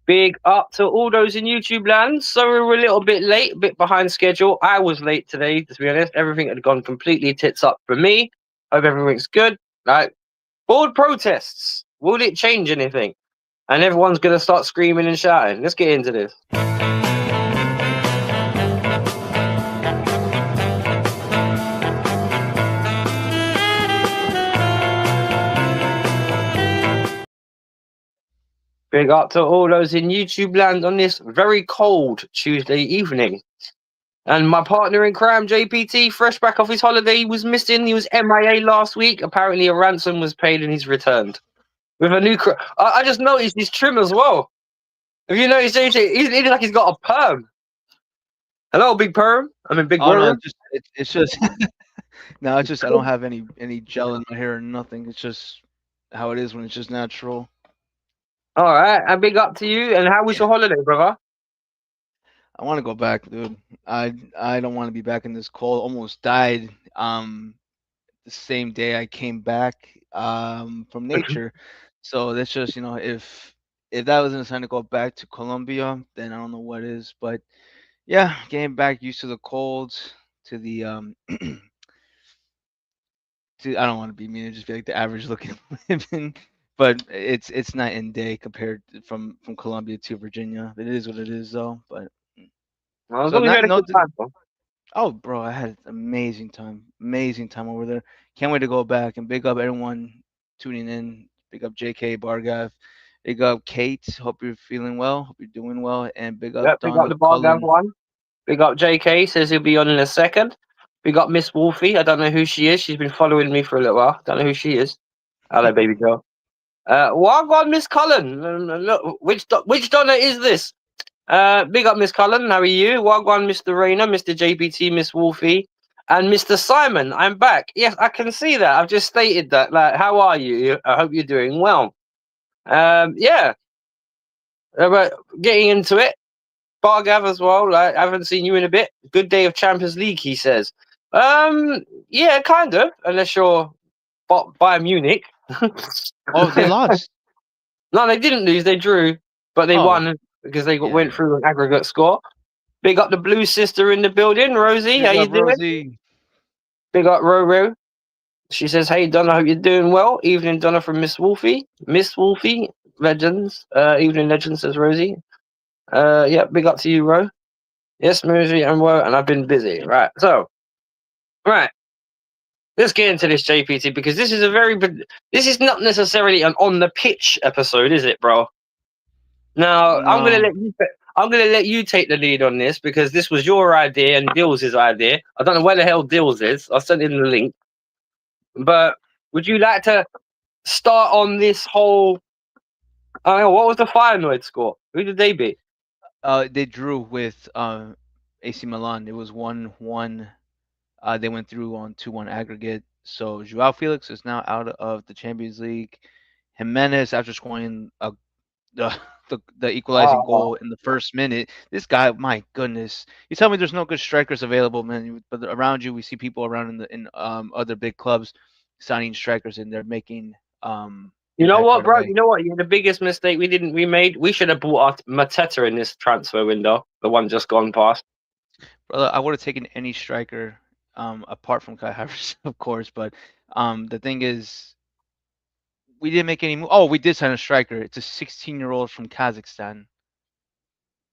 Big up to all those in YouTube land. Sorry we're a little bit late, a bit behind schedule. I was late today, to be honest. Everything had gone completely tits up for me. Hope everything's good. Right. Board protests. Will it change anything? And everyone's going to start screaming and shouting. Let's get into this. Big up to all those in YouTube land on this very cold Tuesday evening. And my partner in crime, JPT, fresh back off his holiday, he was missing. He was MIA last week. Apparently a ransom was paid and he's returned. With a new... I just noticed his trim as well. Have you noticed, JJ? He's like he's got a perm. Hello, big perm. I mean, big Oh worm. no, it's just no, it's just I don't have any gel in my hair or nothing. It's just how it is when it's just natural. All right, and big up to you. And how was your holiday, brother? I want to go back, dude. I don't want to be back in this cold. Almost died. The same day I came back from nature. So that's just if that wasn't a sign to go back to Colombia, then I don't know what is. But yeah, getting back used to the colds, to the I don't want to be mean and just be like the average looking women, but it's night and day compared from Colombia to Virginia. It is what it is though. But Well, as so long as you not had a no. good time, bro. Oh, bro, I had an amazing time over there. Can't wait to go back and big up everyone tuning in. Big up JK Bargav. Big up Kate. Hope you're feeling well. Hope you're doing well. And big up Yeah, big up Donna the bar gav Cullen. one. Big up JK, says he'll be on in a second. Big up Miss Wolfie. I don't know who she is. She's been following me for a little while. Don't know who she is. Hello, baby girl. Wagwan, Miss Cullen. Look, which Donna is this? Big up Miss Cullen. How are you? Wagwan, Mr. Rayner, Mr. JBT, Miss Wolfie, and Mr. Simon. I'm back. Yes, I can see that. I've just stated that. Like, how are you? I hope you're doing well. Yeah. But getting into it. Bargav as well. Like, I haven't seen you in a bit. Good day of Champions League, he says. Yeah, kind of. Unless you're Bayern Munich. Oh, they lost. No, they didn't lose. They drew, but they Oh, won because they went yeah. through an aggregate score. Big up the blue sister in the building, Rosie. How Big you up doing? Rosie. Big up Roro. She says, "Hey Donna, hope you're doing well." Evening, Donna from Miss Wolfie. Miss Wolfie, legends. Evening, legends, says Rosie. Yeah, big up to you, Ro. Yes, Rosie, I'm well, and I've been busy. Right, so, right. Let's get into this, JPT, because this is this is not necessarily an on the pitch episode, is it, bro? Now, No. I'm gonna let you take the lead on this because this was your idea and Dills' idea. I don't know where the hell Dills is. I sent in the link. But would you like to start on this whole? I don't know, what was the Feyenoord score? Who did they beat? They drew with AC Milan. It was 1-1. They went through on 2-1 aggregate. So Joao Felix is now out of the Champions League. Jimenez, after scoring the the equalizing Oh, goal in the first minute, this guy, my goodness, you tell me there's no good strikers available, man. But around you, we see people around in other big clubs signing strikers, and they're making you know impact what, right bro? away. You know what? The biggest mistake we made. We should have bought out Mateta in this transfer window. The one just gone past. Brother, I would have taken any striker, apart from Kai Havertz, of course. But the thing is, we didn't make any move. Oh, we did sign a striker. It's a 16-year-old from Kazakhstan.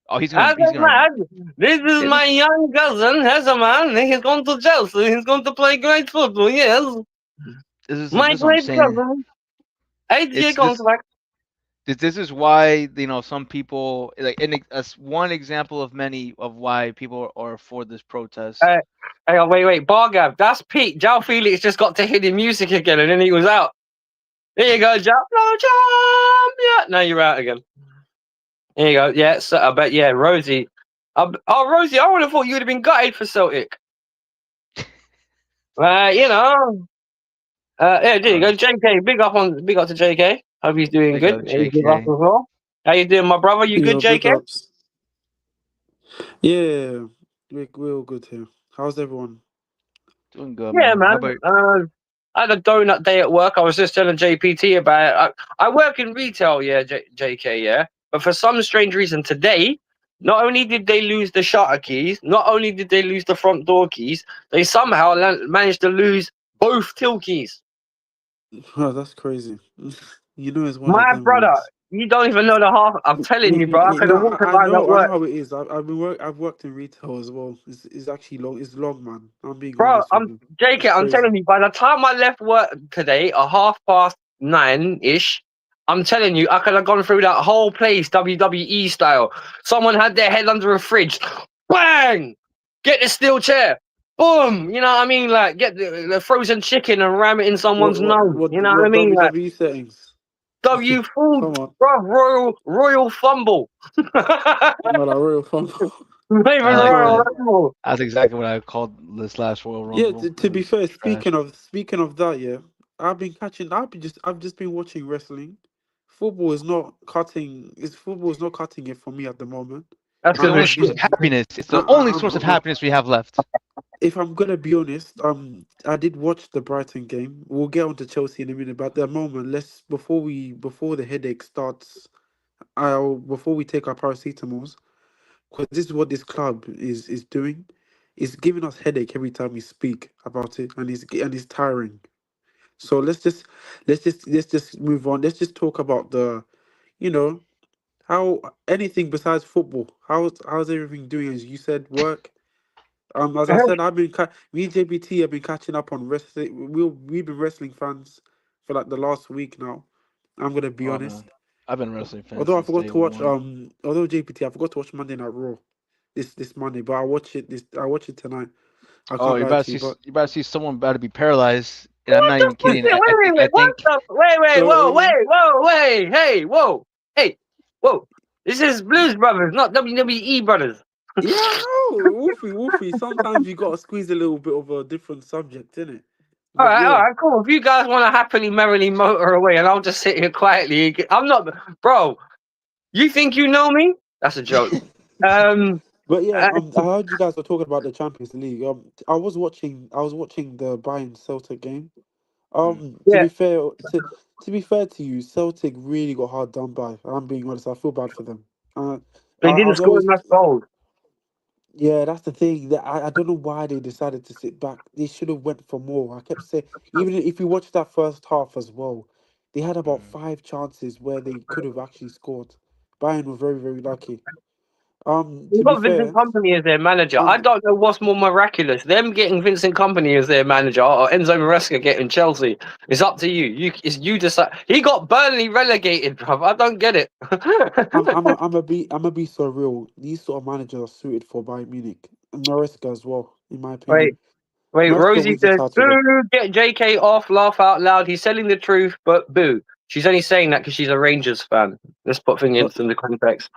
Oh, As he's a gonna. man, this is This my is young cousin. As a man, he's gone to Chelsea. He's going to play great football. Yes, my this is what I'm great saying. cousin. 8 year It's this contract. this is why some people like one example of many of why people are for this protest. Uh, Hang on, wait. Bargav, that's Pete. Jao Felix just got to hidden music again, and then he was out. There you go, Jao. No, yeah. Now you're out again. There you go. Yeah, so I bet. Yeah, Rosie. Rosie, I would have thought you would have been gutted for Celtic. You know. Yeah, there you go, JK. Big up to JK. Hope he's doing Big good. up He's with us as JK. well. How you doing, my brother? You good, Yo, big JK? ups. Yeah, we're all good here. How's everyone? Doing good, Yeah, man. How man. about I had a donut day at work. I was just telling JPT about it. I work in retail, yeah, JK, yeah. But for some strange reason today, not only did they lose the shutter keys, not only did they lose the front door keys, they somehow managed to lose both till keys. Oh, that's crazy. You know, it's one of My them brother, ones. you don't even know the half. I'm telling you, bro. I could No, have walked I around at know, work. how it is. I've worked in retail as well. It's actually long. It's long, man. I'm being Bro, honest with you. JK, It's I'm crazy. telling you, by the time I left work today at 9:30-ish, I'm telling you, I could have gone through that whole place WWE style. Someone had their head under a fridge. Bang! Get the steel chair. Boom! You know what I mean? Like, get the frozen chicken and ram it in someone's nose. You know what I What mean? Like, WWE settings? W food, Come on, bro, Royal Fumble. Not well, a real fun. even I like Royal that. No, Rumble. That's exactly what I called this last Royal yeah. Rumble. To It be was fair, trash. speaking of that, yeah, I've just been watching wrestling. Football is not cutting. Football is not cutting it for me at the moment. That's It's the because only it's source shit. of happiness. It's the only source of happiness we have left. If I'm gonna be honest, I did watch the Brighton game. We'll get on to Chelsea in a minute, but at the moment, let's before the headache starts, before we take our paracetamols, because this is what this club is doing. It's giving us headache every time we speak about it, and it's tiring. So let's just move on. Let's just talk about you know, how anything besides football. How's everything doing? As you said, work. As I said, me and JBT have been catching up on wrestling. We've been wrestling fans for like the last week now. I'm gonna be Oh man, honest. I've been a wrestling fan Although I since forgot day to watch one. although JPT, I forgot to watch Monday Night Raw this Monday, but I watch it tonight. I Oh, can't lie to you, but you're about to see someone about to be paralyzed, and I'm What not the even kidding. shit? I Wait, what think the? Wait, whoa, yeah, hey, whoa, hey, whoa. This is Blues Brothers, not WWE Brothers. yeah, I know, Wolfie. Sometimes you gotta squeeze a little bit of a different subject, innit? But All yeah, right, cool. If you guys want to happily, merrily motor away, and I'll just sit here quietly. I'm not, bro. You think you know me? That's a joke. Um, but yeah, uh, I heard you guys were talking about the Champions League. I was watching the Bayern Celtic game. mm, To yeah, be fair, to be fair to you, Celtic really got hard done by. I'm being honest. I feel bad for them. they didn't I know score it's enough goals. yeah. That's the thing. That I don't know why they decided to sit back. They should have went for more. I kept saying, even if you watch that first half as well, they had about mm. 5 chances where they could have actually scored. Bayern were very lucky. They've To be got Vincent fair, Company as their manager. I um, don't know what's more miraculous: them getting Vincent Company as their manager, or Enzo Maresca getting Chelsea. It's up to you. It's you decide. He got Burnley relegated, bruv. I don't get it. I'm a be so real. These sort of managers are suited for Bayern Munich and Maresca as well, in my opinion. Wait, wait. Maresca Rosie wins the says, title though. "Boo! Get JK off. Laugh out loud. He's telling the truth, but boo." She's only saying that because she's a Rangers fan. Let's put things But into the context.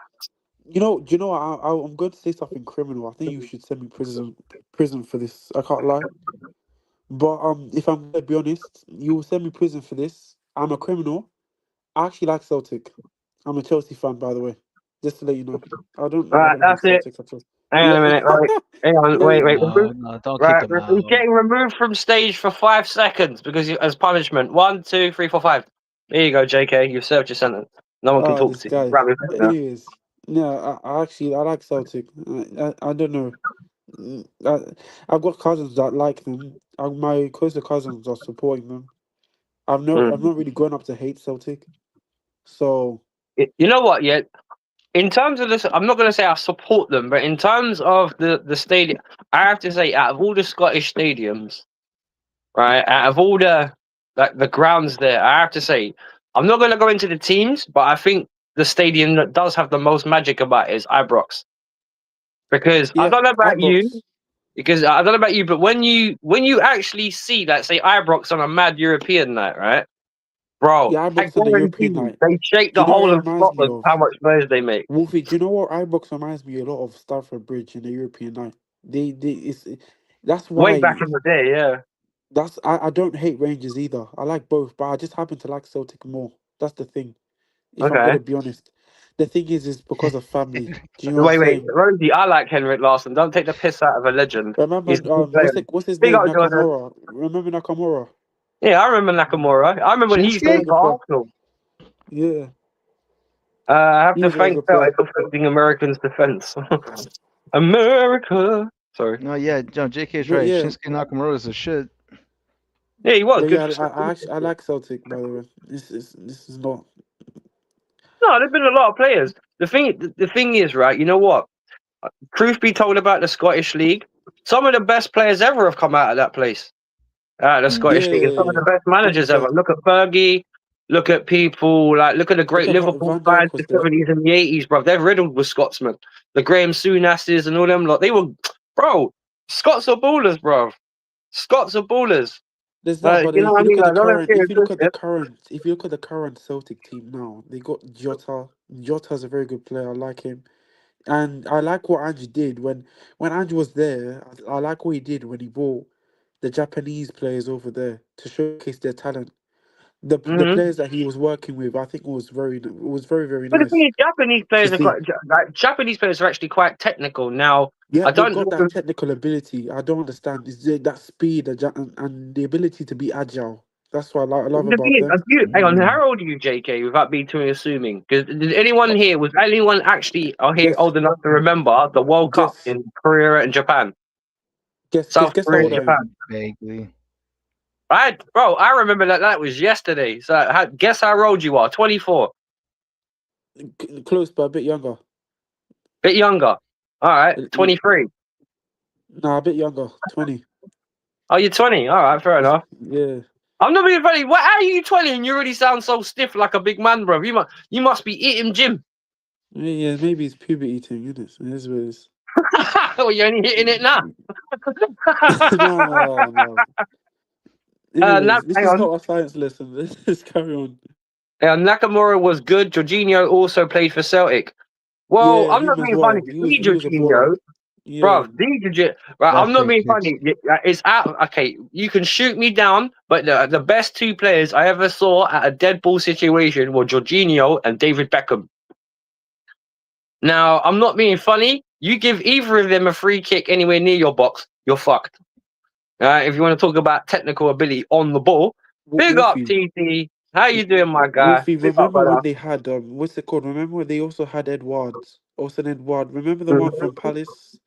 do you know? I'm going to say something criminal. I think you should send me prison for this. I can't lie. But if I'm gonna be honest, you will send me prison for this. I'm a criminal. I actually like Celtic. I'm a Chelsea fan, by the way. Just to let you know. I Right, don't hate that's it. Celtic at all. Hang on a Yeah, minute. Right, hang on. yeah. Wait, wait. No, no, don't kick Right, him he's out. getting removed from stage for 5 seconds because as punishment. 1, 2, 3, 4, 5. There you go, JK. You've served your sentence. No one can Oh, talk this to you. guy. Grab his But now. anyways, yeah, I like Celtic. I don't know. I've got cousins that like them. My closer cousins are supporting them. I've Mm. not really grown up to hate Celtic. So You know what? Yeah. In terms of this, I'm not going to say I support them, but in terms of the stadium, I have to say, out of all the Scottish stadiums, right, out of all the grounds there, I have to say, I'm not going to go into the teams, but I think the stadium that does have the most magic about it is Ibrox. Because I yeah, don't know about you, Ibrox. because I don't know about you, but when you actually see that, say Ibrox on a mad European night, right, bro, Yeah, I Ibrox on the guarantee European you, night. they shake Do the you know what whole it of reminds me Scotland of? how much noise they make. Wolfie, do you know what Ibrox reminds me a lot of Stamford Bridge in the European night? They that's Way back why in the day, yeah. I don't hate Rangers either. I like both, but I just happen to like Celtic more. That's the thing. If I'm Okay. gonna be honest, the thing is because of family. Do you know what I'm Wait, saying? Rosie, I like Henrik Larsson. Don't take the piss out of a legend. Remember, He's a good player. what's his Big name? up, Jordan. Nakamura. Remember Nakamura? Yeah, I remember Nakamura. I remember when he used to play Shinsuke? Very good for player. Arsenal. Yeah. I have to He's a very thank good Celtic player. for protecting Americans' defense. America. Sorry. No, yeah, JK's But right. yeah, Shinsuke Nakamura is a shit. Yeah, he was but good yeah, for I Celtic. actually I like Celtic, by the way. This is not. No, there's been a lot of players. The thing is, right? You know what? Truth be told about the Scottish League, some of the best players ever have come out of that place. Out of the Mm. Scottish Yeah, League, and some of the best hundred managers ever. percent. Look at Fergie. Look at people like look at the Look great at Liverpool Van sides Dijk was the there. 70s and the 80s, bro. They're riddled with Scotsmen. The Graham Sounasses and all them lot. They were, bro. Scots are ballers, bro. Scots are ballers. There's that, but You know if what I you look mean? at the Like, none of current, serious bullshit. if you look at the current Celtic team now, they got Jota. Jota's a very good player. I like him, and I like what Ange did when Ange was there. I like what he did when he brought the Japanese players over there to showcase their talent. The Mm-hmm. players that he was working with, I think was very But the thing nice is, Japanese to players are see. quite like Japanese players are actually quite technical. Now, Yeah, I they've don't got know. that technical ability. I don't understand. Is that speed and the ability to be agile. That's what I love The thing about is, them. hang on, Mm. how old are you, JK? Without being too assuming, because did anyone here was anyone actually here Guess, old enough to remember the World Cup guess, in Korea and Japan, South guess how Korea old and I am. Japan? Vaguely. Bro, I remember that was yesterday. So, guess how old you are? 24, Close, but a bit younger. bit younger. All right, Yeah, 23. nah, a bit younger. 20. Oh, you're 20. All right, fair enough. Yeah, I'm not being funny. What? How are you 20 and you already sound so stiff like a big man, bro? You must be eating gym. yeah. Maybe it's puberty thing, isn't it? It is what it is. Well, you're only hitting it now. No. Anyways, this Hang is on. not a science lesson. Let's carry on. Nakamura was good. Jorginho also played for Celtic. Well, Yeah, I'm not him as being funny. well. The He was a baller. Jorginho, Yeah, bro. The Jorginho, right? I'm That's not great being kicks. funny. It's out. Okay, you can shoot me down, but the best two players I ever saw at a dead ball situation were Jorginho and David Beckham. Now, I'm not being funny. You give either of them a free kick anywhere near your box, you're fucked. If you want to talk about technical ability on the ball, big up Wolfie. TT. How you doing, my guy? Wolfie, Big up, remember when brother. they had what's it called? Remember when they also had Edwards, Austin Edward. Remember the one Mhm. from Palace?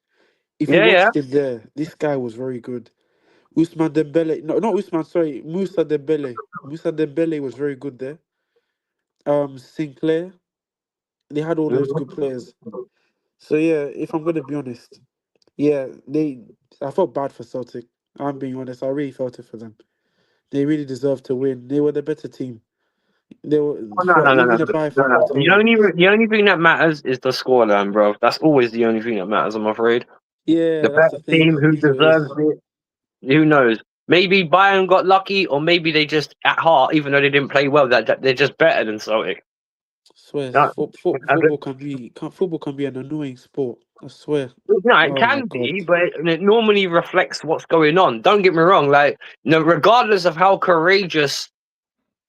If you Yeah, yeah. watched him there, this guy was very good. Usman Dembele, no, not Usman. Sorry, Musa Dembele. Musa Dembele was very good there. Sinclair. They had all those good Mhm. players. So yeah, if I'm gonna be honest, yeah, I felt bad for Celtic. I'm being honest. I really felt it for them. They really deserved to win. They were the better team. They were Oh, no, no, no, no, even the by no, far. I no. told you. The only thing that matters is the scoreline, bro. That's always the only thing that matters. I'm afraid. The Yeah, that's better the team thing. who It is what it deserves is. it. Who knows? Maybe Bayern got lucky, or maybe they just at heart, even though they didn't play well, that they're just better than Celtic. Swear, No, football can be an annoying sport. I swear. no, it Oh my can god. be, but it normally reflects what's going on. Don't get me wrong. Like, regardless of how courageous,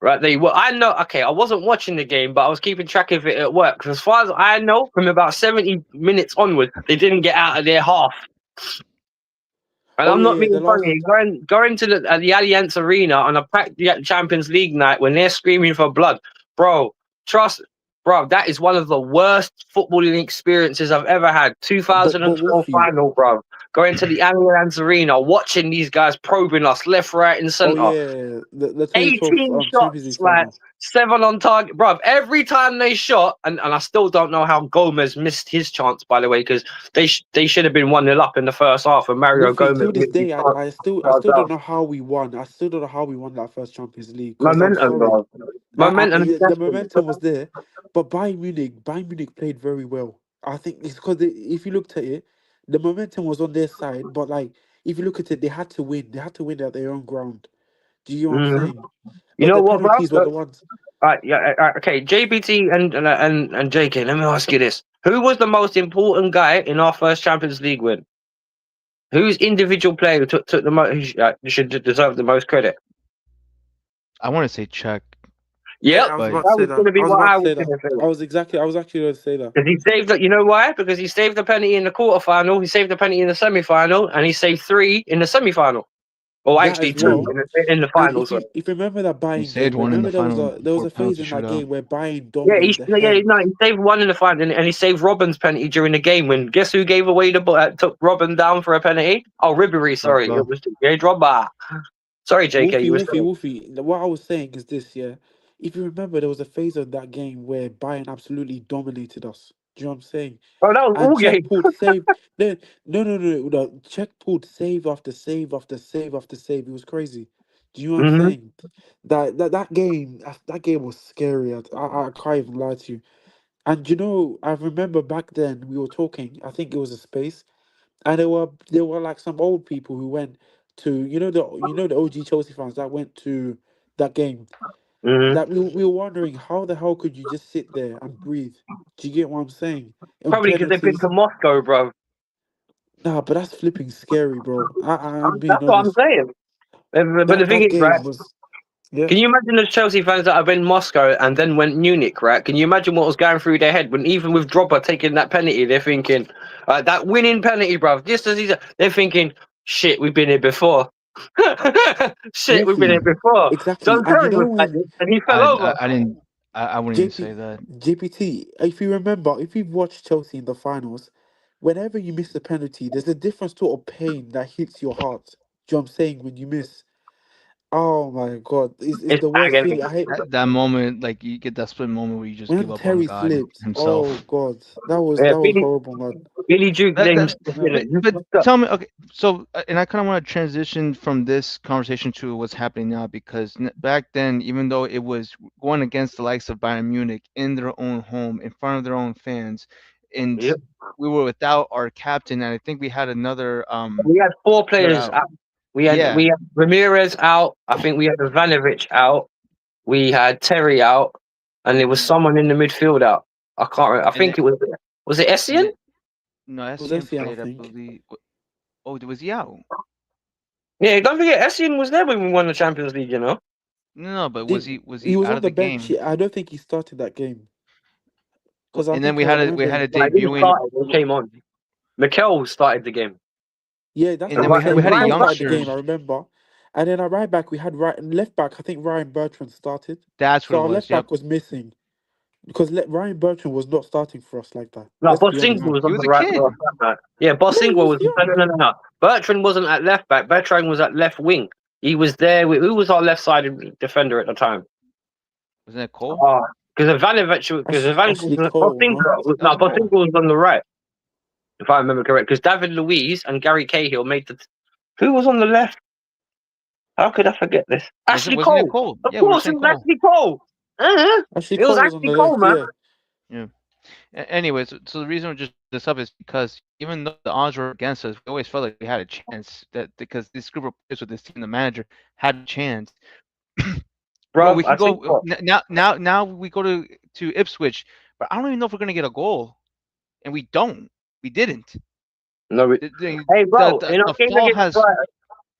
right? They were. I know. Okay, I wasn't watching the game, but I was keeping track of it at work. 'Cause as far as I know, from about 70 minutes onward, they didn't get out of their half. And Oh I'm not yeah, being the funny. last. Going to the Allianz Arena on a packed Champions League night when they're screaming for blood, bro. Trust, bro. That is one of the worst footballing experiences I've ever had. But 2012 Wolfie. final, bro. Going to the Allianz Arena, watching these guys probing us left, right, and Oh center. yeah, the 2012 18 Champions League shots, like final. 7 on target, bro. Every time they shot, and I still don't know how Gomez missed his chance, by the way, because they should have been 1-0 up in the first half, and Mario Wolfie, Gomez till this missed his day, chance. I still don't know how we won. I still don't know how we won that first Champions League. Because I'm Momentum, sorry, bro. Momentum. the momentum was there, but Bayern Munich played very well. I think it's because if you looked at it, the momentum was on their side. But like, if you look at it, they had to win. They had to win at their own ground. Do you know what I'm Mhm. saying? You But know the what, bro? penalties were the ones. Yeah, okay. JBT and JK. Let me ask you this: who was the most important guy in our first Champions League win? Whose individual player took the most? Should deserve the most credit? I want to say check, Yeah, Yep, I was but about to that say was that. going to I be was what about I to was say that. going to say. I was actually going to say that. Because he saved the, you know why? Because he saved the penalty in the quarterfinal, he saved the penalty in the semi-final, and he saved 3 in the semi-final. Or that actually as two well. in the And finals. if you remember that He Bayern game, saved one in the remember final there was before a phase penalty in that shootout. game where Bayern Yeah, dominated the hell. he saved one in the final, and he saved Robben's penalty during the game. When guess who gave away the ball? Took Robben down for a penalty? Oh, Ribery. Sorry, it Drogba. was Drogba. Sorry, JK, Wolfie, you were Wolfie, saying. Wolfie. What I was saying is this, yeah. If you remember, there was a phase of that game where Bayern absolutely dominated us. Do you know what I'm saying? Oh, that was And all Czech game. pulled save. No. Czech pulled save after save after save after save. It was crazy. Do you know what I'm Hmm. saying? That game was scary. I can't even lie to you. And you know, I remember back then we were talking. I think it was a space, and there were like some old people who went to the OG Chelsea fans that went to that game. Hmm. That we were wondering how the hell could you just sit there and breathe? Do you get what I'm saying? On Probably because they've been penalties. to Moscow, bro. Nah, but that's flipping scary, bro. I'm being That's what I'm honest. saying. But the That thing that is, right? game was yeah. Can you imagine the Chelsea fans that have been Moscow and then went Munich, right? Can you imagine what was going through their head when even with Drogba taking that penalty, they're thinking, that winning penalty, bruv, just as he's, they're thinking, shit, we've been here before. Shit, we've been here Wolfie, before. exactly. John And you Terry know was like when this and he fell over. I didn't. I wouldn't even say JP that. JPT, if you remember, if you've watched Chelsea in the finals, whenever you miss a penalty, there's a different sort of pain that hits your heart. Do you know what I'm saying? When you miss, oh my god, it's It's the worst agony. feeling. I hate That moment, like you get that split moment where you just give when up on Terry God slipped. Oh Himself. god, that was Yeah, horrible, man. Billy Duke That names, Yeah. but tell me, okay, so and I kind of want to transition from this conversation to what's happening now because back then, even though it was going against the likes of Bayern Munich in their own home, in front of their own fans, and yep. we were without our captain, and I think we had another We had four player players out. out. We Yeah, had Ramirez out. I think we had Ivanovic out. We had Terry out, and there was hmm someone in the midfield out. I can't remember. I and think it was it and Essien? no, It was SCM Essien, I played, I think. believe. Oh, was he out? Yeah, don't forget Essien was there when we won the Champions League. You know. No, but Did was he he was out on of the the bench? game? I don't think he started that game because I And then think I we remember had a him. Like, he debut in, started. He came on. Mikel started the game. Yeah, that's and what then I'm we saying. had a Ryan Mikel started the youngster. game, I remember. And then our right back, we had right left back. I think Ryan Bertrand started, That's what so it our was. left Yep. back was missing because Ryan Bertrand was not starting for us like that. No, Let's be Bosingwa honest. No, was he on was the a right. kid. Yeah, Yeah, he Bosingwa was was. No, young. no, no, no. Bertrand wasn't at left back. Bertrand was at left wing. He was there. Who was our left-sided defender at the time? Wasn't that Cole? Oh, because Ivanovic Ashley Cole, no? That was Bosingwa Cole. was on the right, if I remember correct. Because David Luiz and Gary Cahill made the. Who was on the left? How could I forget this? Ashley Wasn't it Cole. Cole? Of Yeah, we were course, it saying was Cole. Ashley Cole. Ashley It was Cole was on Ashley the Cole, left, man. yeah. Yeah. Anyways, so the reason we just this up is because even though the odds were against us, we always felt like we had a chance. That because this group of players with this team, the manager had a chance. Bro, Bro, we I can think go what? now. We go to Ipswich, but I don't even know if we're gonna get a goal, and we don't. We didn't. No, The the hey, bro, in our the game fall against has Brighton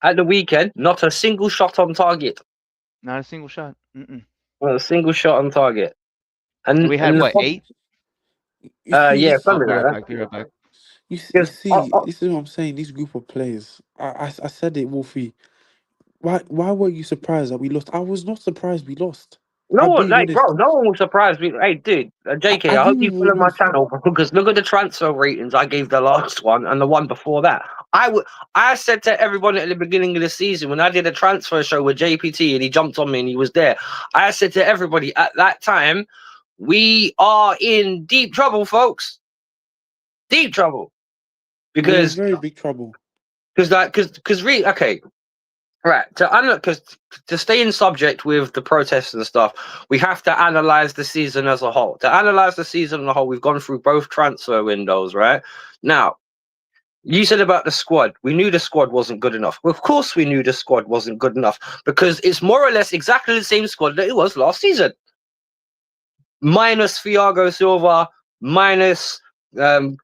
at the weekend, not a single shot on target. not a single shot. Mm-mm. Not a single shot on target. And And we had the what, 8? You see yeah, this. I'll something be like right that. back. Be right back. You Because see, this is what I'm saying. This group of players. I said it, Wolfie. Why were you surprised that we lost? I was not surprised we lost. no I'm one, being like, bro, honest. no one was surprised. Hey, dude, JK, I I hope knew we you would follow my lose. channel because look at the transfer ratings I gave the last one and the one before that. I said to everyone at the beginning of the season when I did a transfer show with JPT and he jumped on me and he was there. I said to everybody at that time, we are in deep trouble, folks. Deep trouble We're in because very big trouble. really okay. Right, to stay in subject with the protests and stuff, we have to analyze the season as a whole. To analyze the season as a whole, we've gone through both transfer windows, right? Now, you said about the squad. We knew the squad wasn't good enough. Well, of course, we knew the squad wasn't good enough because it's more or less exactly the same squad that it was last season, minus Thiago Silva, minus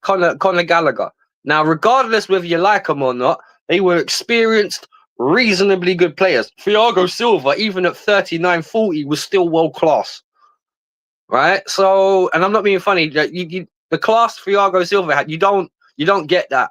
Conor Gallagher. Now, regardless whether you like them or not, they were experienced, reasonably good players. Thiago Silva, even at 39, 40, was still world class, right? So, and I'm not being funny. The class Thiago Silva had, you don't get that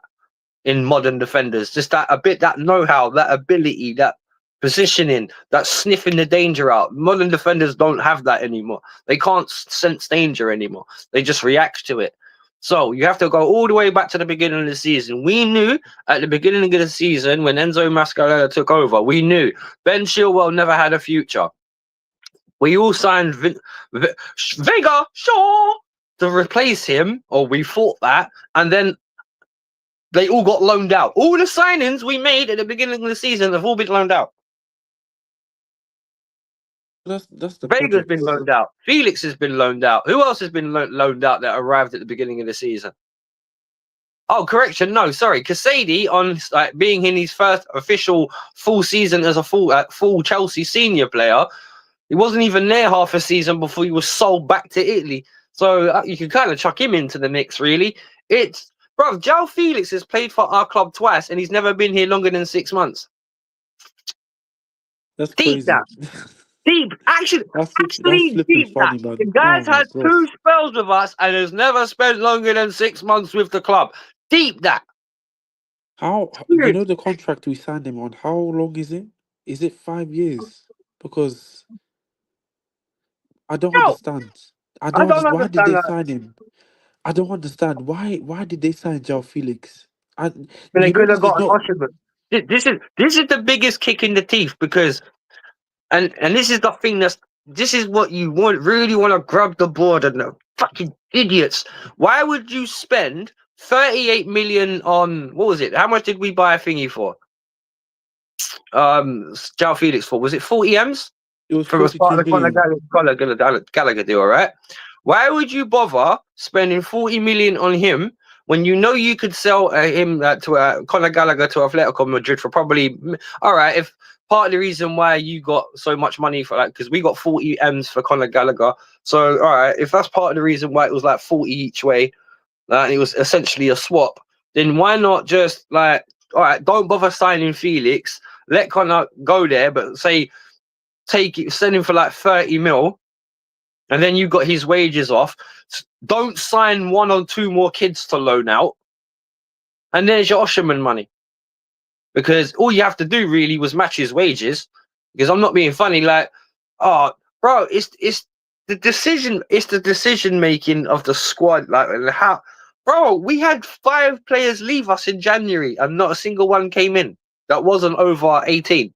in modern defenders. Just that a bit, that know-how, that ability, that positioning, that sniffing the danger out. Modern defenders don't have that anymore. They can't sense danger anymore. They just react to it. So you have to go all the way back to the beginning of the season. We knew at the beginning of the season when Enzo Mascarella took over, we knew Ben Chilwell never had a future. We all signed Vega Shaw to replace him, or we thought that, and then they all got loaned out. All the signings we made at the beginning of the season have all been loaned out. That's the Vega's been project. loaned out. Felix has been loaned out. Who else has been loaned out that arrived at the beginning of the season? Oh, correction. No, sorry. Casady, on being in his first official full season as a full Chelsea senior player, he wasn't even there half a season before he was sold back to Italy. So you can kind of chuck him into the mix, really. Bro, João Felix has played for our club twice, and he's never been here longer than 6 months. That's Deep crazy. that. Deep. Actually that's flipping deep that. funny, man. The guy's Oh my had gosh. 2 spells with us and has never spent longer than 6 months with the club. Deep that. How you know the contract we signed him on? How long is it? Is it 5 years? Because I don't No, understand. I I don't don't understand. Why did understand they that. sign him? I don't understand. Why did they sign João Felix? I And they you know could have this is got an not Osherman. This is the biggest kick in the teeth because and this is the thing this is what you really want to grab the board and the fucking idiots. Why would you spend 38 million on what was it? How much did we buy a thingy for? João Felix for was it 40 M's it was from a part 42 of the million. Gallagher deal, right? Why would you bother spending 40 million on him when you know you could sell him to Conor Gallagher to Atletico Madrid for probably all right? If part of the reason why you got so much money for that because we got 40 M's for Conor Gallagher, so all right, if that's part of the reason why it was like 40 each way, and it was essentially a swap, then why not just like all right, don't bother signing Felix, let Conor go there, but say send him for like 30 mil and then you got his wages off. Don't sign 1 or 2 more kids to loan out, and there's your Osherman money. Because all you have to do really was match his wages. Because I'm not being funny, like, oh, bro, it's the decision making of the squad, like how, bro, we had 5 players leave us in January, and not a single one came in that wasn't over 18.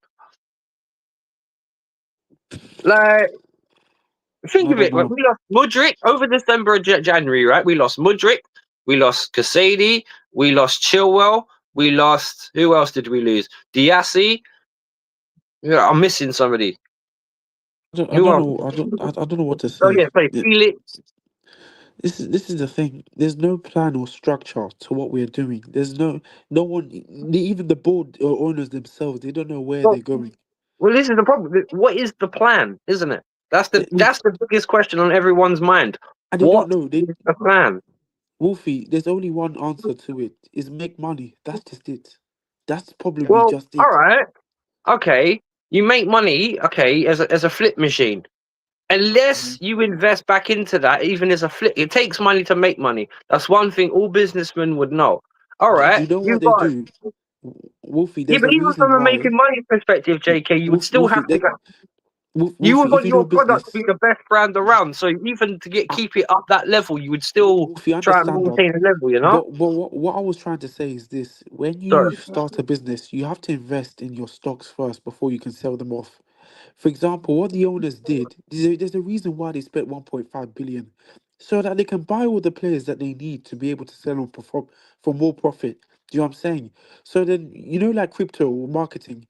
Like, think I of don't it. know. We lost Mudrick over December and January, right? We lost Mudrick. We lost Casady. We lost Chilwell. We lost. Who else did we lose? Diassi. Yeah, I'm missing somebody. I Who don't else? know. I don't know what to Oh say. yeah, play Felix. This is the thing. There's no plan or structure to what we're doing. There's no one, even the board or owners themselves. They don't know where Well, they're going. well, this is the problem. What is the plan? Isn't it? That's the We that's the biggest question on everyone's mind. and they don't What know. They is the plan? Wolfie. There's only one answer to it: is make money. That's just it. That's probably Well, just all it. right, okay. You make money, okay, as a flip machine. Mhm. Unless you invest back into that, even as a flip, it takes money to make money. That's one thing all businessmen would know. All Do right, you know what you've they got do, Wolfie? yeah, There's but a even reason from a why. making money perspective, JK, you would still Wolfie, have to that, go. You would Wolfie, if want you do your product to be business, the best brand around. So even to keep it up that level, you would still Wolfie, try and understand that. maintain a level. You know. But what I was trying to say is this: when you Sorry. start a business, you have to invest in your stocks first before you can sell them off. For example, what the owners did, there's a reason why they spent 1.5 billion, so that they can buy all the players that they need to be able to sell them for more profit. Do you know what I'm saying? So then, like crypto or marketing,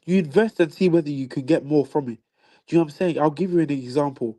you invest and see whether you can get more from it. Do you know what I'm saying? I'll give you an example.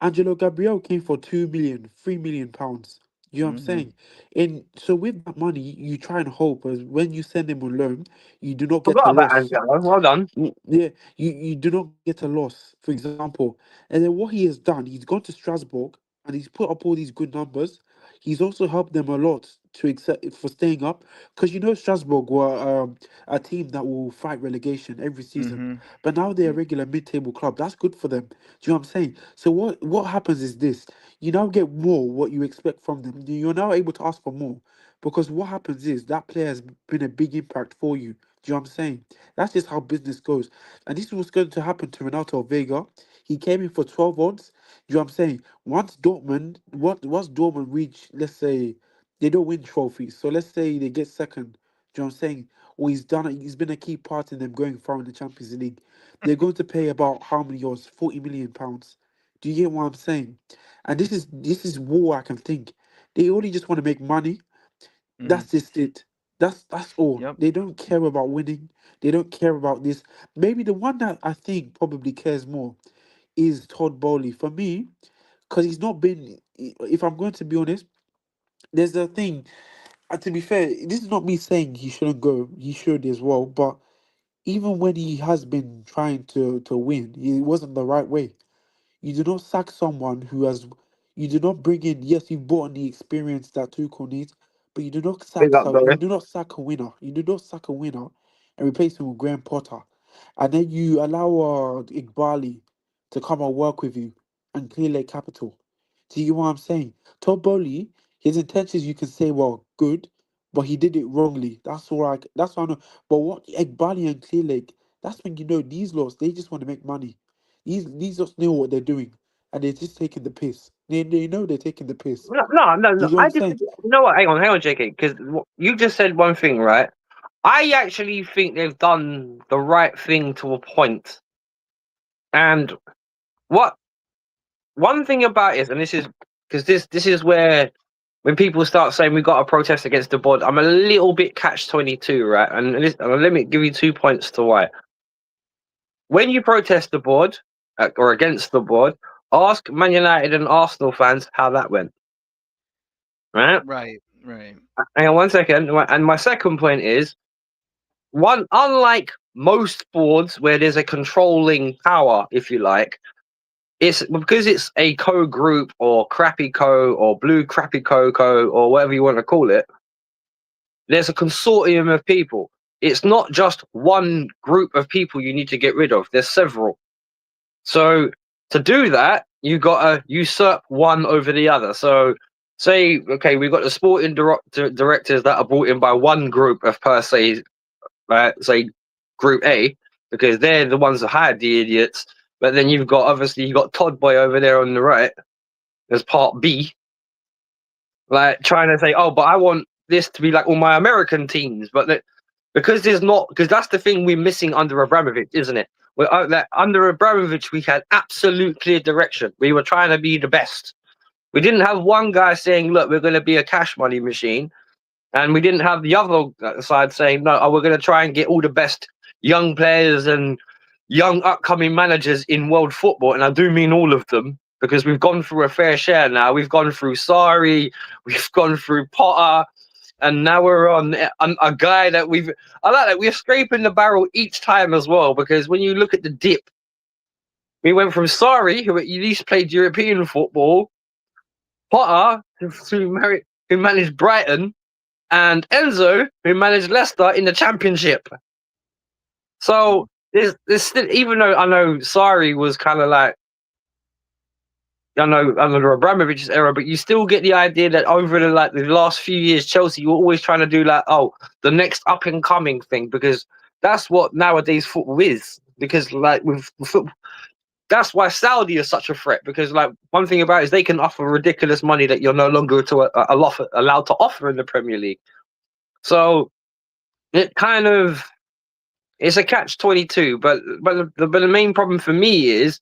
Angelo Gabriel came for 2 million, 3 million pounds. You know what I'm Mhm. saying? And so with that money, you try and hope as when you send him on loan, you do not get a Forgot about loss. Angelo. Well done. Yeah, you do not get a loss, for example. And then what he has done, he's gone to Strasbourg and he's put up all these good numbers. He's also helped them a lot to accept for staying up, because Strasbourg were a team that will fight relegation every season, Mm-hmm. but now they're a regular mid-table club. That's good for them. Do you know what I'm saying? So what happens is this: you now get more what you expect from them. You're now able to ask for more, because what happens is that player has been a big impact for you. Do you know what I'm saying? That's just how business goes, and this is what's going to happen to Renato Vega. He came in for 12 odds. Do you know what I'm saying? Once Dortmund reach, let's say, they don't win trophies. So let's say they get second. Do you know what I'm saying? Or he's been a key part in them going far in the Champions League. They're going to pay about how many yours? 40 million pounds. Do you get what I'm saying? And this is war I can think. They only just want to make money. Mm-hmm. That's just it. That's all. Yep. They don't care about winning. They don't care about this. Maybe the one that I think probably cares more is Todd Bowley. For me, because he's not been. If I'm going to be honest, there's a thing. And to be fair, this is not me saying he shouldn't go. He should as well. But even when he has been trying to win, it wasn't the right way. You do not sack someone who has. You do not bring in. Yes, you've brought in the experience that Tuchel needs, but you do not Big sack. up, So Dory. you do not sack a winner. You do not sack a winner and replace him with Graham Potter, and then you allow Igbali to come and work with you and clear Lake Capital. Do you get what I'm saying? Todd Bowley, his intentions you can say well good, but he did it wrongly. That's all right. That's what I know. But what Igbali and Clear Lake, that's when you know these laws. They just want to make money. These just know what they're doing, and they're just taking the piss. They know they're taking the piss. Do No. you get what I'm I just, saying? you know what? Hang on, JK. Because you just said one thing, right? I actually think they've done the right thing to a point. And what one thing about it is, and this is because this is where when people start saying we got to protest against the board, I'm a little bit catch-22, right? And let me give you 2 points to why. When you protest the board or against the board, ask Man United and Arsenal fans how that went, right? Right. Right. Hang on 1 second. And my second point is one, unlike most boards where there's a controlling power, if you like, it's because it's a co-group or crappy co or blue crappy co or whatever you want to call it. There's a consortium of people. It's not just one group of people you need to get rid of. There's several. So to do that, you got to usurp one over the other. So say, okay, we've got the sporting directors that are brought in by one group of per se, say Group A, because they're the ones that hired the idiots. But then you've got Todd Boy over there on the right as part B, like trying to say, oh, but I want this to be like all my American teams, but because there's not, because that's the thing we're missing under Abramovich, isn't it? Like, under Abramovich, we had absolute clear direction. We were trying to be the best. We didn't have one guy saying, look, we're going to be a cash money machine. And we didn't have the other side saying, no, we're going to try and get all the best young players and young upcoming managers in world football. And I do mean all of them, because we've gone through a fair share now. We've gone through Sarri, we've gone through Potter, and now we're on a guy that I like that we're scraping the barrel each time as well, because when you look at the dip, we went from Sarri, who at least played European football, Potter, who managed Brighton, and Enzo, who managed Leicester in the Championship. So there's still, even though I know Sarri was kind of like, I know under Abramovich's era, but you still get the idea that over the last few years, Chelsea were always trying to do like, oh, the next up and coming thing, because that's what nowadays football is. Because like with football, that's why Saudi is such a threat, because like one thing about it is they can offer ridiculous money that you're no longer allowed to offer in the Premier League. So it kind of, it's a catch-22, but the main problem for me is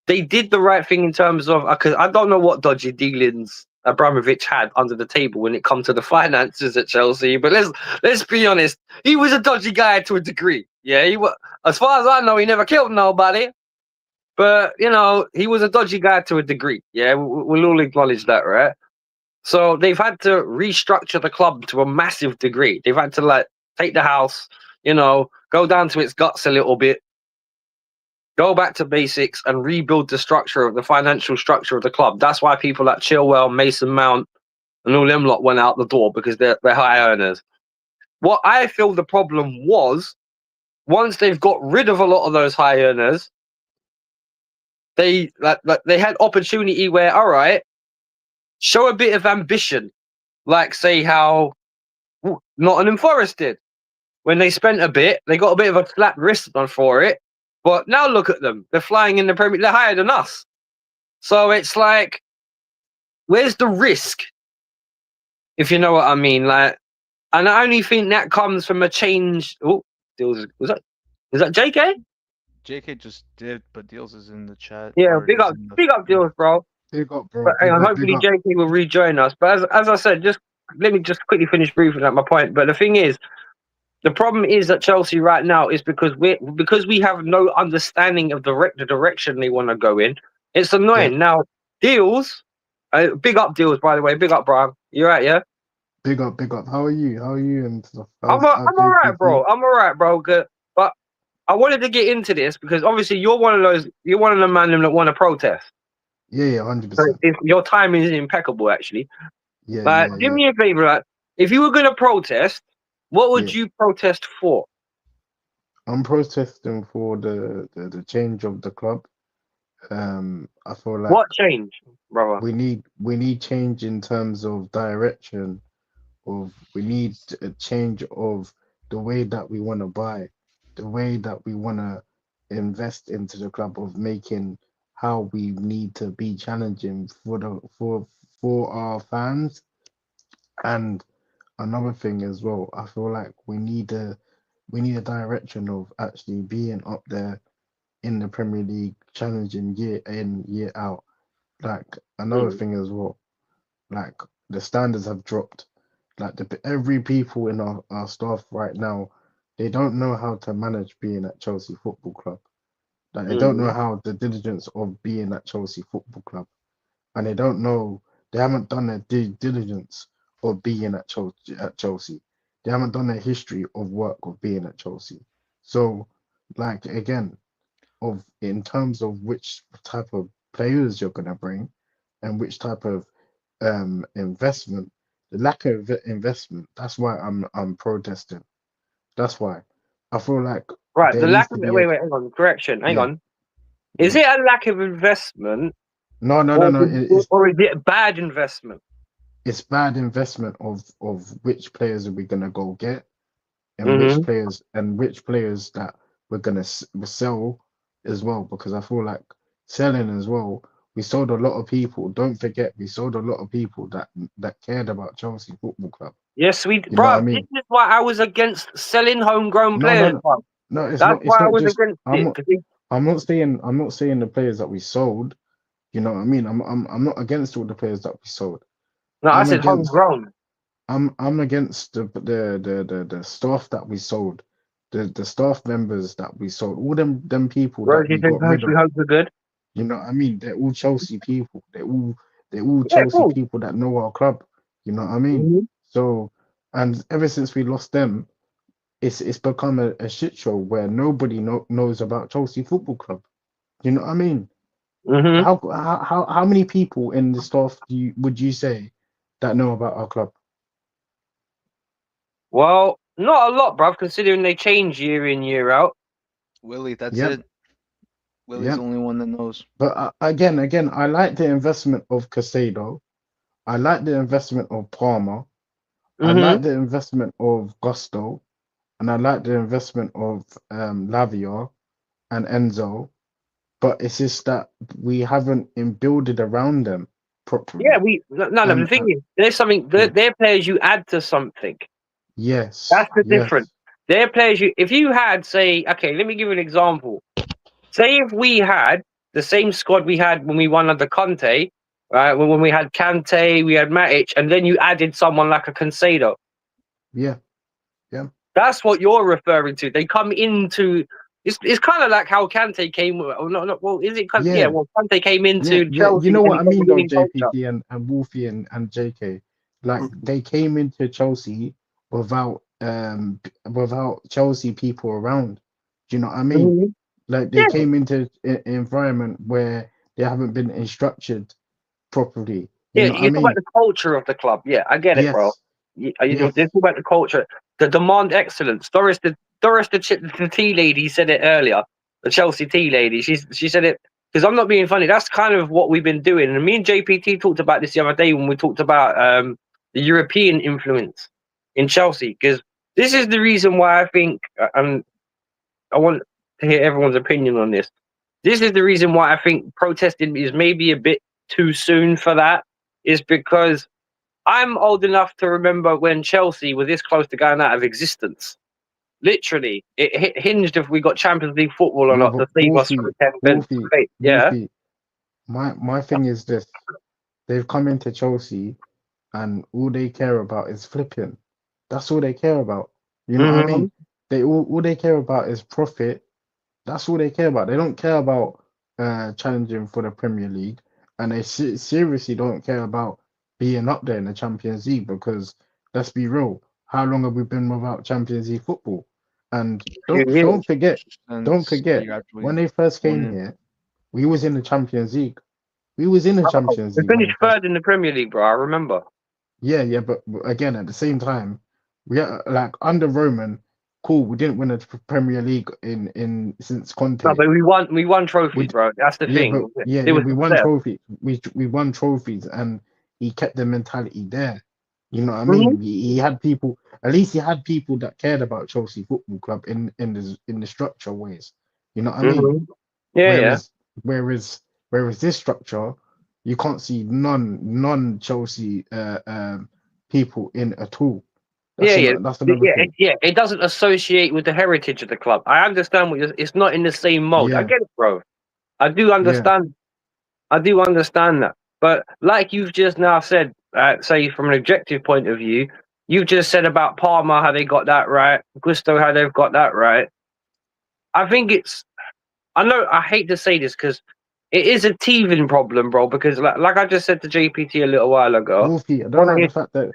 they did the right thing in terms of, because I don't know what dodgy dealings Abramovich had under the table when it comes to the finances at Chelsea. But let's be honest, he was a dodgy guy to a degree. Yeah, he was. As far as I know, he never killed nobody. But he was a dodgy guy to a degree. Yeah, we'll all acknowledge that, right? So they've had to restructure the club to a massive degree. They've had to like take the house, go down to its guts a little bit, Go back to basics and rebuild the structure of the financial structure of the club. That's why people like Chilwell, Mason Mount, and all them lot went out the door because they're high earners. What I feel the problem was, once they've got rid of a lot of those high earners, they they had opportunity where, all right, show a bit of ambition, like say how Nottingham Forest did when they spent a bit. They got a bit of a slap wrist on for it, but now look at them. They're flying in the Premier. They're higher than us. So it's like, where's the risk? If you know what I mean, like, and I only think that comes from a change. Oh, was that JK? JK just did, but Deals is in the chat. Yeah, Or is in the big up, deals, bro. Big up, bro. But hang Big on, up, big hopefully up. JK will rejoin us. But as I said, just let me just quickly finish briefing at my point. But the thing is, the problem is at Chelsea right now is because we have no understanding of the direction they want to go in. It's annoying. Yeah. Now, deals, big up deals, by the way. Big up, Brian. You right, yeah? Big up, big up. How are you? How are you and stuff? I'm How's all right, JPP? bro. I'm all right, bro. Good. But I wanted to get into this because obviously you're one of the man that want to protest. Yeah, yeah, So 100%. your timing is impeccable, actually. Yeah, But yeah, do yeah, me a favor, like, if you were going to protest, what would yeah. you protest for? I'm protesting for the change of the club. I feel like What change, brother? we need change in terms of direction. Of we need a change of the way that we want to buy, the way that we want to invest into the club, of making how we need to be challenging for our fans. And another thing as well, I feel like we need a direction of actually being up there in the Premier League, challenging year in, year out. Like another Mm, thing as well, like the standards have dropped. Like every people in our staff right now, they don't know how to manage being at Chelsea Football Club. Like they don't know mm, how the diligence of being at Chelsea Football Club, and they don't know, they haven't done their due diligence of being at Chelsea. They haven't done their history of work of being at Chelsea. So, like again, of in terms of which type of players you're gonna bring, and which type of investment, the lack of investment. That's why I'm protesting. That's why I feel like right. there The needs lack to of be a, wait, hang on. Correction. Hang yeah. on. Is Mhm. it a lack of investment, No, no, no, or no. or is it bad investment? It's bad investment of which players are we gonna go get, and Mm-hmm. which players that we're gonna sell as well. Because I feel like selling as well. We sold a lot of people. Don't forget, we sold a lot of people that cared about Chelsea Football Club. Yes, You know what I bruv. This mean? is why I was against selling homegrown No, no, players, no, bruv. no. It's That's not. It's why I not was just. against it. 'Cause I'm not saying the players that we sold. You know what I mean? I'm not against all the players that we sold. no, I I'm said against homegrown. I'm against the staff that we sold, the staff members that we sold, all them people that Rosie we said, got rid "We of. hope we're good." You know what I mean? They're all Chelsea people. They're all Yeah, Chelsea cool. people that know our club. You know what I mean? Mm-hmm. So, and ever since we lost them, it's become a shit show where nobody knows about Chelsea Football Club. You know what I mean? Mm-hmm. How many people in the staff would you say that know about our club? Well, not a lot, bruv, considering they change year in, year out. Willie, that's Yep, it. Willie's the yep. only one that knows. But again, I like the investment of Casado. I like the investment of Palmer. I Mm-hmm. like the investment of Gusto, and I like the investment of Lavia and Enzo. But it's just that we haven't builded around them Yeah, properly. no. The And thing is, there's something. yeah, They're players you add to something. yes, That's the difference. yes, They're players you. If you had, say, okay, let me give you an example. Say if we had the same squad we had when we won under Conte, right? When we had Kante, we had Matic, and then you added someone like a Conceição. yeah, yeah, That's what you're referring to. They come into. It's kind of like how Kante came. Well, well, is it? Yeah. yeah. Well, Kante came Yeah, into yeah, you Chelsea know and what he I got the mean though, winning culture. JPP and Wolfie and JK. Like they came into Chelsea without without Chelsea people around. Do you know what I mean? Mhm. Like they Yeah, came into an environment where they haven't been instructed properly. You yeah. know what I You talk about mean? the culture of the club. Yeah, I get it, bro. Yes, You yes. talk about the culture, the demand excellence. The tea lady said it earlier. The Chelsea tea lady. She said it because I'm not being funny. That's kind of what we've been doing. And me and JPT talked about this the other day when we talked about the European influence in Chelsea. Because this is the reason why I think, and I want to hear everyone's opinion on this. This is the reason why I think protesting is maybe a bit too soon for that. Is because I'm old enough to remember when Chelsea was this close to going out of existence. Literally, it hinged if we got Champions League football or No, not but to save us from Wolfie, fate. Yeah. Wolfie. My thing is this: they've come into Chelsea and all they care about is flipping. That's all they care about. You know what I Hmm. mean? All they care about is profit. That's all they care about. They don't care about challenging for the Premier League, and they seriously don't care about being up there in the Champions League because let's be real, how long have we been without Champions League football? And Few don't years. Since the forget year after when we they first won came it. here, we was in the Champions League. We was in the Oh, Champions we League when finished they first. third in the Premier League, bro. I remember. Yeah, yeah, but again, at the same time, we are like under Roman, cool. We didn't win a Premier League in since No, Conte. but we won We trophies, bro. That's the Yeah, but thing. yeah, It yeah, was we won success. trophies. We won trophies, and he kept the mentality there. You know what I Hmm. mean? He had people. At least he had people that cared about Chelsea Football Club in the structure ways. You know what I mean? Hmm. Yeah, yeah, Whereas whereas this structure, you can't see non Chelsea people in at all. yeah, yeah. That's another thing. Yeah. It doesn't associate with the heritage of the club. I understand it's not in the same mold. I Yeah, get it, bro. I do yeah. understand. I do understand that. But like you've just now said, say from an objective point of view, you've just said about Parma how they got that right, Gusto how they've got that right. I think it's. I know I hate to say this because it is a teething problem, bro. Because like I just said to JPT a little while ago, Wolfie, I don't one of like the his fact that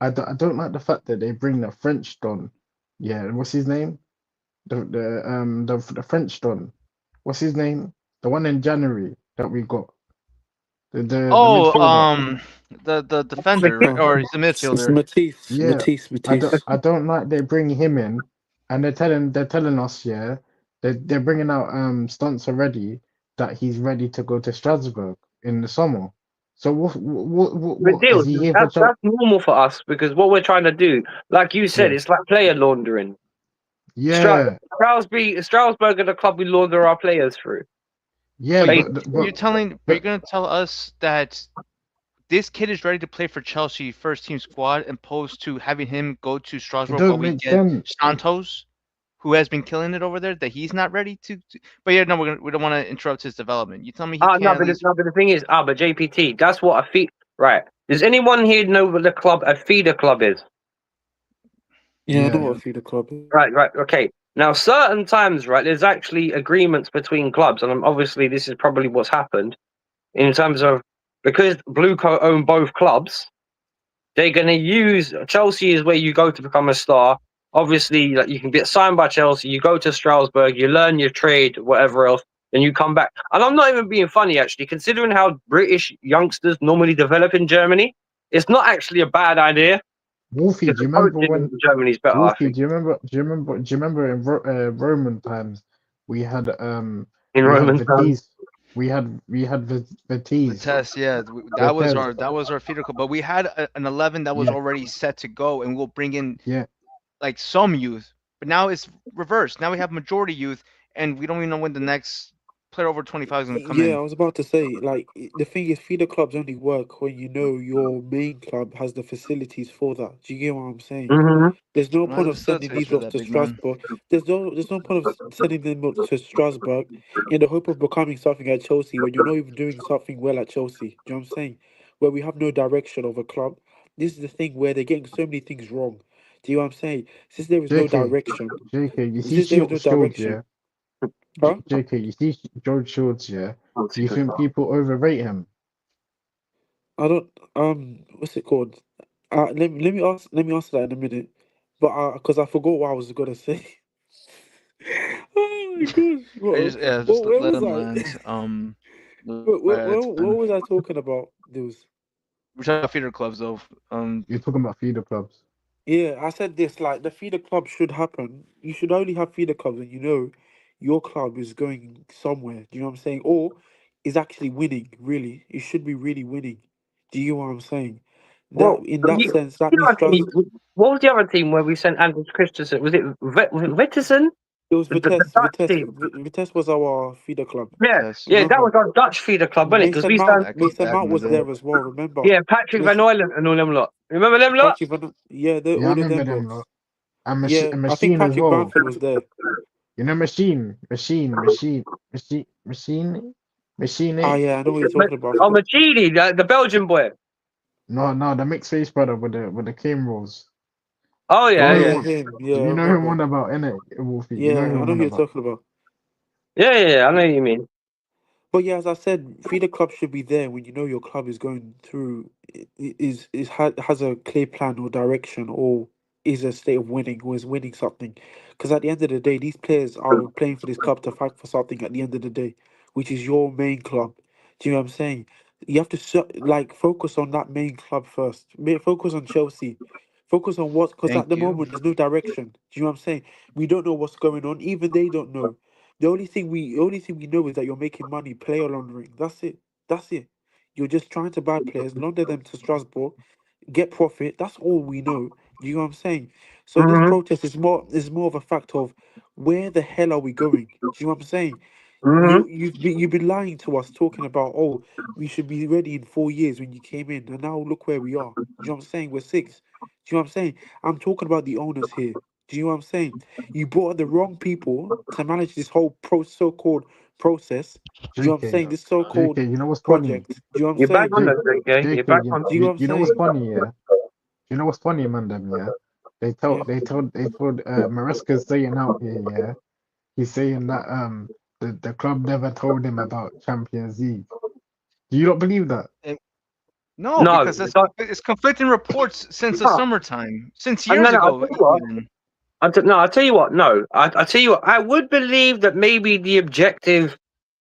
I don't like the fact that they bring the French Don. Yeah, what's his name? The French Don. What's his name? The one in January that we got. The Oh, midfielder. the defender, right? Oh, Or he's a it's midfielder. Matisse, Yeah. Matisse, Matisse. I don't like they bring him in and they're telling us, yeah, they're bringing out stunts already that he's ready to go to Strasbourg in the summer. So the what is deals. he here for That's normal for us because what we're trying to do, like you said, Yeah. it's like player laundering. Yeah. Strasbourg are the club we launder our players through. Yeah, But They, you're telling, are you but gonna tell us that this kid is ready to play for Chelsea first team squad, opposed to having him go to it Strasbourg while don't we make get sense. Santos, who has been killing it over there, that he's not ready to. But yeah, no, we don't want to interrupt his development. You tell me he no, can't at least. but the thing is, but JPT, that's what a feed. Right? Does anyone here know what the club a feeder club is? Yeah, I know Yeah. what a feeder club is. Right. Okay. Now, certain times, right, there's actually agreements between clubs, and obviously this is probably what's happened in terms of because Blueco own both clubs. They're going to use Chelsea is where you go to become a star. Obviously, like you can get signed by Chelsea. You go to Strasbourg, you learn your trade, whatever else, then you come back. And I'm not even being funny, actually, considering how British youngsters normally develop in Germany. It's not actually a bad idea Wolfie, because do the you remember coaching when in Germany is better, I Wolfie, think, do you remember in Roman times we had in Roman times. Vitesse. We had The Vitesse. test, yeah, Vitesse. that was our feeder club, but we had an 11 that was Yeah, already set to go, and we'll bring in yeah. like some youth. But now it's reversed. Now we have majority youth, and we don't even know when the next player over 25 is going to come Yeah, in. I was about to say, like, the thing is, feeder clubs only work when you know your main club has the facilities for that. Do you get what I'm saying? Hmm. There's no We don't have point the of sending facilities these for lots that, to big man. Strasbourg. There's no point of sending them up to Strasbourg in the hope of becoming something at Chelsea when you're not even doing something well at Chelsea. Do you know what I'm saying? Where we have no direction of a club. This is the thing where they're getting so many things wrong. Do you know what I'm saying? Since there is no JK, direction, JK. You see since there is no Shields, direction, yeah. huh? JK, you see George Shields, yeah. Do you think people overrate him? I don't what's it called? Let me answer that in a minute. But because I forgot what I was gonna say. Oh my gosh! Yeah, just Where let was him I? land. It's What fine. was I talking about? We're talking about feeder clubs though. You're talking about feeder clubs. Yeah, I said this, like the feeder club should happen. You should only have feeder clubs when you know your club is going somewhere. Do you know what I'm saying? Or is actually winning, really. It should be really winning. Do you know what I'm saying? That Well, in that sense, that you know, means trust. what was the other team where we sent Anders Christensen? Was it Vettesen? It was The Vitesse. Dutch team. Vitesse was our feeder club. Yeah, Test. yeah, that Remember? was our Dutch feeder club, wasn't it? Because we sent, Mason Back Mount in the was day. there as well, remember? yeah, Patrick Van Mason Oylen and all them lot. Remember them lot? Patrick Van yeah, they Yeah, I all of remember them them lots. lot. And Yeah, I think machine as Patrick well. Bamford was there. You know, machine. Ah Eh? yeah, I know what you're Ma- talking about. I Oh, forgot. Machidi, the Belgian boy. No, no, the mixed face brother with the cane rolls. Oh You yeah, Oh know yeah, yeah, him. him. Yeah, I You know him remember. one about innit, Wolfie. You know Yeah, I him know one who you're about. talking about. yeah. I know what you mean. But yeah, as I said, feeder club should be there when you know your club is going through has a clear plan or direction or is a state of winning or is winning something. Because at the end of the day, these players are playing for this club to fight for something at the end of the day, which is your main club. Do you know what I'm saying? You have to like focus on that main club first. Focus on Chelsea. Focus on what because Thank at the you. moment there's no direction. Do you know what I'm saying? We don't know what's going on. Even they don't know. The only thing we know is that you're making money, player laundering. That's it. That's it. You're just trying to buy players, launder them to Strasbourg, get profit. That's all we know. You know what I'm saying? So this Mhm, protest is more of a fact of where the hell are we going? Do you know what I'm saying? mhm. You've been lying to us, talking about we should be ready in 4 years when you came in, and now look where we are. Do you know what I'm saying? We're six. Do you know what I'm saying? I'm talking about the owners here. Do you know what I'm saying? You brought the wrong people to manage this whole so-called process. Do you know what I'm JK, saying? This so-called JK. You know what's funny? project. Do you know what I'm You're back saying? on J, that, okay? You're JK. back on. Do you know what I'm You know what's saying? funny? Yeah. You know what's funny, man? Them, yeah. Yeah. They told Maresca's saying out here, yeah. He's saying that the club never told him about Champions League. Do you not believe that? And- no, No, because it's conflicting reports since the no, summertime, since no, years no. I'll ago tell you what. even. No, I'll tell you what. No, I tell you what. I would believe that maybe the objective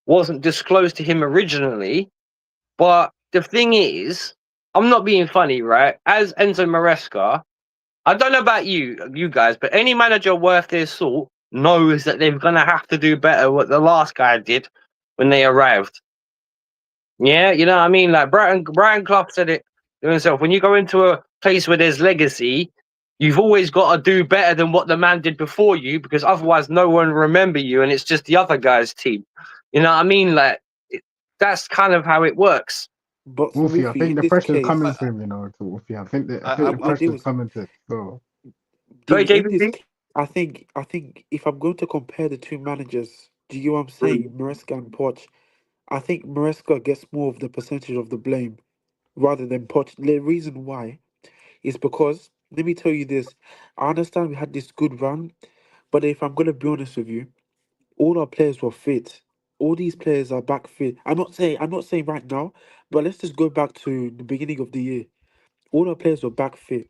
wasn't disclosed to him originally, but the thing is, I'm not being funny, right? As Enzo Maresca, I don't know about you guys, but any manager worth their salt knows that they're gonna have to do better what the last guy did when they arrived. Yeah, you know what I mean? Like Brian Clough said it himself. When you go into a place where there's legacy, you've always got to do better than what the man did before you, because otherwise no one will remember you and it's just the other guy's team. You know what I mean? Like that's kind of how it works. But Wolfie, I Wolfie, think in the this pressure's case, coming But to him, you know, to Wolfie. I think I the pressure's Deals, coming to so Sorry, In this, JVP? I think if I'm going to compare the two managers, do you know what I'm saying, Maresca and Poch? I think Maresca gets more of the percentage of the blame rather than Poch. The reason why is because let me tell you this. I understand we had this good run, but if I'm gonna be honest with you, all our players were fit. All these players are back fit. I'm not saying right now, but let's just go back to the beginning of the year. All our players were back fit.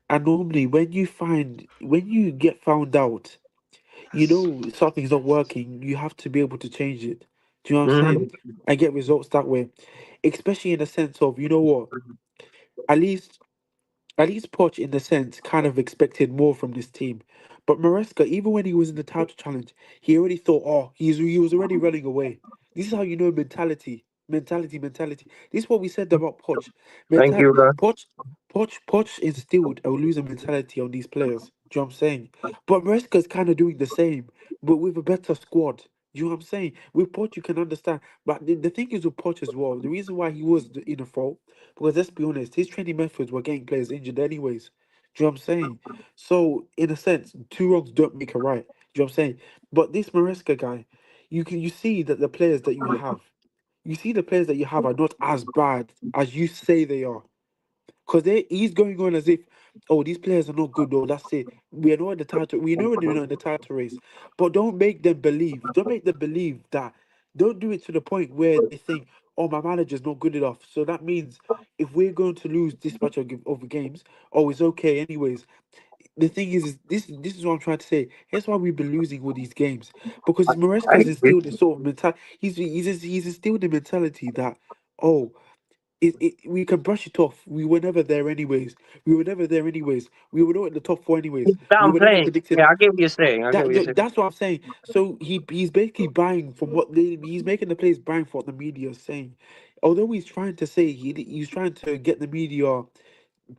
And normally when you get found out, something's not working, you have to be able to change it. Do you know what I'm saying? Mhm. And get results that way. Especially in the sense of, you know what? At least At least Poch, in the sense, kind of expected more from this team. But Maresca, even when he was in the title challenge, he already thought, oh, he was already running away. This is how you know mentality. This is what we said about Poch. Thank Mental you, bro. Poch instilled a loser mentality on these players. Do you know what I'm saying? But Maresca's kind of doing the same, but with a better squad. Do you know what I'm saying? With Poch, you can understand. But the thing is with Poch as well, the reason why he was in a fault, because let's be honest, his training methods were getting players injured anyways. Do you know what I'm saying? So, in a sense, two wrongs don't make a right. Do you know what I'm saying? But this Maresca guy, you see that the players that you have are not as bad as you say they are. Because he's going on as if, oh, these players are not good, or that's it. We are not in the title. We know they're not in the title race, but don't make them believe. Don't make them believe that. Don't do it to the point where they think, oh, my manager's not good enough. So that means if we're going to lose this much of games, oh, it's okay anyways. the thing is this is what I'm trying to say. Here's why we've been losing all these games because I Maresca's hear you. instilled this sort of mentality. He's instilled the mentality that oh. We can brush it off. We were never there anyways. We were never there anyways. We were not in the top four anyways. He's We were never downplaying. predicted. Yeah, I get what you're saying. I get That what you're saying. that's what I'm saying. So he's basically buying from what he's making the players buying for what the media is saying. Although he's trying to say he's trying to get the media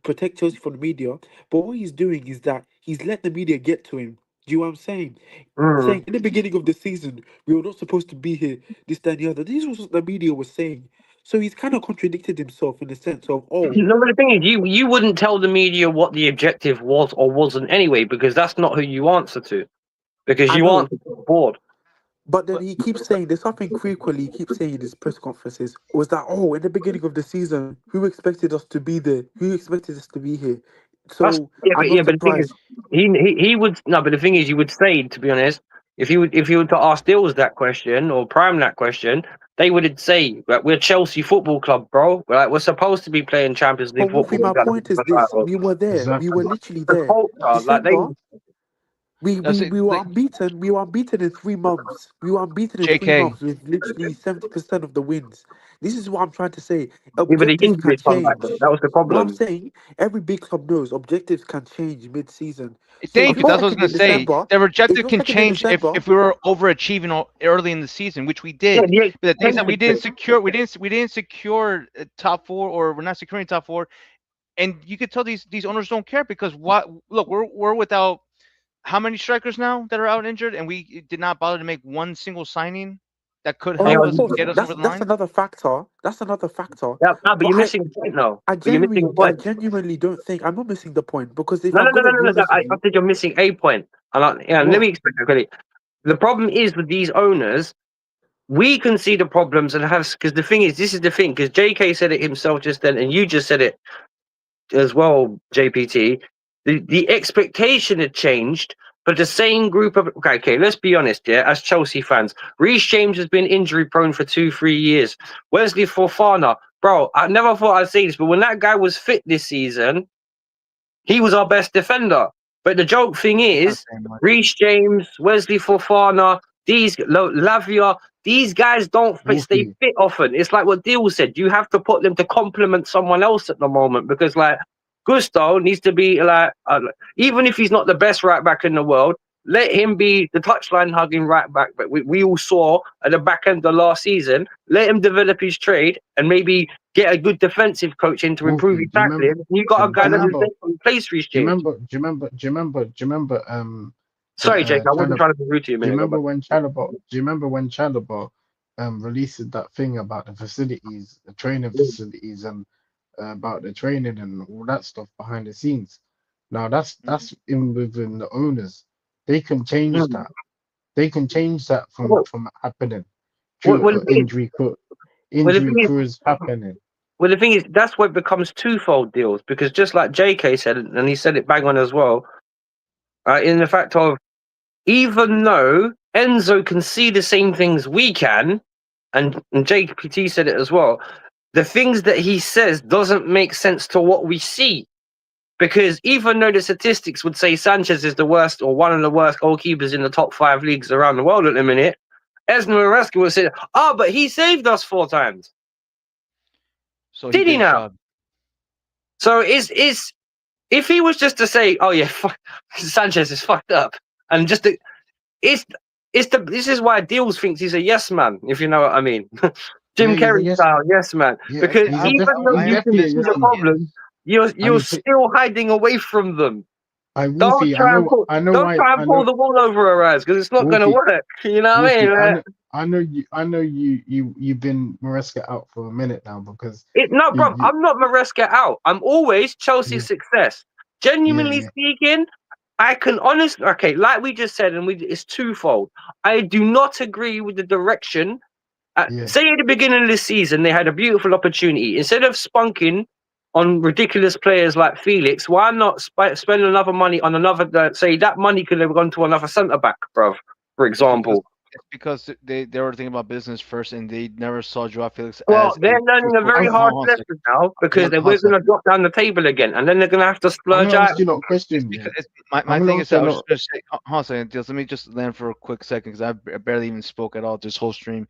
protect Chelsea from the media, but what he's doing is that he's let the media get to him. Do you know what I'm saying? Mm. Saying in the beginning of the season we were not supposed to be here, this, that, and the other. This was what the media was saying. So he's kind of contradicted himself in the sense of, oh, No, but the thing is, you wouldn't tell the media what the objective was or wasn't anyway, because that's not who you answer to. Because I you know. answer to the board. But then he keeps saying there's something frequently he keeps saying in his press conferences was that oh in the beginning of the season who expected us to be there? Who expected us to be here? That's So I'm yeah, not but the thing is, surprised. he would no, but the thing is, you would say, to be honest, if you were to ask Dills that question or Prime that question, they would say that we're Chelsea Football Club, bro. We're supposed to be playing Champions But League Wolfie, football. my point is this: we were there. We were Exactly. literally The there. culture, like they, December, we, That's we it. we were unbeaten. We were unbeaten in 3 months. We were unbeaten in three JK. months with literally 70% of the wins. This is what I'm trying to say. even the Objectives can injuries come back. change. That was the What I'm problem. saying, every big club knows objectives can change mid-season. So if Thank you. you're Okay. That's what I was second gonna in say. December, The if objective you're can second in change December, if we were overachieving early in the season, which we Yeah, did. the But the things that we didn't expensive. secure, we didn't secure top four, or we're not securing top four. And you could tell these owners don't care because what? Look, we're without how many strikers now that are out injured, and we did not bother to make one single signing that could oh, Hang help of us course, get on. us over the that's line. another factor. That's another factor. Yeah, no, but But you're missing a point now. But you're missing a I point. genuinely don't think I'm not missing the point because if No, I'm no, no, no, gonna no, be no. honest with I you, said you're missing a point. And yeah, let what? me explain it quickly. The problem is with these owners, we can see the problems and have because the thing is, this is the thing because JK said it himself just then, and you just said it as well, JPT. The expectation had changed, but the same group of okay, let's be honest, yeah, as Chelsea fans, Reece James has been injury prone for 2-3 years. Wesley Fofana, bro, I never thought I'd say this, but when that guy was fit this season, he was our best defender. But the joke thing Not is, saying much. Reece James, Wesley Fofana, Lavia, these guys don't stay Wolfie, fit often. It's like what Deal said. You have to put them to complement someone else at the moment because, like, Gusto needs to be like, even if he's not the best right back in the world, let him be the touchline hugging right back. But we all saw at the back end of last season, let him develop his trade and maybe get a good defensive coach in to improve Wolfie, his tackling. You got a do guy you that remember, replace Reece do you James. remember, do you remember, do you remember, Sorry, Jake, I wasn't Chalobah, trying to be rude to you a do you minute ago, remember but when Chalobah, do you remember when Chalobah, released that thing about the facilities, the training facilities, and about the training and all that stuff behind the scenes. Now that's in within the owners. They can change mm. that. They can change that well, from happening well, due well, the to thing is, well, the injury thing is, crews happening. well, the thing is, that's where it becomes twofold deals because just like JK said, and he said it bang on as well, in the fact of even though Enzo can see the same things we can, and JPT said it as well, the things that he says doesn't make sense to what we see. Because even though the statistics would say Sanchez is the worst or one of the worst goalkeepers in the top 5 leagues around the world at the minute, Esna Maresca would say, but he saved us 4 times. So he Did did he his now? job. So is if he was just to say, oh yeah, Sanchez is fucked up, and just to, it's this is why Deals thinks he's a yes man, if you know what I mean. Yeah, Jim he's a Carrey yes. style yes man. Yeah, Because even though he's you can definitely a see yes the man. problem, And you're still hiding away from them. Don't Wolfie, try and pull. Don't try and I pull know the wool over our eyes because it's not going to Wolfie, work. You know what I Wolfie, mean? Like, I know you've been Maresca out for a minute now because no, bro. you I'm not Maresca out. I'm always yeah, Chelsea's success. yeah, Genuinely yeah, speaking, I can honestly. Okay, like we just said, and it's twofold. I do not agree with the direction. yeah. Say at the beginning of the season, they had a beautiful opportunity. Instead of spunking on ridiculous players like Felix, why not spend another money on another? Say that money could have gone to another centre back, bro. For example. it's because they were thinking about business first, and they never saw Joao Felix Well, as they're a learning a very hold hard on a second. lesson now because Hold on we're a second. going to drop down the table again, and then they're going to have to I'm splurge gonna out. ask you not a It's question, yeah. because my I'm thing gonna is ask you that I was not. just gonna say, hold on a second, just let me just land for a quick second because I barely even spoke at all this whole stream.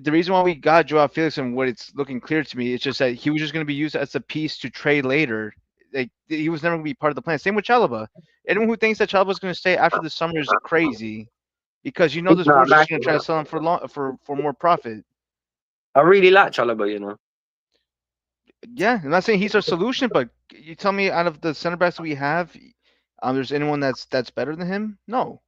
The reason why we got Joao Felix and what it's looking clear to me, it's just that he was just going to be used as a piece to trade later. Like he was never going to be part of the plan. Same with Chalaba. Anyone who thinks that Chalaba is going to stay after the summer is crazy, because this No, board's just going to try to sell him for for more profit. I really like Chalobah, you know. Yeah, I'm not saying he's our solution, but you tell me out of the center backs we have, there's anyone that's better than him? No.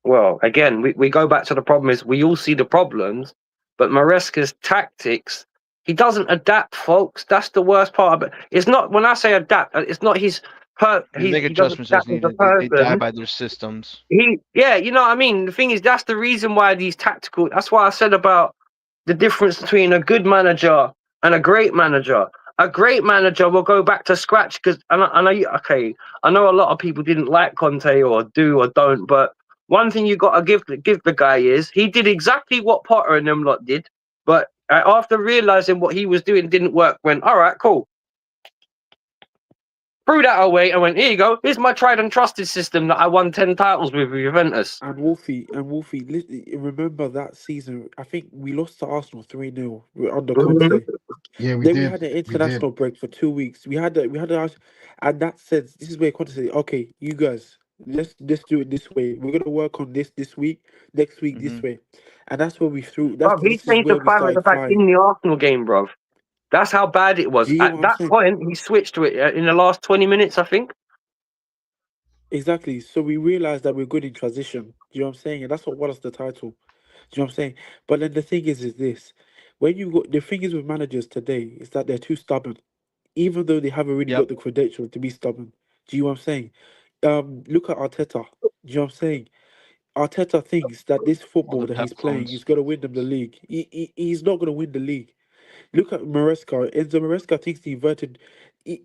Well, again, we go back to the problem is we all see the problems, but Maresca's tactics, he doesn't adapt, folks. That's the worst part of it. It's not when I say adapt, it's not They make he doesn't adjustments as adapt as a needed. They die person. by their systems. Yeah, you know what I mean. The thing is, that's the reason why these tactical. That's why I said about the difference between a good manager and a great manager. A great manager will go back to scratch because I know okay. I know a lot of people didn't like Conte or do or don't, but one thing you got to give the guy is he did exactly what Potter and them lot did, but after realizing what he was doing didn't work, went all right, cool, threw that away and went here you go. Here's my tried and trusted system that I won 10 titles with Juventus. And Wolfie, remember that season? I think we lost to Arsenal 3-0 under Mhm. Conte. Yeah, we Then we did. had an We did. international break for 2 weeks. And that says this is where Conte said, "Okay, you guys, let's do it this way. We're gonna work on this week, next week this Hmm. way," and that's where we threw. Bro, he This is changed the where we plan with the started fact in flying. the Arsenal game, bro. That's how bad it Do was. you get At what I'm that saying? point, he switched to it in the last 20 minutes, I think. Exactly. So we realized that we're good in transition. Do you know what I'm saying? And that's what won us the title. Do you know what I'm saying? But then the thing is this: when you got the thing is with managers today is that they're too stubborn, even though they haven't really Yep. got the credential to be stubborn. Do you know what I'm saying? Look at Arteta. Do you know what I'm saying? Arteta thinks that this All football the that pep he's playing is clones. going to win them the league. He's not going to win the league. Look at Maresca. Enzo Maresca thinks the inverted.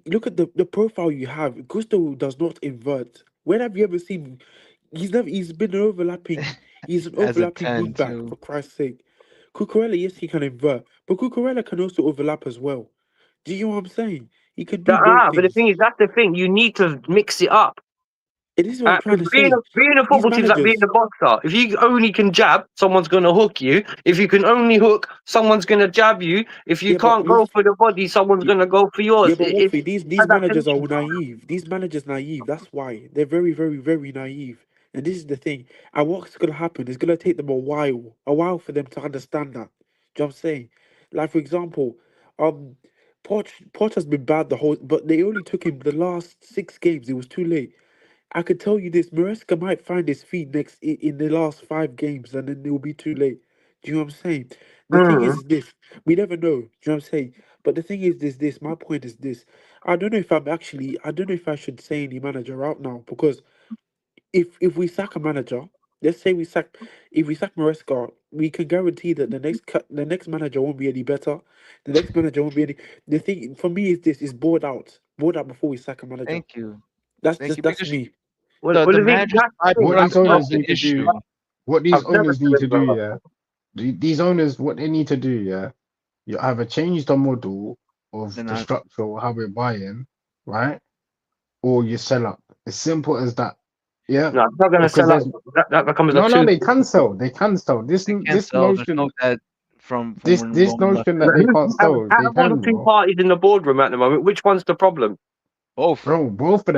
Look at the profile you have. Gusto does not invert. When have you ever seen? He's never. He's been an overlapping. He's an As a overlapping wing 10 back too. for Christ's sake. Cucurella, yes, he can invert, but Cucurella can also overlap as well. Do you know what I'm saying? He can do both But the things. thing is, that's the thing. You need to mix it up. And this is what I'm trying to say. Being a These football team is like being managers, a boxer. If you only can jab, someone's going to hook you. If you can only hook, someone's going to jab you. If you yeah, but can't go for the body, someone's going to go for yeah, yours. but Wolfie, these managers are Adaptation. naive. These managers naive. That's why they're very, very, very naive. And this is the thing. And what's gonna happen? It's gonna take them a while for them to understand that. Do you know what I'm saying? Like for example, um, Poch has been bad the whole, but they only took him the last 6 games. It was too late. I could tell you this: Maresca might find his feet in the last 5 games, and then it will be too late. Do you know what I'm saying? The thing Mm. is this: we never know. Do you know what I'm saying? But the thing is this. My point is this: I don't know if I'm actually. I don't know if I should say any manager out now because if we sack a manager, let's say if we sack Maresca, we can guarantee that the next manager won't be any better. The next manager won't be any. The thing for me is this: is bored out before we sack a manager. Thank you. Thank you. That's Because me. the The thing, managers that's the I've thing. What I've these I've never felt owners the said, need to do, issue. what these I've never owners need said to it, do, brother. yeah. These owners, what they need to do, yeah. You either change the model of They're the not. structure or how we're buying, right? Or you sell up. As simple as that. Yeah. No, I'm not going to Because sell up. there's That becomes a no, two. they can sell. They can sell. They can't This sell. There's no notion, debt from when this Roman left. notion that they can't sell, Out they of all the can, two bro. parties in the boardroom at the moment, which one's the problem? Both. Bro, both of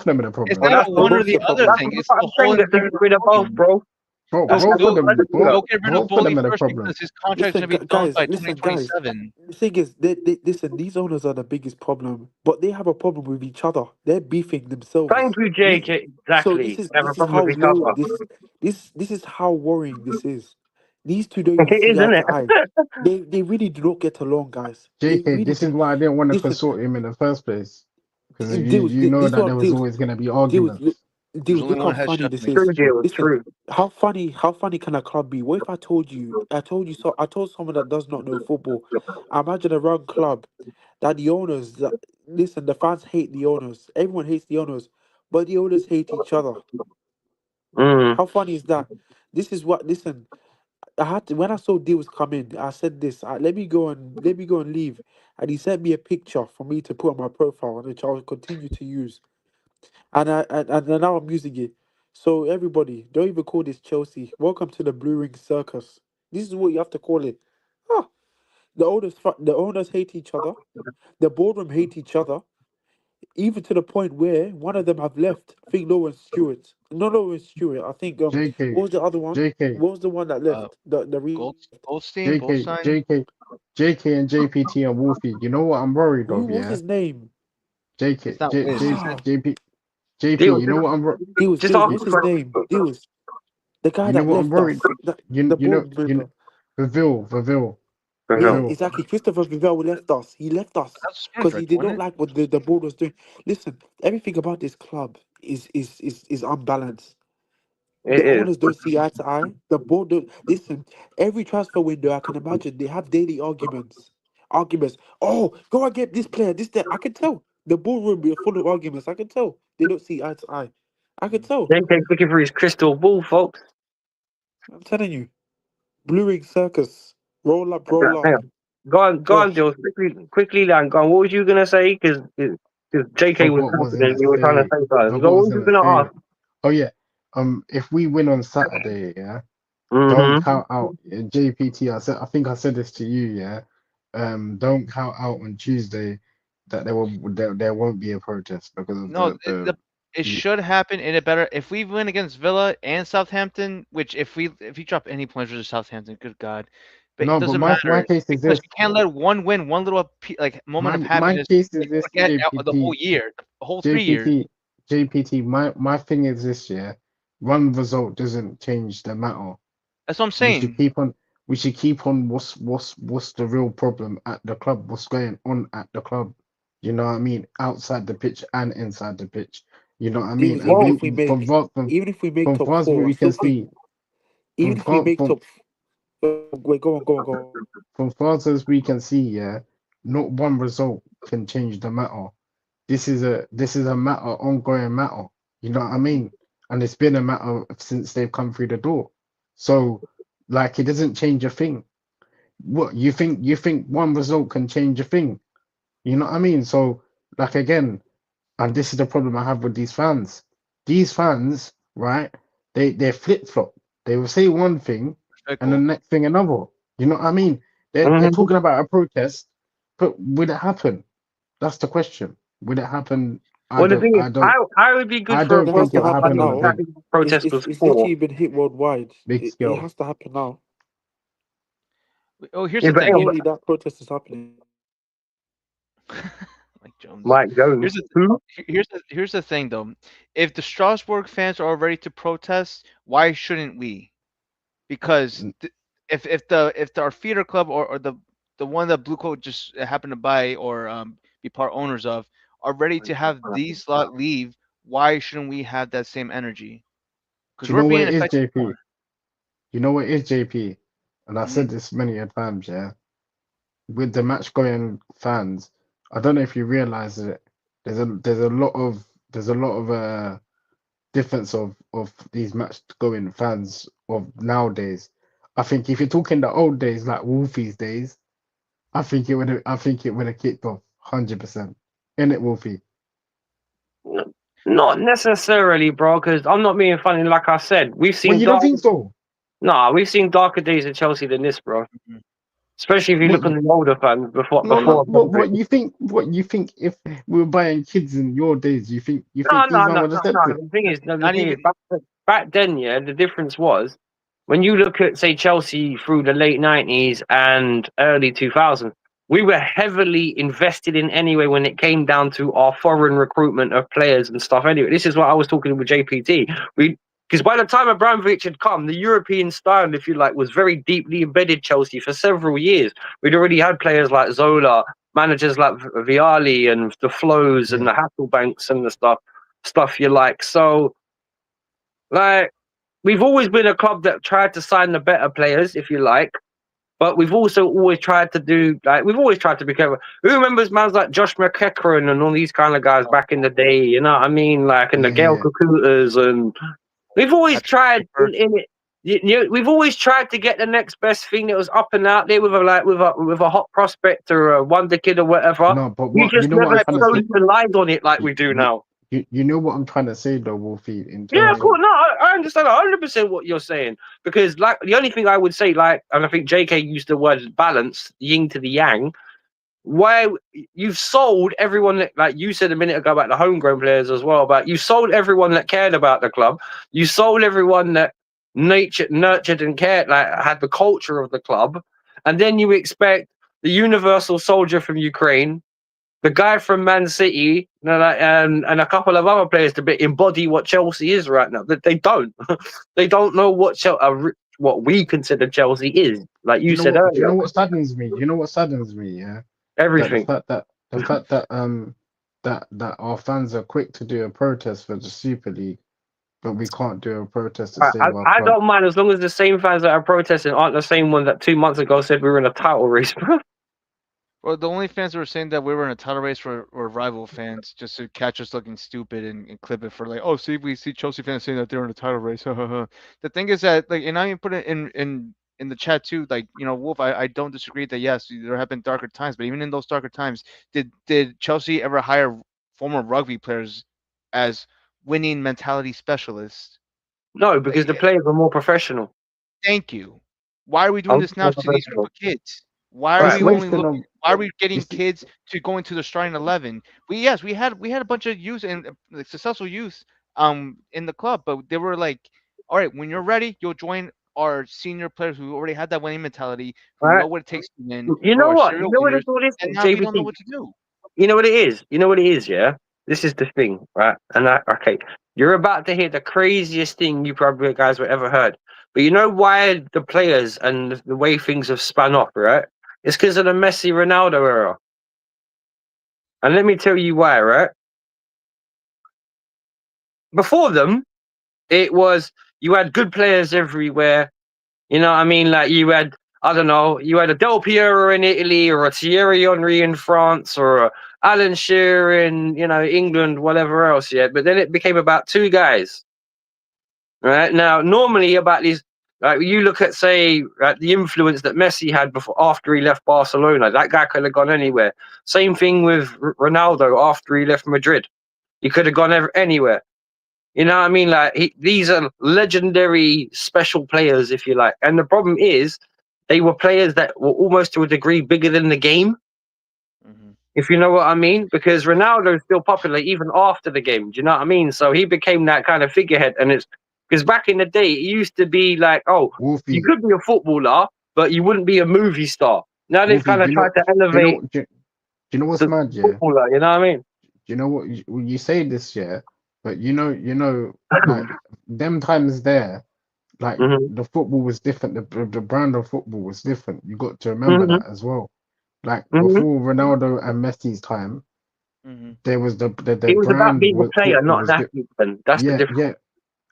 them are the It's problem. Well, not that's even the They're one or both the the other problem. that's thing. what It's the I'm whole saying. That they entire get rid of both, team. bro. Bro, That's Both. the both of Go them, idea. go get rid of both of Bowley them are the first problem. because his contract's gonna be done Guys, by guys. 2027. The thing is, listen. These owners are the biggest problem, but they have a problem with each other. They're beefing Thank themselves. you, These, JK. so Exactly. They have a problem how with each low other. this is how worrying this is. These two don't even It is, see eye isn't to it? eye. They really do not get along, guys. They JK, really this is do. why I didn't want to Listen, consort him in the first place. Because deals. you know This is that what there was deals. always going to be Deals. arguments. There's Deals. only Look how one head funny chef this in the is. True kitchen. deal. Listen, True. how funny can a club be? What if I told you? I told someone that does not know football. Imagine a run club that the owners. Listen, the fans hate the owners. Everyone hates the owners, but the owners hate each other. Mm. How funny is that? This is what. Listen, I had to when I saw deals come in. I said this. Let me go and leave. And he sent me a picture for me to put on my profile, which I will continue to use. And now I'm using it. So everybody, don't even call this Chelsea. Welcome to the Blue Ring Circus. This is what you have to call it. Ah, the owners hate each other. The boardroom hate each other. Even to the point where one of them have left. I think Lowen Stewart. No, Lowen Stewart. I think what JK, was the other one? JK, What was the one that Uh, left? The re Goldstein, JK, Goldstein. JK, JK, and JPT and Wolfie. You know what I'm worried who of, was yeah? his name? JK, It's not J, Wiz. He J, said Ah, JP, JP. Deal, You know what I'm, just Deals. ask What's the his name? question. Deals. The guy you know that what I'm left worried. us. The board member. Viville, Yeah, Mhm. Viville. exactly. Christopher Vivell left us. He left us that's because he Spurs, did wasn't not it? like what the board was doing. Listen, everything about this club is unbalanced. The It is. owners don't see eye to eye. The board don't listen. Every transfer window, I can imagine they have daily arguments. Arguments. Oh, go and get this player, this that. I can tell. The boardroom is full of arguments. I can tell. They don't see eye to eye. I can tell. JK looking for his crystal ball, folks. I'm telling you. Blue Ring Circus. Roll up, roll Hang up. on. Go on, Gosh. Jules. Quickly, Lan. Go on. What was you gonna say? Because JK was Forgot what I was confident gonna you were trying to say. say something. Forgot Go. what I What was was you gonna gonna say. ask? Oh yeah. If we win on Saturday, yeah, don't Mm-hmm. count out JPT. I think I said this to you, yeah. Don't count out on Tuesday that there won't be a protest because of No, it the should happen in a better. If we win against Villa and Southampton, which if you drop any points versus Southampton, good God, but it no. But doesn't my matter case is because this. you can't let one win, one little like moment of My happiness, case is make you this. forget the whole JPT year, the whole 3 years. JPT JPT. My thing is this, yeah. One result doesn't change the matter. That's what I'm We should saying. keep on. We should keep on. What's the real problem at the club? What's going on at the club? You know what I mean? Outside the pitch and inside the pitch. You know what I mean? Deals, And Well, even if we make from top far as four, I we can still think see, from even if we far make from top wait, go on. from far as we can see, yeah, not one result can change the matter. This is a matter, ongoing matter. You know what I mean? And it's been a matter since they've come through the door. So, like, it doesn't change a thing. What you think one result can change a thing? You know what I mean? So, like, again, and this is the problem I have with these fans. These fans, right? They flip flop. They will say one thing and the Fickle. next thing another. You know what I mean? They're mhm. talking about a protest, but will it happen? That's the question. Will it happen? I Well, the don't. thing is, I don't. I would be good I for a don't It has think to it'll protest. I happen happen think on a now. big, exactly what protesters It's for. literally been hit worldwide. big It scale. has to happen now. Oh, here's Yeah, the but hang on, thing. Surely that protest is happening. Mike Jones. Mike Jones. Here's the Who? here's the thing though. If the Strasbourg fans are ready to protest, why shouldn't we? Because if our feeder club or the one that Blue Coat just happened to buy or be part owners of are ready to have these lot leave, why shouldn't we have that same energy? Because Do you we're know what being it is, affected JP? more. You know what it is, JP? And I've Hmm. said this many a times, yeah. With the match going fans, I don't know if you realize it. There's a lot of difference of these match going fans of nowadays. I think if you're talking the old days like Wolfie's days, I think it would have kicked off 100%. In it, Wolfie. Not necessarily, bro. Because I'm not being funny. Like I said, we've Well, seen you don't dark. think so? Nah, we've seen darker days at Chelsea than this, bro. Especially if you What? look on the older fans No, no. before What? COVID. What you think? What you think? If we were buying kids in your days, you think No, these no, man no, would have no, stepped no. it? The Not thing even is, back then, yeah, the difference was when you look at, say, Chelsea through the late '90s and early 2000s, we were heavily invested in anyway when it came down to our foreign recruitment of players and stuff. Anyway, this is what I was talking with JPT. We Because by the time Abramovich had come, the European style, if you like, was very deeply embedded Chelsea for several years. We'd already had players like Zola, managers like Viali and the Flows and Yeah. the Hasselbanks and the stuff you like. So, like, we've always been a club that tried to sign the better players, if you like. But we've also always tried to do we've always tried to be clever. Who remembers man's like Josh McEachran and all these kind of guys back in the day? You know what I mean? Like, and the Yeah. Gail Yeah. Kakutas, and we've always Patrick tried Draper. in it. we've always tried to get the next best thing that was up and out there with a hot prospect or a wonder kid or whatever. No, but We what you just know what I'm never trying to say. relied on it like You, we do you, now. you know what I'm trying to say though, Wolfie, in Yeah, terms cool. of No, I understand 100% what you're saying because, like, the only thing I would say, like, and I think JK used the word balance, yin to the yang. Why you've sold everyone that, like you said a minute ago about the homegrown players as well, but you sold everyone that cared about the club. You sold everyone that nurtured and cared, like had the culture of the club, and then you expect the universal soldier from Ukraine, the guy from Man City, and a couple of other players to embody what Chelsea is right now. That they don't. They don't know what we consider Chelsea is. Like you said do you earlier, know what saddens me? Do you know what saddens me? Yeah, that everything. the fact that that our fans are quick to do a protest for the Super League, but we can't do a protest to save our I club. don't mind as long as the same fans that are protesting aren't the same ones that 2 months ago said we were in a title race, bro. Well, the only fans that were saying that we were in a title race were rival fans, just to catch us looking stupid and clip it for like, oh, see, we see Chelsea fans saying that they're in a title race. The thing is that, like, and I even put it in the chat too. Like, Wolf, I don't disagree that yes, there have been darker times, but even in those darker times, did Chelsea ever hire former rugby players as winning mentality specialists? No, Like, because the players are more professional. thank you. Why are we doing I'm this now more to these group professional. of kids? Why are It's Right. we only wasting looking? of Why are we getting it's kids to go into the starting 11? We had a bunch of youth and like successful youth in the club, but they were like, all right, when you're ready, you'll join our senior players who already had that winning mentality, who Right. know what it takes to win, You who know are what? You serial know what winners, it's all this, and now we don't know JBT. what to do. You know what it is. You know what it is. Yeah. This is the thing, right? And okay, you're about to hear the craziest thing you probably guys were ever heard. But you know why the players and the way things have spun off, right? It's because of the Messi Ronaldo era. And let me tell you why, right? Before them, it was you had good players everywhere. You know what I mean? Like you had, I don't know, you had a Del Piero in Italy or a Thierry Henry in France or a Alan Shearer in, England, whatever else, yeah. But then it became about two guys, right? Now, normally about these, like you look at, say, the influence that Messi had before after he left Barcelona, that guy could have gone anywhere. Same thing with Ronaldo after he left Madrid. He could have gone anywhere. You know what I mean? Like these are legendary special players, if you like. And the problem is, they were players that were almost to a degree bigger than the game, Hmm. if you know what I mean. Because Ronaldo is still popular even after the game. Do you know what I mean? So he became that kind of figurehead. And it's because back in the day, it used to be like, oh, you Wolfie. could be a footballer, but you wouldn't be a movie star. Now they've Wolfie, kind of tried to elevate do you know what's the mad, yeah? footballer. You know what I mean? You know what you say this, yeah, but like them times there, like hmm the football was different. The brand of football was different. You got to remember hmm that as well. Like hmm before Ronaldo and Messi's time, Hmm. there was the It was about brand being a was player, football not was an athlete. Then that's the yeah, difference. yeah,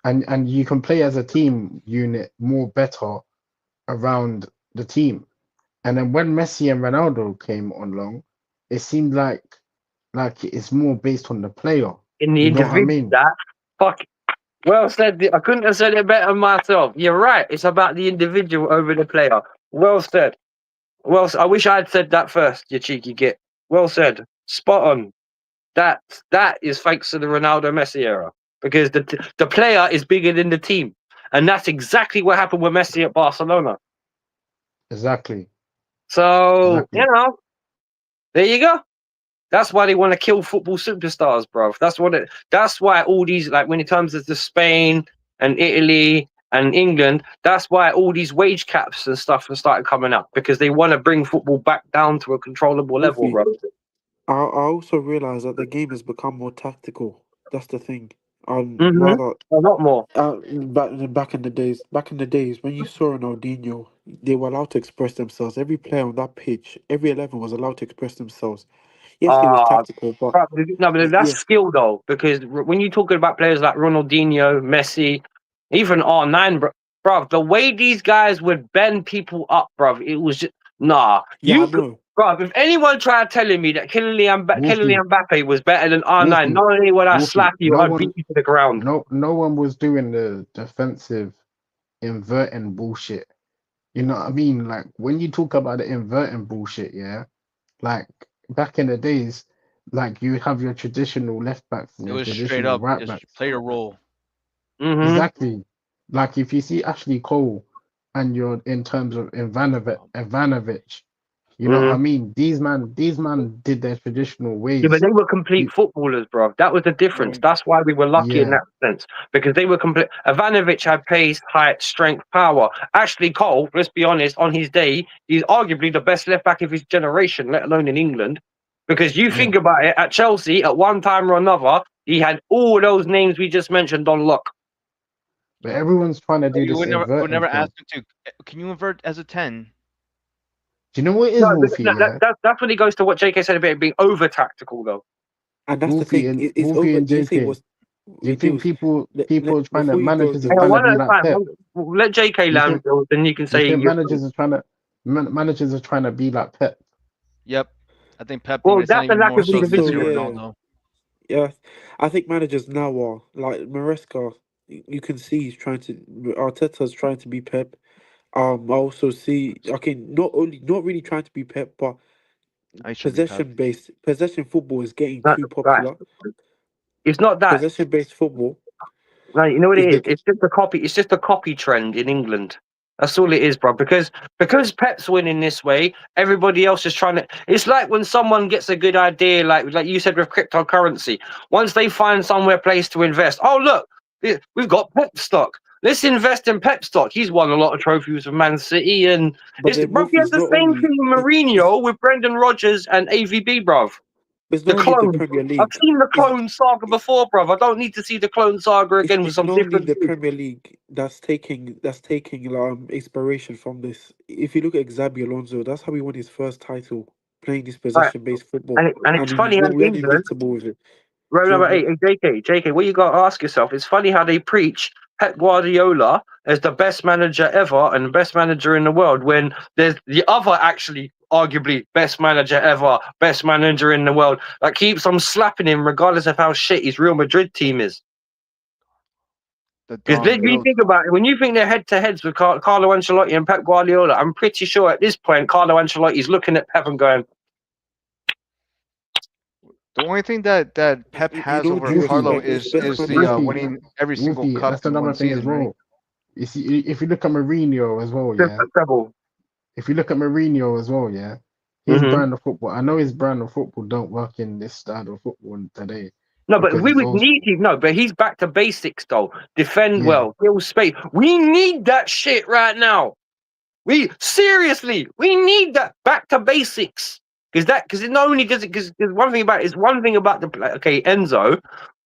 and you can play as a team unit more better around the team. And then when Messi and Ronaldo came along, it seemed like it's more based on the player. In the You know what I individual. mean? That fuck. Well said. I couldn't have said it better myself. You're right. It's about the individual over the player. Well said. I wish I had said that first. You cheeky git. Well said. Spot on. That is thanks to the Ronaldo Messi era because the player is bigger than the team, and that's exactly what happened with Messi at Barcelona. Exactly. So Exactly. there you go. That's why they want to kill football superstars, bro. That's why all these, like when it comes to Spain and Italy and England, that's why all these wage caps and stuff have started coming up because they want to bring football back down to a controllable level, Wolfie, bro. I also realize that the game has become more tactical. That's the thing. Mm-hmm. Rather, A lot more. back in the days when you saw Ronaldinho, they were allowed to express themselves. Every player on that pitch, every 11 was allowed to express themselves. Yes, it was Ah, tactical, but no, but that's yeah, skill though, because when you're talking about players like Ronaldinho, Messi, even R9, bro, the way these guys would bend people up, bro, it was just nah. yeah, I know. Bro, if anyone tried telling me that Wolfie, Kylian Mbappe was better than R9, Wolfie, not only would I Wolfie. slap you, I'd beat you to the ground. No one was doing the defensive inverting bullshit. You know what I mean? Like when you talk about the inverting bullshit, yeah, like back in the days, like you have your traditional left backs and It your was straight traditional up right just backs. play your role. Mm-hmm. Exactly. Like if you see Ashley Cole and you're in terms of Ivanovic, you know what I Mm-hmm. mean? These man did their traditional Yeah, but ways. they were complete You, footballers, bro. That was the difference. That's why we were lucky in yeah, that sense because they were complete. Ivanovic had pace, height, strength, power. Ashley Cole, let's be honest, on his day, he's arguably the best left back of his generation, let alone in England. Because you yeah. think about it, at Chelsea, at one time or another, he had all those names we just mentioned on lock. But everyone's trying to But do you this would inverting never thing. ask him to. Can you invert as a 10? Do you know what it No, is, Wolfie? Yeah, that's when he goes to what JK said about it being over tactical, though. And that's the Wolfie thing. and It's over. Let's say it JK. was. Do you Wait, think deals. people are trying to Before you go, managers are Hang on, trying deals. to one be at a like time. Pep? Let JK Do you land, think then you can do you say think your. managers are trying to be like Pep? Yep. I think Pep Well, even. It's not that's a even lack more I of so think than so. Messi or individual. Yeah. Ronaldo. Yeah. I think managers now are like Maresca. You can see he's trying to. Arteta's trying to be Pep. I also see. Okay, not really trying to be Pep, but I should be Pep. possession football is getting Right. too Right. popular. It's not that. Possession based football Like, you know what is it is? the It's just a copy. It's just a copy trend in England. That's all it is, bro. Because Pep's winning this way, everybody else is trying to. It's like when someone gets a good idea, like you said with cryptocurrency. Once they find somewhere place to invest, oh look, we've got Pep stock. Let's invest in Pep stock. He's won a lot of trophies with Man City, and but then bro. He has Wolfie's the not same only thing with Mourinho with Brendan Rodgers and AVB, bro. it's The not only the clone. Premier I've League. seen the It's clone saga before, bruv. I don't need to see the clone saga again with it's some not only different the dude. Premier League that's taking inspiration from this. If you look at Xabi Alonso, that's how he won his first title, playing this Right. possession based football, And and it's funny how we had England, invincible with it. right, Do you no, know but what I hey, mean? JK, what you got to ask yourself, it's funny how they preach Pep Guardiola as the best manager ever and the best manager in the world when there's the other actually arguably best manager ever, best manager in the world that keeps on slapping him regardless of how shit his Real Madrid team is. The Because Don, when you real think about it, when you think they're head to heads with Carlo Ancelotti and Pep Guardiola, I'm pretty sure at this point Carlo Ancelotti's looking at Pep and going, The only thing that Pep You has know, over due Carlo Wolfie, respect, his is best the manager. Wolfie, winning every single Wolfie. cup That's in another one thing as season, right? well. You see, if you look at Mourinho as well, "Just yeah. a treble." If you look at Mourinho as well, yeah. His Mm-hmm. brand of football. I know his brand of football don't work in this style of football today No, but because we it's would old need school. him. No, but he's back to basics though. Defend Yeah, well, kill space. We need that shit right now. We seriously, we need that back to basics. Because it not only does it because one thing about one thing about the okay Enzo,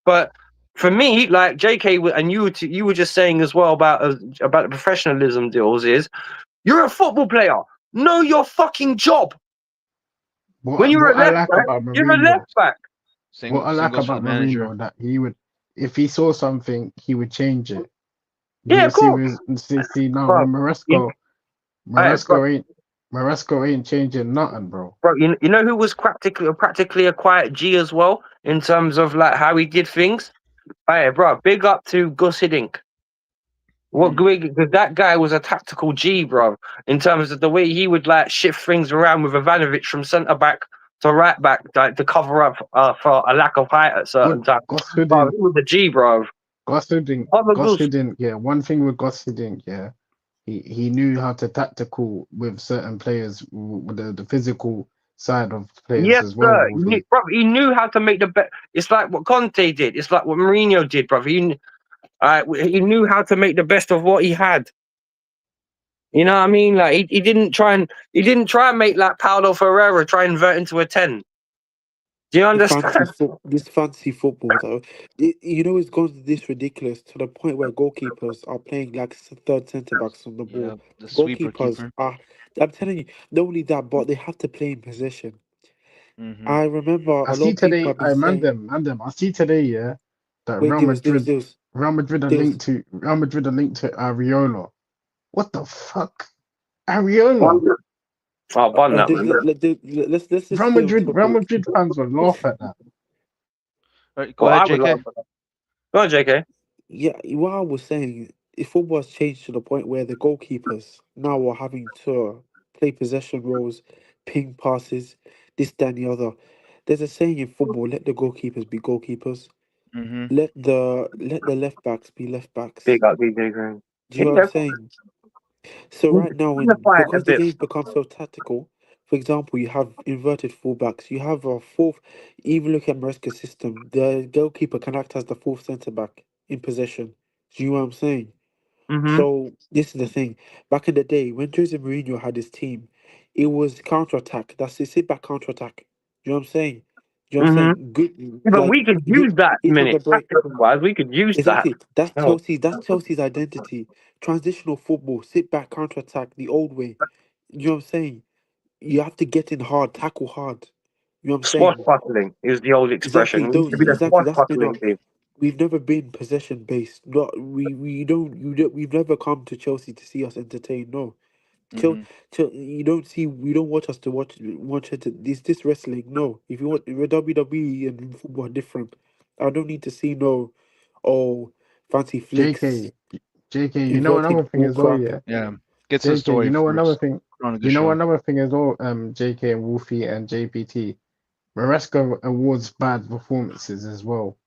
but for me, like JK and you were just saying as well about the professionalism deals is you're a football player. Know your fucking job. When you're what a I left like back, about you're a Mourinho, left back. what I Same like goes for the about manager. Mourinho that he would, if he saw something, he would change it. Yeah, You of see, course, see now bro. when You, bro, Maresco ain't changing nothing, bro. bro, you know who was practically a quiet G as well in terms of like how he did things. Hey, bro, big up to Gus Hiddink. What Mm. because that guy was a tactical G, bro, in terms of the way he would like shift things around with Ivanovic from centre back to right back like, to cover up for a lack of height at certain Good times. Gus Bro, Hiddink, he was a G, bro. Other Gus Gus. Hiddink, yeah. One thing with Gus Hiddink, yeah, he knew how to tactical with certain players, with the physical side of players Yes, as well, sir. Wolfie. Bro, he knew how to make the bet. It's like what Conte did. It's like what Mourinho did, bro. He knew how to make the best of what he had. You know what I mean? Like he didn't try and make like Paulo Ferreira try and invert into a 10. Do you understand? This fancy football, though, it's gone this ridiculous to the point where goalkeepers are playing like third centre backs on the Yeah, ball. the sweeper Goalkeepers keeper. are, I'm telling you, not only that, but they have to play in possession. Mm-hmm. I remember I a lot see of people today, have been I saying, man them. I see today, yeah, that "Wait, Real Madrid are deals." linked to Areola. What the fuck, Areola? Oh, bun that, man. Let's just stay on Real topic. Madrid fans will laugh at that. All right, go Well, ahead, I would JK. laugh at that. Go on, JK. Yeah, what I was saying, football has changed to the point where the goalkeepers now are having to play possession roles, ping passes, this, that, and the other. There's a saying in football: let the goalkeepers be goalkeepers. Mm-hmm. Let the left backs be left backs. Big up DJ Green. Do you know what I'm Yeah, saying? So we right now, when unify it a because the bit. game's become so tactical, for example, you have inverted fullbacks. You have a fourth. Even look at Maresca's system. The goalkeeper can act as the fourth centre back in possession. Do you know what I'm saying? Mm-hmm. So this is the thing. Back in the day, when Jose Mourinho had his team, it was counter attack. That's it. Sit back counter attack. You know what I'm saying? You know what I'm Mm-hmm. saying? Good, Yeah, but like we could use that hit on minute the break. tactical wise. We could use that. Exactly. That's No, Chelsea. That's Chelsea's identity. Transitional football. Sit back counter attack the old way. You know what I'm saying? You have to get in hard, tackle hard. You know what I'm saying? swashbuckling is the old Exactly. expression. We used Those. to be the Exactly. That's been our. swashbuckling team. We've never been possession based. Not we don't you don't we've never come to Chelsea to see us entertain. No, Chel, Mm-hmm. you don't see we don't watch us to watch it. This wrestling. No, if you want WWE and football are different. I don't need to see no, oh, fancy flicks, JK, JK, you know inverted another thing ball as well, crap. yeah. Yeah. Get to the JK, story you know another first. thing. Put on a good You know show. another thing as well. JK and Wolfie and JPT. Maresca awards bad performances as well.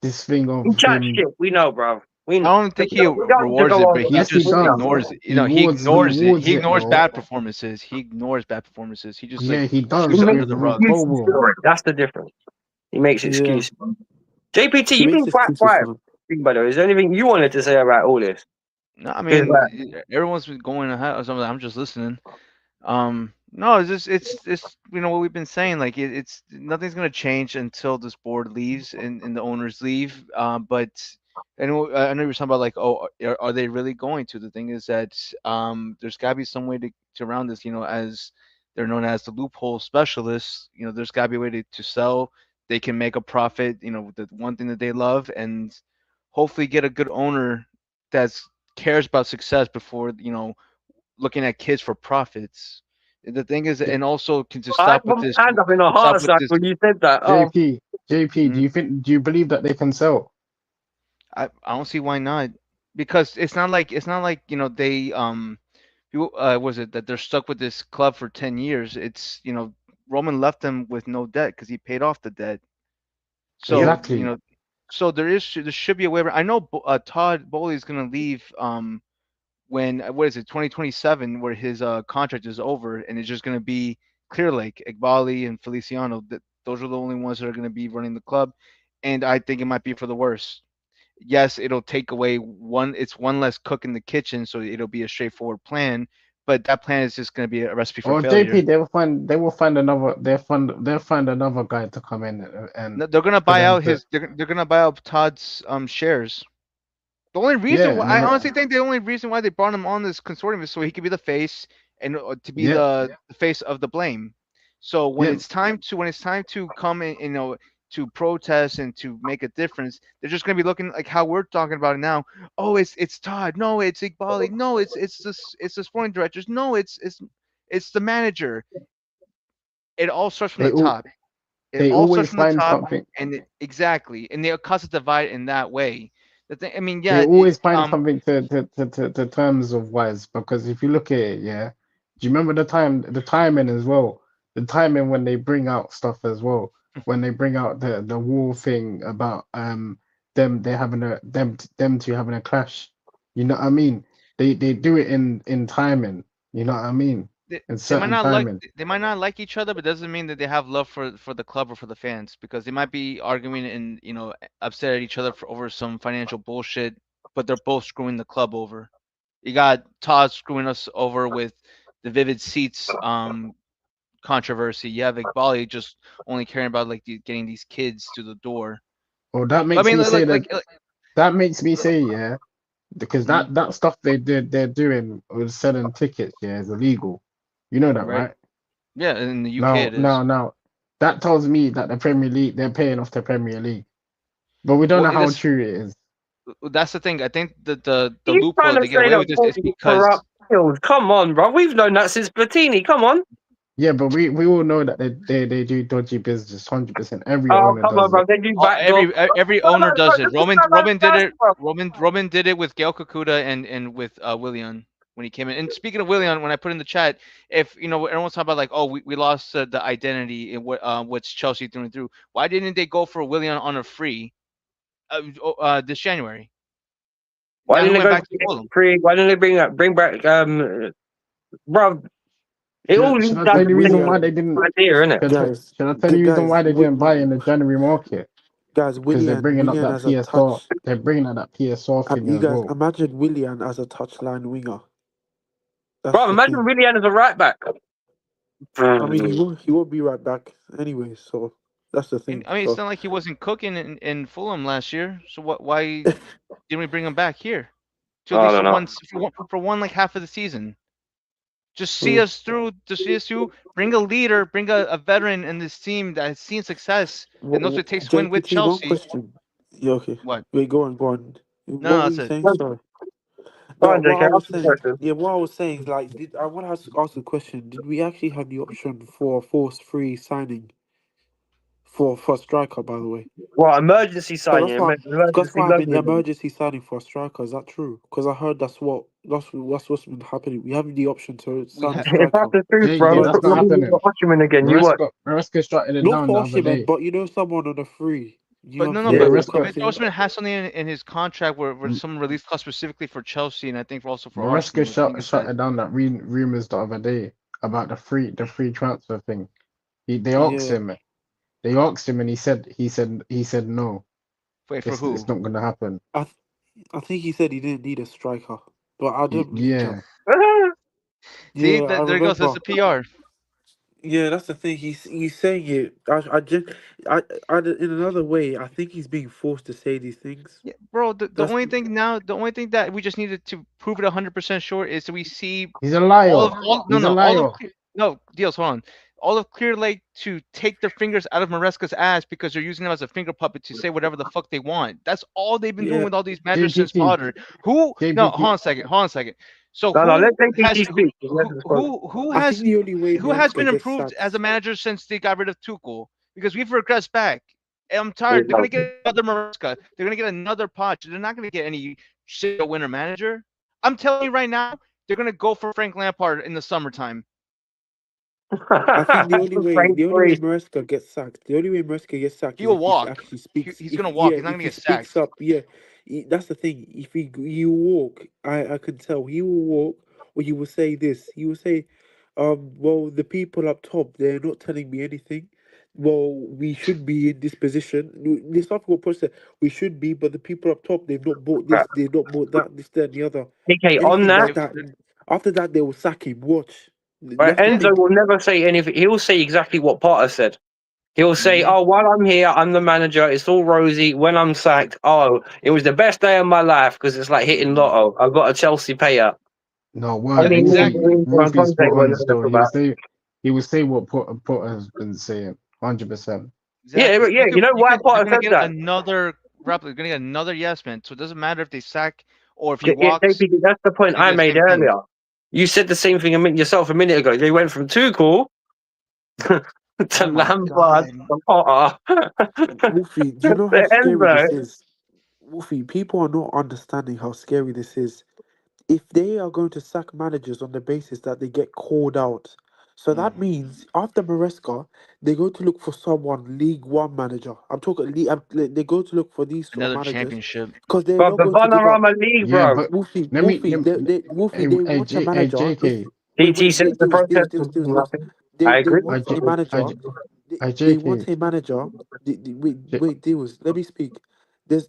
This thing He of chat him, shit. We know, bro. We I don't think he we don't need to rewards go it, over but he that. yes, he just We does. know. ignores it. You He know, he awards, he ignores it. awards He it, ignores bro. bad performances. He ignores bad performances. He just like Yeah, he He sweeps does it under makes the with rug. excuses Colwell. for it. That's the difference. He makes Yeah, excuses. JPT, he you've makes been quite excuses quiet. for him. By the way, is there anything you wanted to say about all this? No, I 'Cause, mean, everyone's been going ahead or something. I'm just listening. No, it's just it's what we've been saying. Like it's nothing's gonna change until this board leaves and the owners leave. But I know you're talking about like, oh, are they really going to? The thing is that there's gotta be some way to round this. As they're known as the loophole specialists. There's gotta be a way to sell. They can make a profit. The one thing that they love, and hopefully get a good owner that's cares about success before looking at kids for profits. The thing is, and also can to I stop with put this, my hand up in a stop heart with attack this. when you said that. Oh, JP, Mhm. do you believe that they can sell? I don't see why not, because it's not like they was it that they're stuck with this club for 10 years. It's Roman left them with no debt because he paid off the debt. yeah. So Exactly. so there should be a waiver. I know Todd Bowley is gonna leave when what is it 2027 where his contract is over and it's just going to be Clear Lake, Igbali, and Feliciano. That those are the only ones that are going to be running the club, and I think it might be for the worst. Yes, it'll take away one. It's one less cook in the kitchen, so it'll be a straightforward plan. But that plan is just going to be a recipe for Or JP, failure. they'll find another guy to come in and No, they're going to for buy them out to, his. They're going to buy out Todd's shares. The only reason yeah, why and I then honestly think the only reason why they brought him on this consortium is so he could be the face and to be yeah, the face of the blame. So yeah, when it's time to come in, to protest and to make a difference, they're just gonna be looking like how we're talking about it now. Oh, it's Todd. No, it's Iqbali. No, it's the sporting directors. No, it's the manager. It all starts from they the all top. It they all starts always from the find top, something. exactly, and they cause a divide in that way. The thing, I mean, They yeah, always find something to terms of wise, because if you look at it, yeah, do you remember the timing as well? The timing when they bring out stuff as well, when they bring out the wall thing about them two having a clash. You know what I mean? They do it in timing. You know what I mean? In certain timing. they might not like each other, but doesn't mean that they have love for the club or for the fans because they might be arguing and upset at each other for over some financial bullshit, but they're both screwing the club over. You got Todd screwing us over with the Vivid Seats controversy. You have Iqbali just only caring about like getting these kids to the door. Or that But I makes mean, me say that like that makes me say, yeah, because mhm, that stuff they're doing with selling tickets, yeah, is illegal. You know that, right? right? Yeah, in the UK Now, it is. now, now, that tells me that the Premier League, they're paying off the Premier League, but we don't Well, know it how is. true it is. That's the thing. I think that the He's loophole trying that to they get say away that with this is football because corrupt skills. Come on, bro. We've known that since Platini. Come on. Yeah, but we all know that they do dodgy business. 100%. Every Oh, owner come on, does bro. it. They do All, backdoor. every No, no, owner bro. does it. This is not like Roman did that, it. bro. Roman did it with Gail Kakuta and with Willian when he came in. And speaking of Willian, when I put in the chat, if everyone's talking about like, oh, we lost the identity in what's Chelsea through and through. Why didn't they go for Willian on a free this January? Why Now he didn't they went go back to Fulham. free? Why didn't they bring back bro? It all Should leads I down tell to you the the reason same why Willian, they didn't? idea, innit? guys, Should I tell you the reason guys, why they didn't buy it in the January market? Because they're bringing up Willian that as a PSR. touch. They're bringing up that PSR thing You as guys well. imagine Willian as a touchline winger. That's Bro, the imagine thing. Willian as a right back. I mean, he won't be right back anyway. So that's the And thing. I mean, it's So not like he wasn't cooking in Fulham last year. So why didn't we bring him back here to at I least don't for know. one like half of the season? Just see true. us through. Just see us through. Bring a leader. Bring a veteran in this team that has seen success and knows what it takes to win with JPT, one Chelsea. question. Yeah, okay. What? Wait, go on, go on. No, What no, were that's you it. saying? Go Sorry. No, on, what JK. I Ask was the saying. question. Yeah, what I was saying is like, I want to ask a question. Did we actually have the option for a force-free signing for a striker? By the way. Well, emergency Because signing, that's emergency why I'm in loan. emergency signing for a striker. Is that true? Because I heard that's what's been happening. We have the option to We sign a had. If that's striker. the truth, Yeah, bro, But that's that's not you'll be with happening. Osimhen again. You what? Maresca shut it not down the for other Osimhen, day. but someone on a free. You know But what I'm no, Yeah. saying? but Will but come Maresca to Victor Osimhen has something in his contract where M- some release clause specifically for Chelsea and I think also for Maresca Arsenal. I think shut it's shut that. it down that rumors the other day about the free transfer thing. They asked yeah. him. They asked him, and he said no. Wait for It's who? not gonna happen. I th- I think he said he didn't need a striker, but I don't believe that. Yeah, See, Yeah, I there it goes. That's remember. the PR. Yeah, that's the thing. He's saying it. In another way, I think he's being forced to say these things. Yeah, bro. The That's only thing now, the only thing that we just needed to prove it 100% sure is that we see he's a liar. all no He's a no all of liar. no deals. Hold on, all of Clear Lake to take their fingers out of Maresca's ass because they're using him as a finger puppet to say whatever the fuck they want. That's all they've been doing yeah. with all these managers since JPT, Potter. Who? No, hold JPT. on a second. Hold on a second. So No, let who has JPT speak. Let who him speak. who who I think has the only way who has Maresca been gets improved as a sacked. manager since they got rid of Tuchel? Because we've regressed back. And I'm Here tired. They're you gonna get another Maresca. They're gonna get another Poch. They're not gonna get any shit winner manager. I'm telling you right now, they're gonna go for Frank Lampard in the summertime. I think the only way Frank the only way Reed. Maresca gets sacked, the only way Maresca gets sacked He is will if he walk. actually speaks. He's If gonna walk. yeah, He's not if gonna he get speaks sacked. up, yeah, that's the thing. If he will walk, I can tell he will walk, or he will say this. He will say, well, the people up top, they're not telling me anything. Well, we should be in this position. This stuff will process. We should be, but the people up top, they've not bought this, they've not bought that, this, that, and the other. DK, on Anything that, like that. After that, they will sack him. Watch. right, That's the Yeah. Enzo thing. will never say anything. He'll say exactly what Potter said. He'll say, Hmm. "Oh, while I'm here, I'm the manager. It's all rosy. When I'm sacked, oh, it was the best day of my life because it's like hitting lotto. I got a Chelsea payout." No, Yeah. Only me and Exactly. Mourinho and Wolfie's Conte spot were on. nervous Still, about. he will say what Potter has been saying. 100%. Yeah, Exactly. but yeah, you know You why could. They're Potter gonna said get that? another replica. They're gonna get another yes man. So it doesn't matter if they sack or if he Yeah, walks. JPT, that's the point They do I the made same thing. earlier. You said the same thing yourself a minute ago. They went from Tuchel to Oh my Lampard god. to Potter Wolfie, do you know how to scary Enzo. this is? Wolfie, people are not understanding how scary this is. If they are going to sack managers on the basis that they get called out, so that Mm. means after Maresca, they go to look for someone League One manager. I'm talking league. They go to look for these sort of Another managers championship. because they're Bro, not the going to give up. Vanarama League, Yeah, bro. but Wolfie, let me. Wolfie, Hey, Wolfie, they want a Hey, manager. Listen, JK. TT says wait, the deals. process. They I they agree. I, want J, a I, manager. J, They JK. want a manager. Wait, deals. Let me speak. There's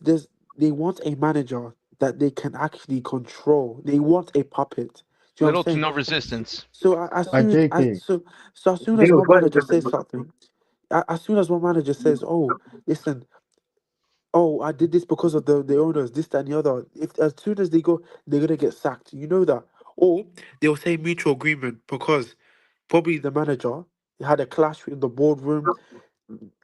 they want a manager that they can actually control. They want a puppet. Do you know what Little I'm to saying? no resistance. So JK. as soon as Deal, one go ahead. manager says something, as soon as one manager says, "Oh, listen, oh, I did this because of the owners, this, that, and the other." If as soon as they go, they're gonna get sacked. You know that, or they'll say mutual agreement because probably the manager had a clash in the boardroom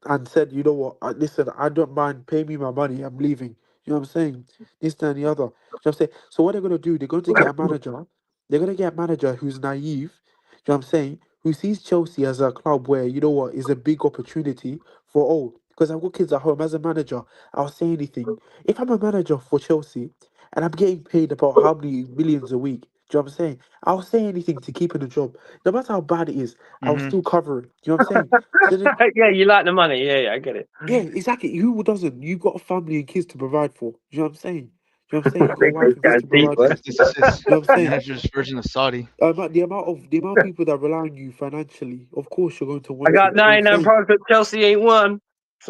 and said, "You know what? Listen, I don't mind. Pay me my money. I'm leaving." You know what I'm saying? This, that, and the other. You know what I'm saying? So what they're gonna do? They're going to get a manager. They're gonna get a manager who's naive. You know what I'm saying? who sees Chelsea as a club where, you know what, is a big opportunity for all. Because I've got kids at home. As a manager, I'll say anything. If I'm a manager for Chelsea and I'm getting paid about how many millions a week, do you know what I'm saying? I'll say anything to keep in a job. No matter how bad it is, I'll Hmm. still cover it. Do you know what I'm saying? So then, Yeah, you like the money. Yeah, I get it. yeah, exactly. Who doesn't? You've got a family and kids to provide for. Do you know what I'm saying? Do you know what I'm saying? You've got a wife and kids Guys, to deep, provide boy. for. This You know what I'm saying? manager's version of Saudi. The amount of people that rely on you financially, of course you're going to I want got it. Do you know what I'm 99 saying? products. Chelsea ain't won.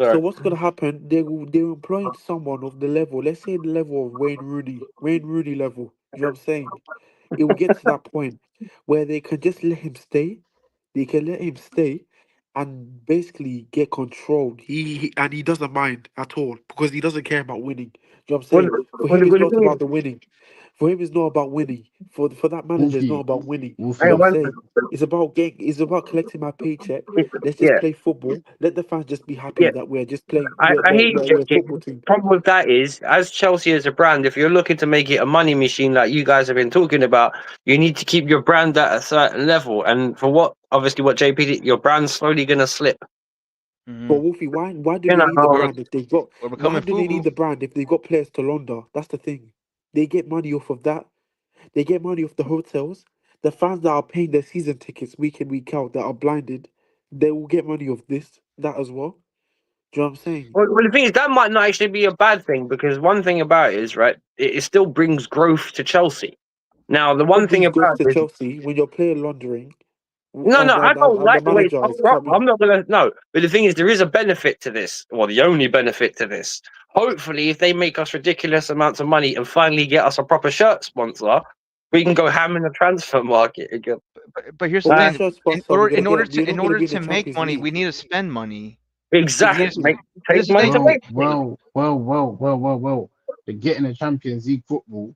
So Sorry. what's gonna happen? They're employing someone of the level, let's say the level of Wayne Rooney level. You know what I'm saying? It will get to that point where they can just let him stay. They can let him stay and basically get control. He doesn't mind at all because he doesn't care about winning. You know what I'm Well, saying? For well, him, the it's good not thing about is, the winning. For him, it's not about winning. For that manager, it's not Wolfie, about winning. hang You know on Wolfie, what I'm one saying? second. It's about getting. It's about collecting my paycheck. Let's just Yeah, play football. Let the fans just be happy yeah. that we're just playing. I hear you, We're a JK. football team. Problem with that is, as Chelsea as a brand, if you're looking to make it a money machine like you guys have been talking about, you need to keep your brand at a certain level. And for what, obviously, what JP did, your brand's slowly going to slip. But Hmm. Wolfie, why do You they need the know, We're brand if they've got? we're Why becoming do they need FUBU. the brand if they've got players to launder? That's the thing. They get money off of that. They get money off the hotels. The fans that are paying their season tickets week in, week out, that are blinded, they will get money off this, that as well. Do you know what I'm saying? well, the thing is, that might not actually be a bad thing because one thing about it is, right, it still brings growth to Chelsea. Now, the What one thing brings growth about to it is, Chelsea when you're player laundering no, no, I don't and the like the way it's manager come is up. coming? I'm not gonna no. But the thing is, there is a benefit to this, or the only benefit to this. Hopefully, if they make us ridiculous amounts of money and finally get us a proper shirt sponsor, we can go ham in the transfer market again. But here's the But what Uh, thing: shirt sponsor are we gonna get? We're in not gonna order be in the to make Champions money, we League. need to spend money. We need exactly, to. Exactly. mate. It This takes is the money thing. to make money. The getting a Champions League football,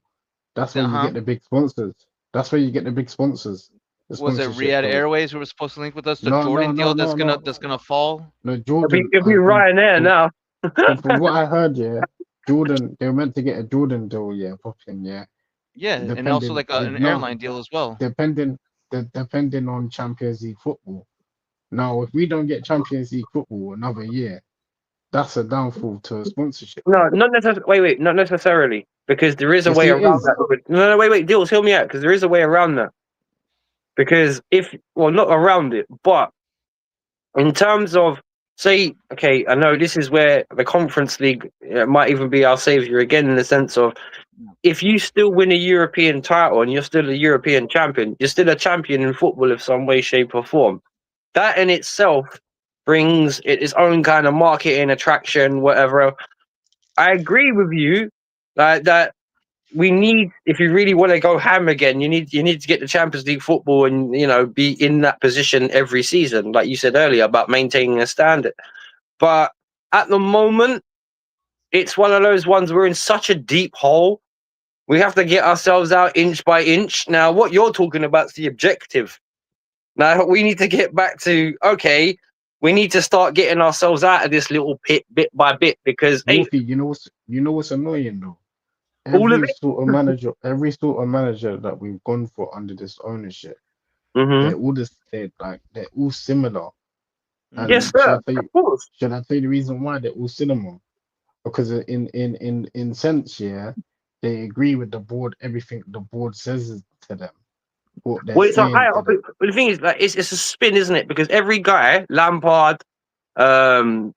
that's where Uh you huh. get the big sponsors. That's where you get the big sponsors, the Was it sponsorship Riyadh deals. Airways who were supposed to link with us? The No, no, Jordan no, deal no, no, that's gonna fall. no. It'll be, Jordan, it'll be Ryanair now. from what I heard, yeah, Jordan, they were meant to get a Jordan deal, yeah, popping, yeah, Yeah, and also depending, like an no, airline deal as well. depending, depending on Champions League football. Now, if we don't get Champions League football another year, that's a downfall to a sponsorship No, deal. not necessarily. Wait, not necessarily, because there is a Yes, way it around is. that. No, no, wait, deals. Hear me out, because there is a way around that. Because if, well, not around it, but in terms of, say, okay, I know this is where the Conference League might even be our savior again, in the sense of if you still win a European title and you're still a European champion, you're still a champion in football of some way, shape, or form. That in itself brings its own kind of marketing attraction, whatever. I agree with you that we need, if you really want to go ham again, you need to get the Champions League football and be in that position every season, like you said earlier about maintaining a standard. But at the moment, it's one of those ones we're in such a deep hole. We have to get ourselves out inch by inch. Now, what you're talking about is the objective. Now we need to get back to okay. We need to start getting ourselves out of this little pit bit by bit because hey, Wolfie, you know what's annoying though? all of it. Every sort of manager that we've gone for under this ownership, Mm-hmm. they're all similar. Yes, Hmm. And sir. Of course. should I tell you the reason why they're all similar? Because in sense, yeah, they agree with the board, everything the board says to them, what they're Well, it's a saying higher to up. them. But the thing is, like, it's a spin, isn't it? Because every guy, Lampard,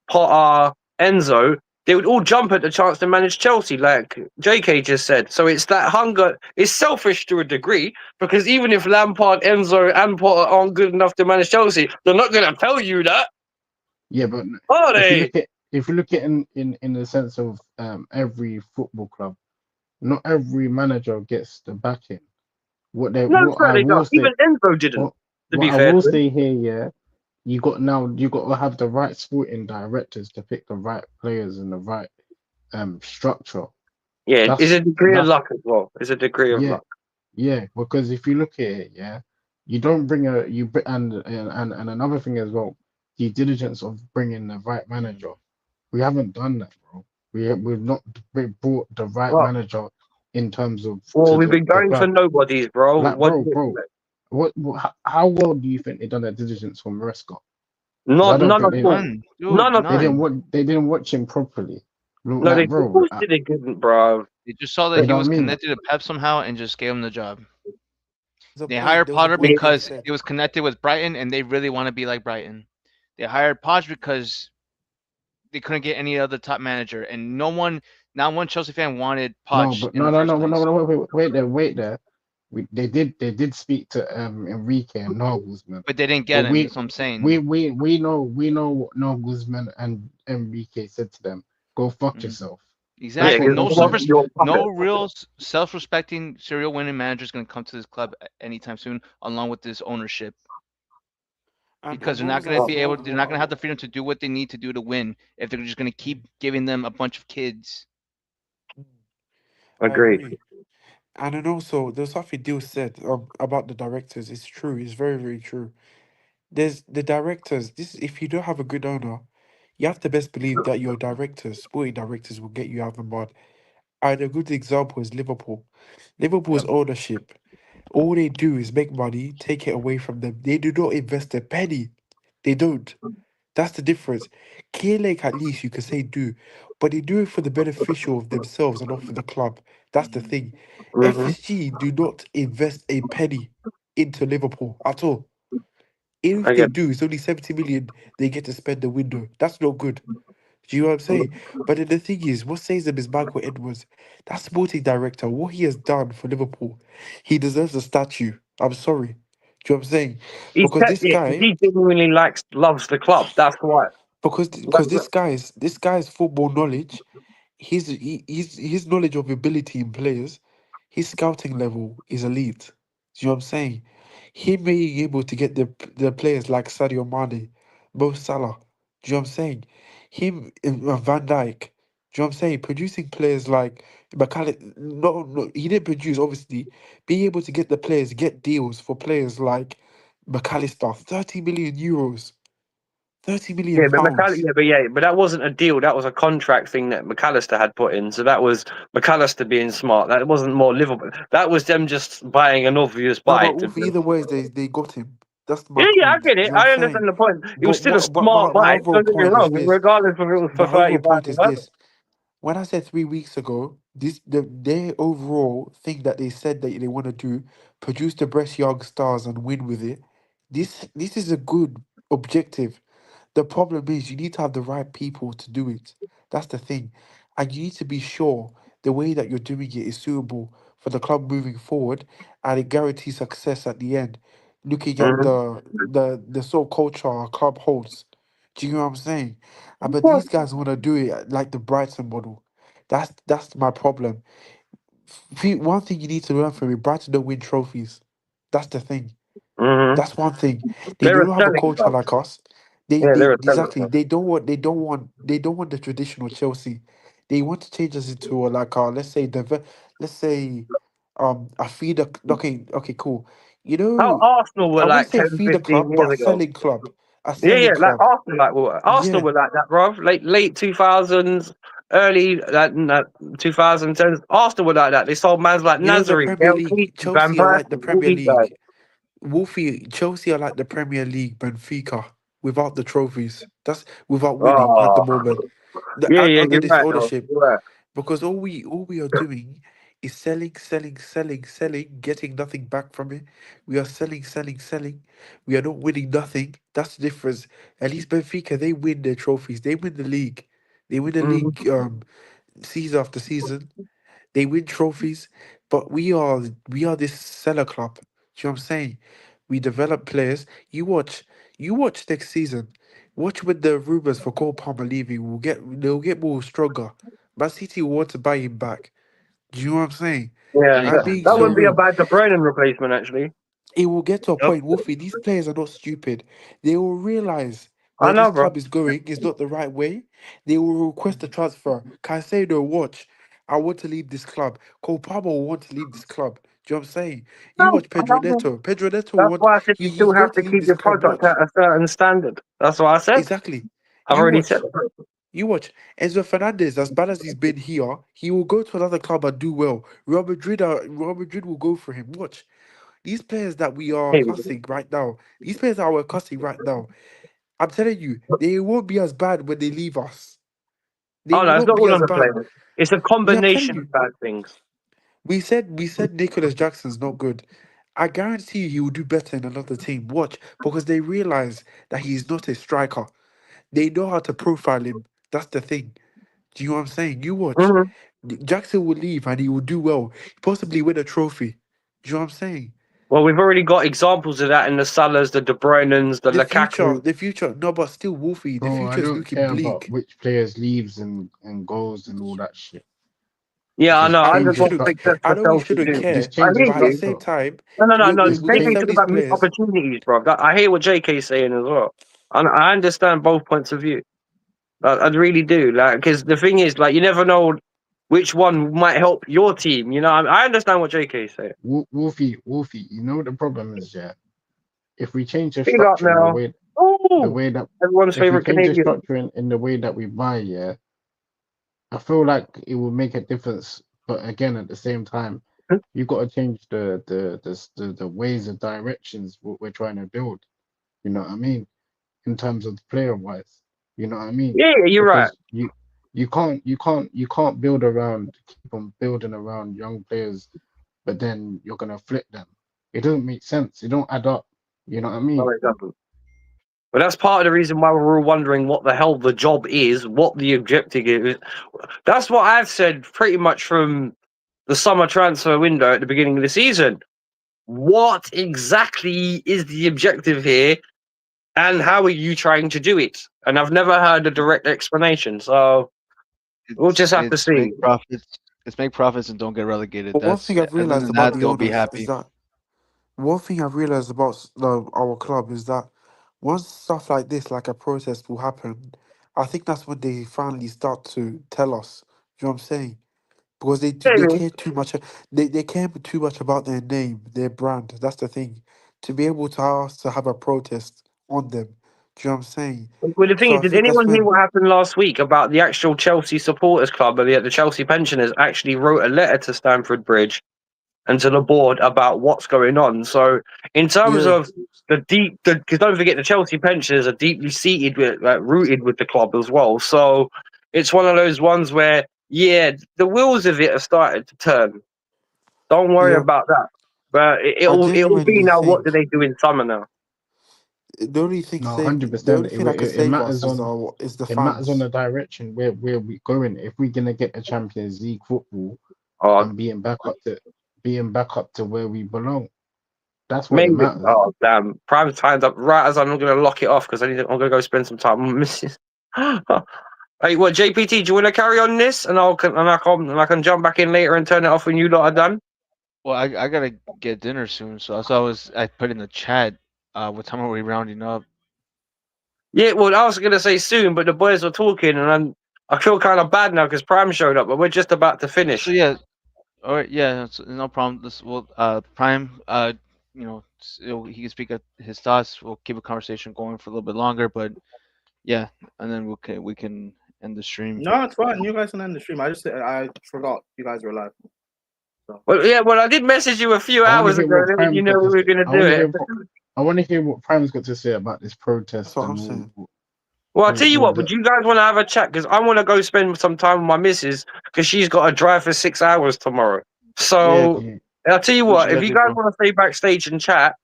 Potter, Enzo, they would all jump at the chance to manage Chelsea, like JK just said. So it's that hunger. It's selfish to a degree because even if Lampard, Enzo, and Potter aren't good enough to manage Chelsea, they're not going to tell you that, Yeah, but are if you they? look at if you look at in the sense of every football club, not every manager gets the backing. No, What I certainly will not. say Even Enzo didn't. what To what be I fair will to him. say here, yeah, you got to have the right sporting directors to pick the right players and the right structure. Yeah, it's That's a degree of that's luck as well. It's a degree of yeah, luck. yeah, because if you look at it, yeah, you don't bring a you br- and another thing as well, due diligence of bringing the right manager. We haven't done that, bro. We've not brought the right Well, manager in terms of well, to we've been the going for club. nobodies, bro. Like, What do bro, you bro, expect? how well do you think they done their diligence from Maresca? Because I Not don't none think at all. None, dude, None at they all. didn't none. watch him properly. Look, No, they like, of bro, course they didn't, bro. They just saw that you he know what I was mean? connected to Pep somehow and just gave him the job. There's a They point. hired There was a Potter point Me- Bill because said. he was connected with Brighton and they really want to be like Brighton. They hired Poch because they couldn't get any other top manager, and not one Chelsea fan wanted No, Poch but in the first place. wait there. They did speak to Enrique and Nagelsmann, But they didn't but get him. That's what I'm saying. we know what Nagelsmann and Enrique said to them. Go fuck Mhm. yourself. That's Yeah, Exactly. what because No they they want said. to be your no puppet. real self-respecting serial winning manager is going to come to this club anytime soon, along with this ownership, because And what was I they're saying? not going to have the freedom to do what they need to do to win if they're just going to keep giving them a bunch of kids. Mm, I Agreed. agree. And then also, there's something Deal said about the directors. It's true. It's very, very true. There's the directors. This if you don't have a good owner, you have to best believe that your directors, sporting directors, will get you out of the mud. And a good example is Liverpool. Liverpool's Yep. ownership, all they do is make money, take it away from them. They do not invest a penny. They don't. That's the difference. Clear Lake, at least you can say do, but they do it for the beneficial of themselves and not for the club. That's the Mhm. thing. Hmm. FSG do not invest a penny into Liverpool at all. Even if I they get. do, it's only 70 million they get to spend the window. That's not good. Do you know what I'm saying? But then the thing is, what saves them is Michael Edwards. That sporting director, what he has done for Liverpool, he deserves a statue. I'm sorry. Do you know what I'm saying? He's Because kept this it 'cause guy, he genuinely loves the club. That's why. because this guy's football knowledge, his knowledge of ability in players, his scouting level is elite. Do you know what I'm saying? Him being able to get the players like Sadio Mane, Mo Salah. Do you know what I'm saying? Him Van Dijk. Do you know what I'm saying? Producing players like McAllister. No, no, he didn't produce. Obviously, being able to get the players, get deals for players like McAllister, 30 million euros, 30 million Yeah, but pounds. but that wasn't a deal. That was a contract thing that McAllister had put in. So that was McAllister being smart. That wasn't more Liverpool. That was them just buying an obvious No, buy. but either ways, they got him. That's my Yeah, I point. get Do it. you know what I'm I saying? understand the point. It was But still a what smart my buy. overall Don't get me point is wrong, this. regardless if it was for My overall 35 point or is whatever. this. When I said 3 weeks ago, their overall thing that they said that they want to do, produce the best young stars and win with it. This is a good objective. The problem is you need to have the right people to do it. That's the thing. And you need to be sure the way that you're doing it is suitable for the club moving forward and it guarantees success at the end. Looking at Mhm. the sort of culture our club holds. Do you know what I'm saying? But Well, these guys want to do it like the Brighton model. That's my problem. One thing you need to learn from it, Brighton don't win trophies. That's the thing. mhm. That's one thing. They They're a don't have a selling culture club. like us. They Yeah, they they're a selling exactly club. they don't want the traditional Chelsea. They want to change us into a, like let's say let's say a feeder. Okay, cool. You How know, Arsenal were I wouldn't like say 10, feeder 15 club, but years ago. a Yeah, selling yeah, like club. Arsenal Yeah, were like that, bro. Late 2000s, early 2010s. Arsenal were like that. They sold mans like you know the Nazari, Premier El League. Keith, Van Chelsea are like the Persie, all Premier these guys. League. Wolfie, Chelsea are like the Premier League, Benfica, without the trophies. That's without winning at the Oh, moment. yeah, yeah, Under you're this right, though. ownership, You're right. because all we are doing is selling, selling, selling, selling, getting nothing back from it. We are selling, selling, selling. We are not winning nothing. That's the difference. At least Benfica, they win their trophies. They win the league. They win the Mhm, league season after season. They win trophies, but we are this seller club. Do you know what I'm saying? We develop players. You watch next season. Watch when the rumors for Cole Palmer leaving they'll get more stronger. Man City will want to buy him back. Do you know what I'm saying? yeah, I'm Anytime being that so soon. wouldn't be a real. bad De Bruyne replacement, actually. It will get to a Yep. point, Wolfie. These players are not stupid. They will realize I where this know, bro. club is going is not the right way. They will request a transfer. Caicedo, watch. I want to leave this club. Cole Palmer will want to leave this club. Do you know what I'm saying? You No, watch I Pedro know, bro. Neto. Pedro Neto will That's want why I said you he's still going have to to leave keep this your club. product Watch. at a certain standard. That's what I said. Exactly. I've You already said watch. it. You watch. Enzo Fernandez, as bad as he's been here, he will go to another club and do well. Real Madrid will go for him. Watch. These players that we are Here we go. cussing right now, these players that we're cussing right now, I'm telling you, they won't be as bad when they leave us. They Oh will no, it's not not be all on as the bad. players. It's a Yeah, I'm telling combination you. of bad things. We said Nicholas Jackson's not good. I guarantee you he will do better in another team. Watch, because they realize that he's not a striker. They know how to profile him. That's the thing. Do you know what I'm saying? You watch. Mhm. Jackson will leave and he will do well. Possibly win a trophy. Do you know what I'm saying? Well, we've already got examples of that in the Salahs, the De Bruynens, the The future, Lukaku. the future. No, but still, Wolfie, the Bro, I future is don't looking care about bleak. which players leaves and goes and all that shit. Yeah, I Just know. I I know we just change the want shouldn't. success structure. I for know we Chelsea shouldn't too. care, Just I change the hear but at the you. same structure. time, No, no. we're JK gonna talking sell these about missed players. opportunities, bro. I hear what JK's saying as well. And I understand both points of view. I really do. Like, because the thing is, like, you never know which one might help your team. You know, I understand what JK's saying. Wolfie, you know what the problem is, yeah? If we change the Big up structure in now. the Oh, way that everyone's if we favorite change the Canadian. structure in the way that we buy, yeah, I feel like it will make a difference. But again, at the same time, you've got to change the ways of directions what we're trying to build. You know what I mean? In terms of player wise, you know what I mean? Yeah, you're right. Because you can't build around keep on building around young players, but then you're gonna flip them. It doesn't make sense. It don't add up. You know what I No, mean? it doesn't. But that's part of the reason why we're all wondering what the hell the job is, what the objective is. That's what I've said pretty much from the summer transfer window at the beginning of the season. What exactly is the objective here, and how are you trying to do it? And I've never heard a direct explanation, so we'll just have to It's see. make profits. It's make profits and don't get relegated. But one That's thing I've other realized than about that, the they'll be owners is happy. that one thing I've realized about our club is that once stuff like this, like a protest, will happen, I think that's when they finally start to tell us. You know what I'm saying? Because they Maybe. care too much. They care too much about their name, their brand. That's the thing. To be able to ask to have a protest on them. Do you know what I'm saying? Well, the thing So is, I did think that's anyone hear when. what happened last week about the actual Chelsea supporters club, or the Chelsea pensioners actually wrote a letter to Stamford Bridge and to the board about what's going on? So, in terms Yeah, of because don't forget the Chelsea pensioners are deeply seated with, rooted with the club as well. So, it's one of those ones where, yeah, the wheels of it have started to turn. Don't worry yeah. about that. But I it'll be genuinely now. What do think they do in summer now? the only thing No, save hundred the percent. only It, thing that can it it save us matters on is the it matters on fans. the direction where we going. If we're gonna get the Champions League football Oh, and being back up to where we belong, that's what it maybe. matters. Oh, damn. Prime time's up right as I'm going to lock it off because I'm going to go spend some time with Mrs. Hey, what, JPT, do you want to carry on this? And I can jump back in later and turn it off when you lot are done? Well, I gotta get dinner soon, so I put in the chat. What time are we rounding up? Yeah, well, I was going to say soon, but the boys were talking and I feel kind of bad now because Prime showed up, but we're just about to So finish. yeah, all right, yeah, no problem. This will Prime, he can speak at his thoughts. We'll keep a conversation going for a little bit longer, but yeah, and then we can end the stream. No, it's fine. You guys can end the stream. I forgot you guys were live. So. Well, yeah, well, I did message you a few I want to hours hear ago, what letting you Prime's know got we to were say. going to I do want to it. hear. I want to hear what Prime's got to say about this That's protest what and I'm saying. Well, I'll tell you all what, the. would you guys want to have a chat? Because I want to go spend some time with my missus because she's got to drive for 6 hours tomorrow. Yeah, So Yeah. I'll tell you do what you what, if gotta you do, guys bro. want to stay backstage and chat,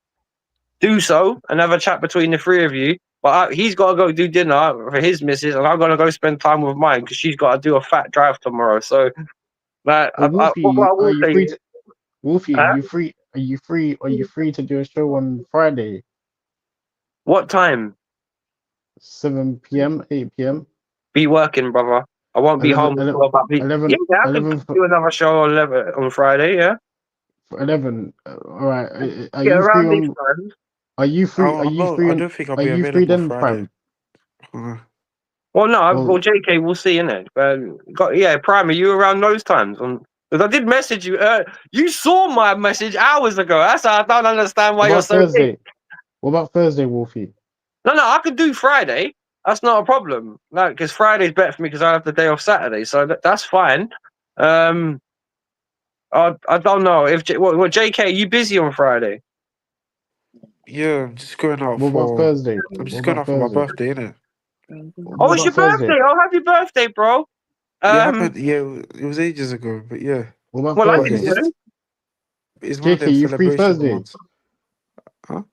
do so and have a chat between the three of you. But he's got to go do dinner for his missus, and I'm going to go spend time with mine because she's got to do a fat drive tomorrow. So, like, But what Wolfie, I are will you say free is, to Wolfie? Are huh? you free? Are you free? Are you free to do a show on Friday, What time? 7 p.m., 8 p.m., Be working, brother. I won't be 11, home 11, until about. Yeah, 11, I can 11, do another show on 11 on Friday. Yeah, 11. All right. Are yeah, you free around these on? times. Are you free? Are I'm you not. free I on? don't think I'll Are be you free available then, Friday. Prime? Well, no, well, Well, JK, we'll see, innit? Yeah, Prime, are you around those times? Because I did message you. You saw my message hours ago. That's how I don't understand what why you're about so late. Thursday? What about Thursday, Wolfie? No, I could do Friday. That's not a problem. No, because Friday's better for me because I have the day off Saturday, so that's fine. I don't know if JK, are you busy on Friday? Yeah, I'm just going out What about for. Thursday? I'm just What going about out for my Thursday? birthday, innit? Oh, What it's your about Thursday? birthday. Oh, happy birthday, bro. Yeah, it happened. Yeah, it was ages ago, but yeah. What about Well, I But can it's Thursday? do it. just it's one of JK, them you free celebration Thursday? ones. Huh?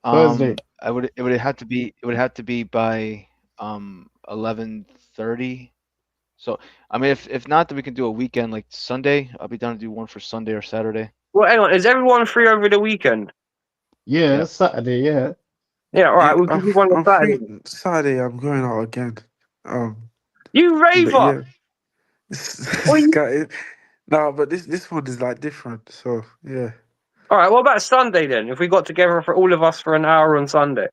Thursday. It would have to be by 11:30. So I mean, if not, then we can do a weekend like Sunday. I'll be down to do one for Sunday or Saturday. Well, hang on. Is everyone free over the weekend? Yeah, Yeah. Saturday. Yeah. Yeah, all right. Yeah, We'll give you one on I'm Saturday. free Saturday. I'm going out again. You But raver. yeah, What this you... guy. No, but this one is like different. So yeah. All right. What about Sunday then? If we got together for all of us for an hour on Sunday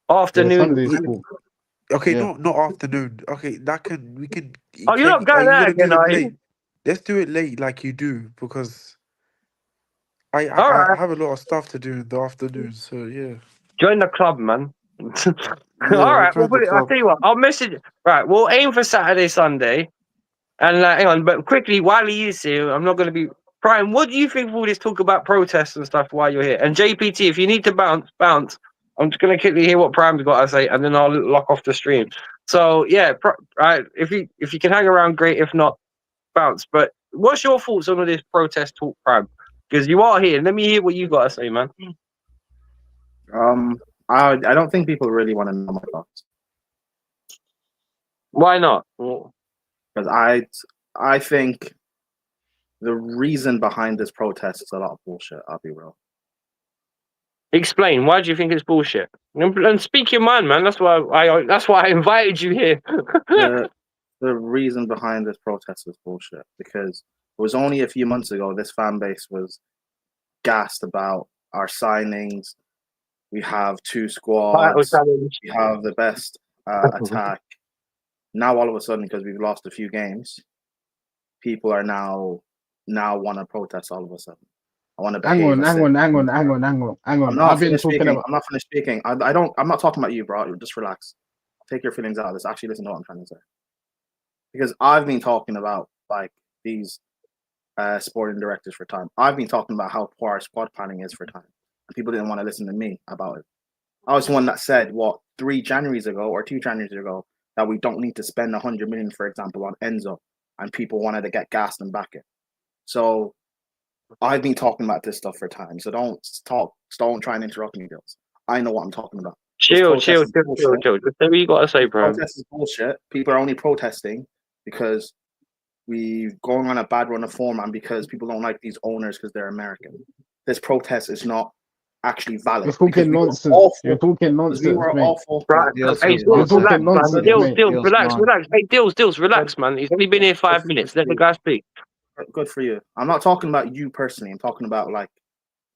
Yeah, afternoon. Sunday's Yeah, cool. okay, Yeah. not afternoon. Okay, we can. Oh, you're not Are going you out gonna do again, them are you? late? Let's do it late, like you do, because All I right. have a lot of stuff to do in the afternoon. So yeah, Join the club, man. All yeah, I'll right. We'll join the put it. I'll club. tell you what. I'll message. Right. We'll aim for Saturday, Sunday. And hang on, but quickly, while he is here, I'm not going to be. Brian, what do you think of all this talk about protests and stuff while you're here? And JPT, if you need to bounce, bounce. I'm just going to quickly hear what Prime's got to say, and then I'll lock off the stream. So yeah, right. If you can hang around, great. If not, bounce. But what's your thoughts on all this protest talk, Prime? Because you are here. Let me hear what you got to say, man. I don't think people really want to know my thoughts Why not? because I think the reason behind this protest is a lot of bullshit. I'll be real. Explain. Why do you think it's bullshit? And speak your mind, man. That's why I invited you here. The reason behind this protest is bullshit because it was only a few months ago this fan base was gassed about our signings. We have 2 squads. We have the best attack. Now all of a sudden, because we've lost a few games, people are now want to protest all of a sudden. I want to behave. Hang on. I'm not finished speaking. I'm not finished speaking. I'm not talking about you, bro. Just relax. Take your feelings out of this. Actually, listen to what I'm trying to say. Because I've been talking about like these sporting directors for time. I've been talking about how poor our squad planning is for time, and people didn't want to listen to me about it. I was the one that said 3 Januaries ago or 2 Januaries ago that we don't need to spend 100 million, for example, on Enzo, and people wanted to get gassed and back it. So I've been talking about this stuff for time. So don't try and interrupt me, Gills. I know what I'm talking about. Chill. Just say what you got to say, bro. Protest is bullshit. People are only protesting because we're going on a bad run of form and because people don't like these owners because they're American. This protest is not actually valid. You're talking nonsense. You're talking nonsense, we were mate. awful. Right. Deals, Hey, Deals, Dills, relax, talking nonsense, man. Dills, mate. relax. Hey, Dills, relax, Good. man. He's only been here 5 minutes. Let the guy speak. Good for you. I'm not talking about you personally. I'm talking about like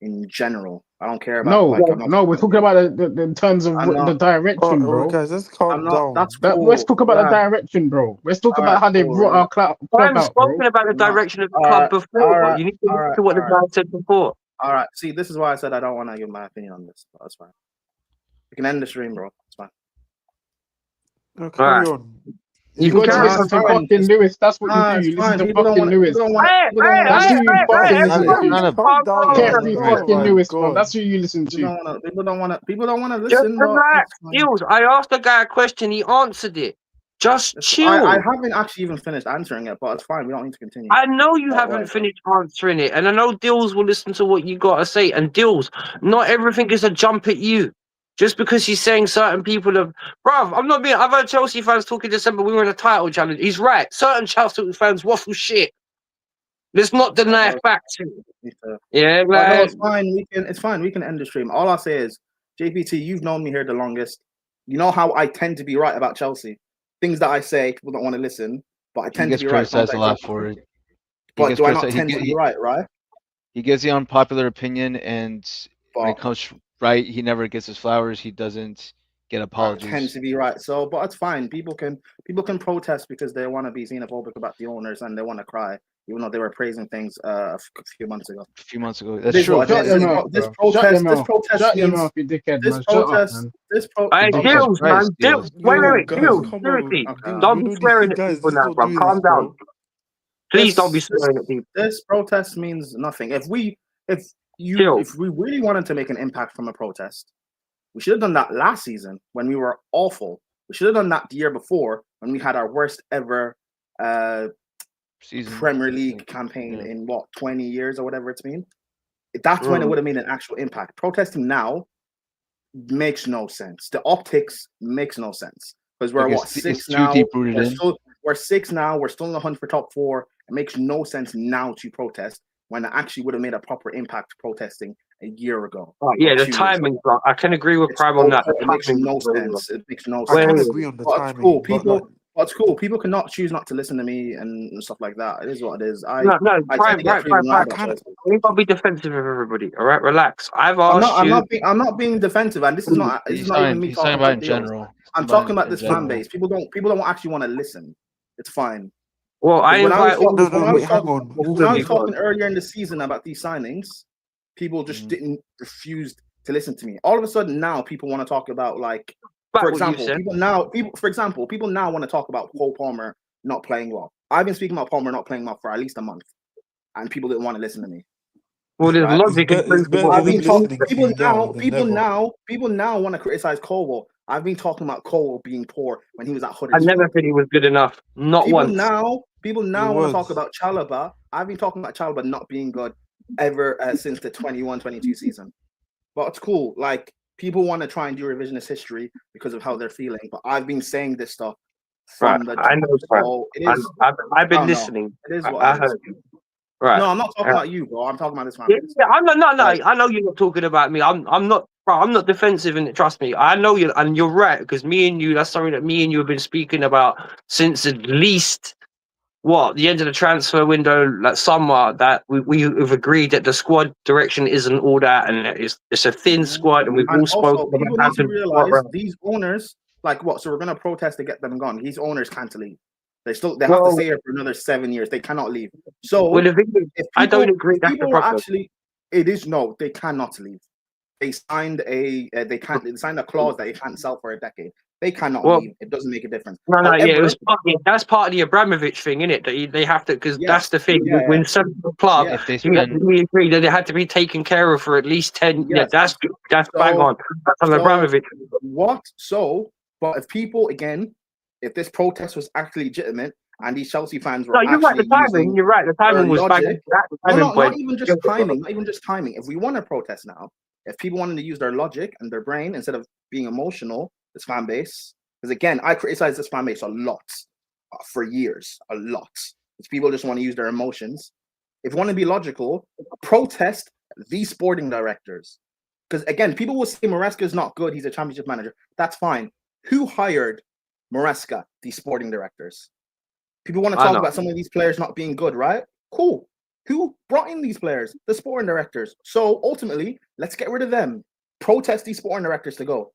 in general. I don't care about. No, like, we're talking about the in terms of the direction, bro. Guys, let's calm down. That's cool. Let's talk about the direction, bro. Let's talk about how they brought our club I'm out, bro. spoken about the direction of the club before. You need to listen to what the guy said before. All right. See, this is why I said I don't want to give my opinion on this. But that's fine. We can end the stream, bro. It's fine. No, carry on. You got to listen to fucking Lewis. That's what you do. You listen to fucking Lewis. That's who you fucking listen to. Carefree fucking Lewis, bro. That's who you listen to. People don't want to listen. Just relax. Dills, I asked the guy a question. He answered it. Just chill. I haven't actually even finished answering it, but it's fine. We don't need to continue. I know you haven't finished answering it, and I know Dills will listen to what you got to say. And Dills, not everything is a jump at you. Just because he's saying certain people have... Bruv, I'm not being... I've heard Chelsea fans talk in December, we were in a title challenge. He's right. Certain Chelsea fans waffle shit. Let's not deny facts. Yeah, no, it's fine. It's fine. We can end the stream. All I'll say is, JPT, you've known me here the longest. You know how I tend to be right about Chelsea. Things that I say, people don't want to listen, but I tend to be right. He gets criticized a lot for it. But do I not tend to be right? He gives the unpopular opinion, and when it comes right, he never gets his flowers. He doesn't get apologies. I tend to be right. So, but it's fine. People can protest because they want to be xenophobic about the owners and they want to cry, even though they were praising things a few months ago. That's true. Shut your mouth, this protest Shut your mouth, you dickhead, man. Dills, man. Dills. Wait. Dills, seriously. Don't be swearing at people now, bro. Calm down. Please don't be swearing at people. This protest means nothing. If if we really wanted to make an impact from a protest, we should have done that last season when we were awful. We should have done that the year before when we had our worst ever season Premier League campaign in 20 years or whatever it's been. That's when it would have made an actual impact. Protesting now makes no sense. The optics makes no sense because we're six now. We're 6 now. We're still in the hunt for top 4. It makes no sense now to protest when it actually would have made a proper impact protesting a year ago. Yeah, the timing. I can agree with Prime on that. It makes no sense. It makes no I sense. can agree on the timing. It's cool. People cannot choose not to listen to me and stuff like that. It is what it is. No, Prime. You gotta be defensive of everybody. All right, relax. I've asked you. I'm not being defensive, and this is not. It's not even me talking about in general. I'm talking about this fan base. People don't actually want to listen. It's fine. Well, when I was talking earlier in the season about these signings, people just didn't refuse to listen to me. All of a sudden now, people want to talk about for example, people now want to talk about Cole Palmer not playing well. I've been speaking about Palmer not playing well for at least a month, and people didn't want to listen to me. Well, there's logic. People now want to criticize Cole. I've been talking about Cole being poor when he was at Huddersfield. I never said he was good enough. Not once. People now want to talk about Chalobah. I've been talking about Chalobah not being good ever since the 21-22 season. But it's cool. People want to try and do revisionist history because of how they're feeling. But I've been saying this stuff from the I know. So I've been listening. It is what it is. Right. No, I'm not talking about you, bro. I'm talking about this family. Yeah, I'm not. No. I know you're not talking about me. I'm not. Bro, I'm not defensive, and trust me, I know you, and you're right because me and you. That's something that me and you have been speaking about since at least the end of the transfer window, summer. That we've agreed that the squad direction isn't all that, and it's a thin squad, and we've all spoken. People need to realize these owners, So we're gonna protest to get them gone. These owners can't leave. They have to stay here for another 7 years. They cannot leave. So I don't agree. That's the problem. They cannot leave. They signed a clause that they can't sell for a decade. They cannot leave. It doesn't make a difference. That's part of the Abramovich thing, isn't it? That they have to, because that's the thing. When selling the club, we agree that they had to be taken care of for at least 10. Yeah, that's bang on. That's on Abramovich. But if people if this protest was actually legitimate and these Chelsea fans were you're right. The timing was bang. Not even just timing. Not even just timing. If we want to protest now, if people wanted to use their logic and their brain instead of being emotional, this fan base, because I criticize this fan base a lot for years, a lot. Because people just want to use their emotions. If you want to be logical, protest these sporting directors. Because people will say Maresca is not good. He's a championship manager. That's fine. Who hired Maresca, these sporting directors? People want to talk about some of these players not being good, right? Cool. Who brought in these players? The sporting directors. So ultimately, let's get rid of them. Protest these sporting directors to go.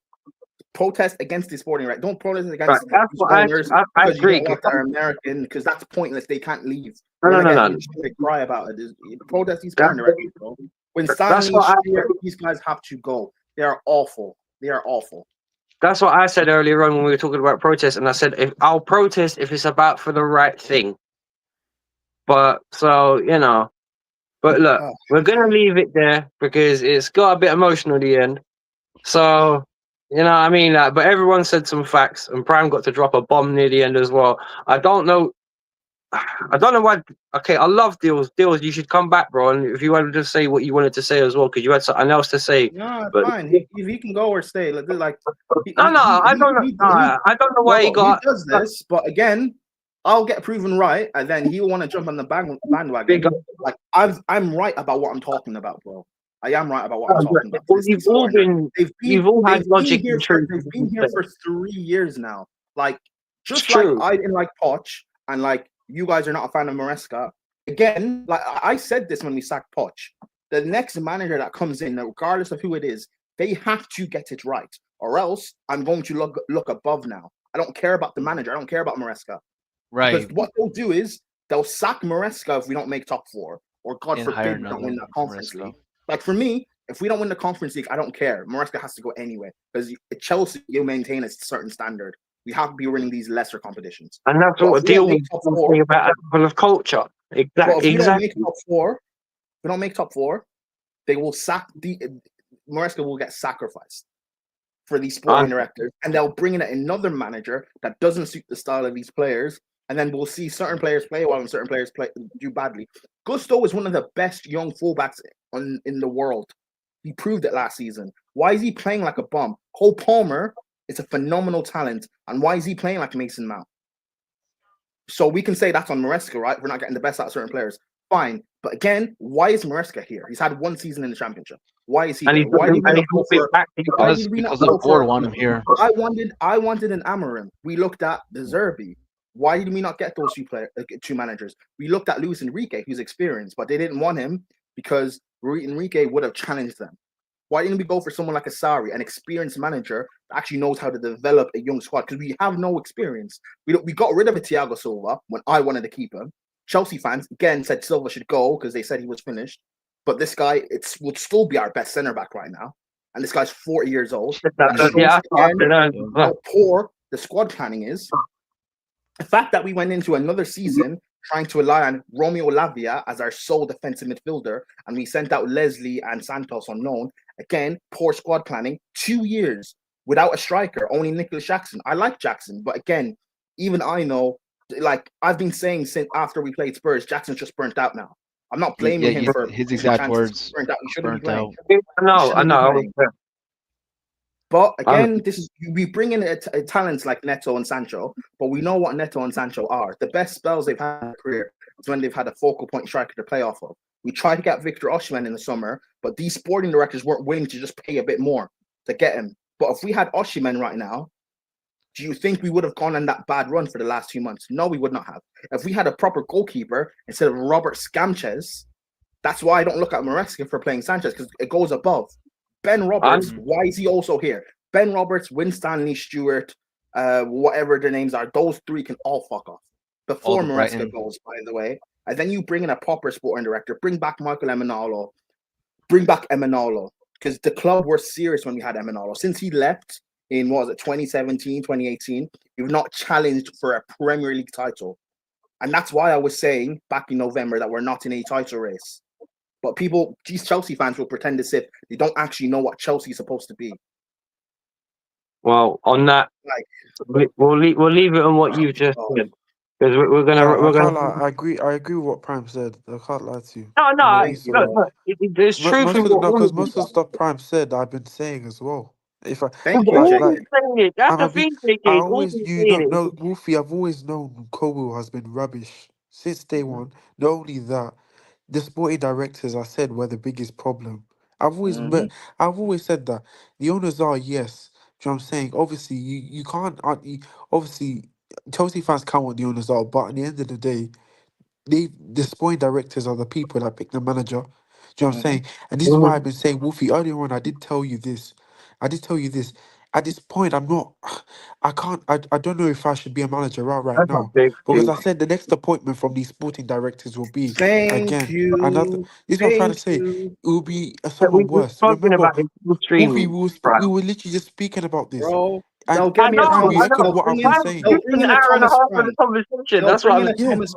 Protest against the sporting directors. Don't protest against these owners because you don't want they're American, because that's pointless. They can't leave. No. They cry about it. Protest these sporting directors, bro. When these guys have to go. They are awful. They are awful. That's what I said earlier on when we were talking about protest, and I said I'll protest if it's about for the right thing. But look, we're gonna leave it there because it's got a bit emotional at the end. So what I mean, but everyone said some facts, and Prime got to drop a bomb near the end as well. I don't know why. Okay, I love Deals. Deals, you should come back, bro. And if you wanted to say what you wanted to say as well, because you had something else to say. No, it's fine. He can go or stay. I don't know why he does this. But again, I'll get proven right, and then he'll want to jump on the bandwagon. I'm right about what I'm talking about, bro. I am right about what I'm talking about. You've all had logic. They've been here for 3 years now. I didn't like Poch, and you guys are not a fan of Maresca. Again, I said this when we sacked Poch. The next manager that comes in, regardless of who it is, they have to get it right, or else I'm going to look above now. I don't care about the manager. I don't care about Maresca. Right. Because what they'll do is they'll sack Maresca if we don't make top 4, or God forbid we don't win that conference league. For me, if we don't win the conference league, I don't care. Maresca has to go anyway, because at Chelsea, you maintain a certain standard. We have to be winning these lesser competitions. And that's what a deal with something about a level of culture. Exactly. If we don't make top 4, they will Maresca will get sacrificed for these sporting directors, and they'll bring in another manager that doesn't suit the style of these players, and then we'll see certain players play well and certain players do badly. Gusto is one of the best young fullbacks in the world. He proved it last season. Why is he playing like a bum? Cole Palmer is a phenomenal talent, and why is he playing like Mason Mount? So we can say that's on Maresca, right? We're not getting the best out of certain players. Fine. But again, why is Maresca here? He's had one season in the championship. Why is he here? Why did we not go for because the board want him here? I wanted an Amarim. We looked at the Zerbi. Why did we not get those two managers? We looked at Luis Enrique, who's experienced, but they didn't want him because Enrique would have challenged them. Why didn't we go for someone like Asari, an experienced manager that actually knows how to develop a young squad? Because we have no experience. We got rid of a Thiago Silva when I wanted to keep him. Chelsea fans, again, said Silva should go because they said he was finished. But this guy, would still be our best centre back right now. And this guy's 40 years old. How poor the squad planning is. The fact that we went into another season trying to rely on Romeo Lavia as our sole defensive midfielder, and we sent out Leslie and Santos on loan. Again, poor squad planning. 2 years without a striker, only Nicholas Jackson. I like Jackson, but again, even I know, like I've been saying since after we played Spurs, Jackson's just burnt out now. I'm not blaming him for his exact words. Burnt out. He shouldn't be playing. I know. But again, we bring in a talents like Neto and Sancho, but we know what Neto and Sancho are. The best spells they've had in their career is when they've had a focal point striker to play off of. We tried to get Victor Osimhen in the summer, but these sporting directors weren't willing to just pay a bit more to get him. But if we had Osimhen right now, do you think we would have gone on that bad run for the last 2 months? No, we would not have. If we had a proper goalkeeper instead of Robert Sanchez, that's why I don't look at Maresca for playing Sanchez, because it goes above. Ben Roberts, why is he also here? Ben Roberts, Winstanley Stewart, whatever their names are, those three can all fuck off before Maresca goes, by the way. And then you bring in a proper sporting director, bring back Michael Emenalo, because the club were serious when we had Emenalo. Since he left in, 2017, 2018, we've not challenged for a Premier League title. And that's why I was saying back in November that we're not in a title race. But these Chelsea fans will pretend as if they don't actually know what Chelsea is supposed to be. Well, on that, we'll leave it on what you just said, because we're gonna. I agree with what Prime said. I can't lie to you. No, it's true. Because most of the stuff Prime said, I've been saying as well. If I Thank you, that's the thing, I always, Wolfie, I've always known Cowell has been rubbish since day one. Not only that, the sporting directors, I said, were the biggest problem. I've always said that the owners are, yes. Do you know what I'm saying? Obviously, you can't. Obviously, Chelsea fans count what the owners are, but at the end of the day, the sporting directors are the people that pick the manager. Do you know what I'm saying? And this is why I've been saying, Wolfie, earlier on, I did tell you this. At this point, I'm not. I can't. I don't know if I should be a manager right now, because I said the next appointment from these sporting directors will be another. This is what I'm trying to say. It will be someone worse. Remember, Wolfie, we were literally just speaking about this. Bro, And they'll get me Prime, you echoed what I've been saying. They'll bring in a Thomas Frank.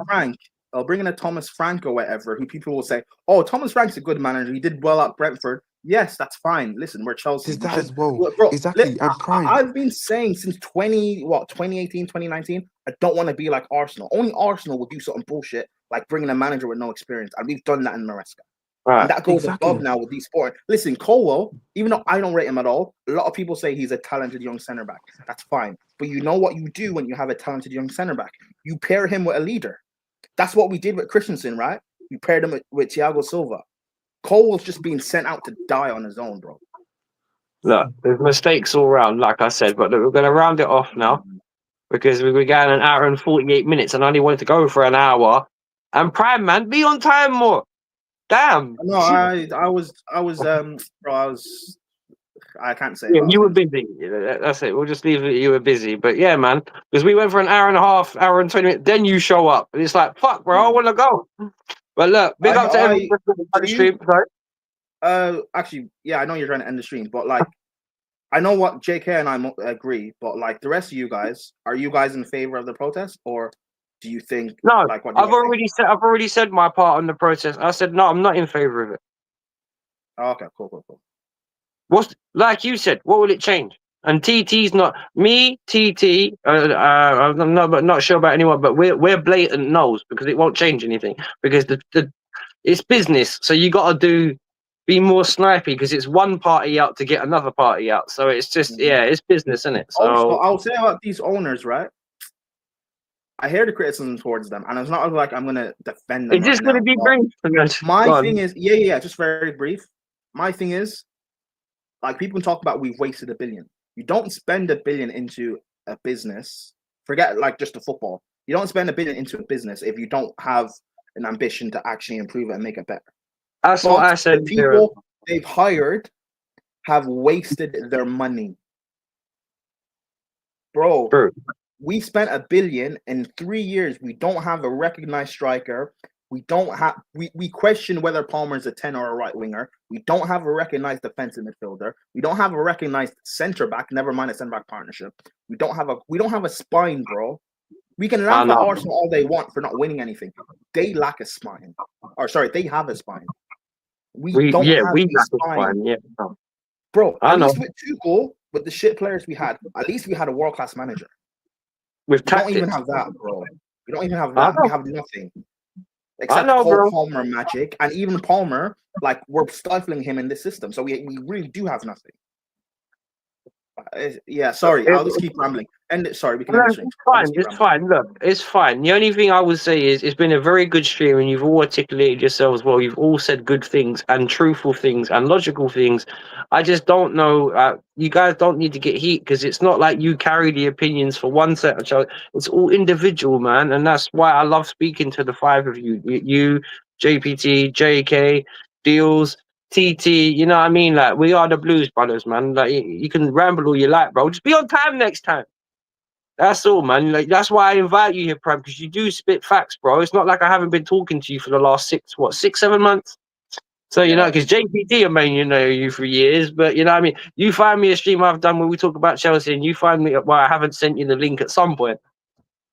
Frank. They'll bring in a Thomas Frank or whatever, who people will say, "Oh, Thomas Frank's a good manager. He did well at Brentford." Yes, that's fine. Listen, we're Chelsea. That as well. Bro, exactly. And Prime. I've been saying since 2018, 2019, I don't want to be like Arsenal. Only Arsenal will do something bullshit like bringing a manager with no experience, and we've done that in Maresca. Right. And that goes above now with these sport. Listen, Colwell, even though I don't rate him at all, a lot of people say he's a talented young centre back. That's fine. But you know what you do when you have a talented young centre back? You pair him with a leader. That's what we did with Christensen, right? You paired him with Thiago Silva. Colwell's just being sent out to die on his own, bro. Look, there's mistakes all around, like I said, but we're going to round it off now because we began an hour and 48 minutes and I only wanted to go for an hour. And Prime, man, be on time more. Damn. No, I can't say. Yeah, you were busy. That's it. We'll just leave it. You were busy. But yeah, man, because we went for an hour and a half, hour and 20 minutes. Then you show up. And it's like, fuck, bro, I want to go. But look, big up to everyone on the stream. Sorry. Actually, yeah, I know you're trying to end the stream, but like, I know what JK and I agree, but like the rest of you guys, are you guys in favor of the protest, or do you think? No, like what I've already said my part on the protest. I said no, I'm not in favor of it. Oh, okay, cool. What's like you said? What will it change? And TT's not me. TT. I'm not sure about anyone, but we're blatant no's because it won't change anything because the it's business. So you got to be more snipey because it's one party out to get another party out. So it's just it's business, isn't it? So also, I'll say about these owners, right? I hear the criticism towards them, and it's not like I'm gonna defend them. it's just going to be brief. My thing is, just very brief. My thing is, like people talk about, we've wasted $1 billion. You don't spend $1 billion into a business. Forget like just the football. You don't spend $1 billion into a business if you don't have an ambition to actually improve it and make it better. That's what I said. The people they've hired have wasted their money, bro. True. We spent $1 billion in 3 years. We don't have a recognized striker. We don't have. We question whether Palmer's a 10 or a right winger. We don't have a recognized defensive midfielder. We don't have a recognized center back. Never mind a center back partnership. We don't have a spine, bro. We can laugh at Arsenal all they want for not winning anything. They lack a spine. Or sorry, they have a spine. We don't have a spine. Yeah. Bro, at least with Tuchel, with the shit players we had, at least we had a world-class manager. We don't even have that, bro. We don't even have that. We have nothing. Except Palmer magic. And even Palmer, like, we're stifling him in this system. So we really do have nothing. Sorry. I'll just keep rambling. Sorry, we can end the stream. It's fine. Look, it's fine. The only thing I would say is it's been a very good stream and you've all articulated yourselves well. You've all said good things and truthful things and logical things. I just don't know. You guys don't need to get heat because it's not like you carry the opinions for one set of shows. It's all individual, man. And that's why I love speaking to the five of you. You, JPT, JK, Deals, TT, you know what I mean? Like, we are the Blues Brothers, man. Like, you can ramble all you like, bro. Just be on time next time. That's all, man. Like, that's why I invite you here, Prem, because you do spit facts, bro. It's not like I haven't been talking to you for the last 6-7 months. So, you know, because JPT, I mean, you know you for years, but you know what I mean? You find me a stream I've done where we talk about Chelsea, and you find me where I haven't sent you the link at some point,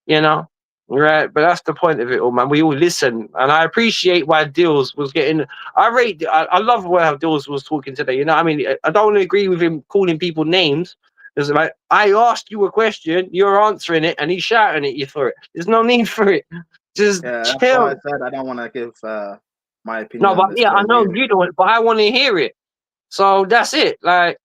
you know? Right, but that's the point of it all, man. We all listen, and I appreciate why Dills was getting. I love how Dills was talking today. You know, I mean, I don't want to agree with him calling people names. It's like I asked you a question, you're answering it, and he's shouting at you for it. There's no need for it. Just chill. That's why I said I don't want to give my opinion. No, but I know you don't, but I want to hear it. So that's it. Like.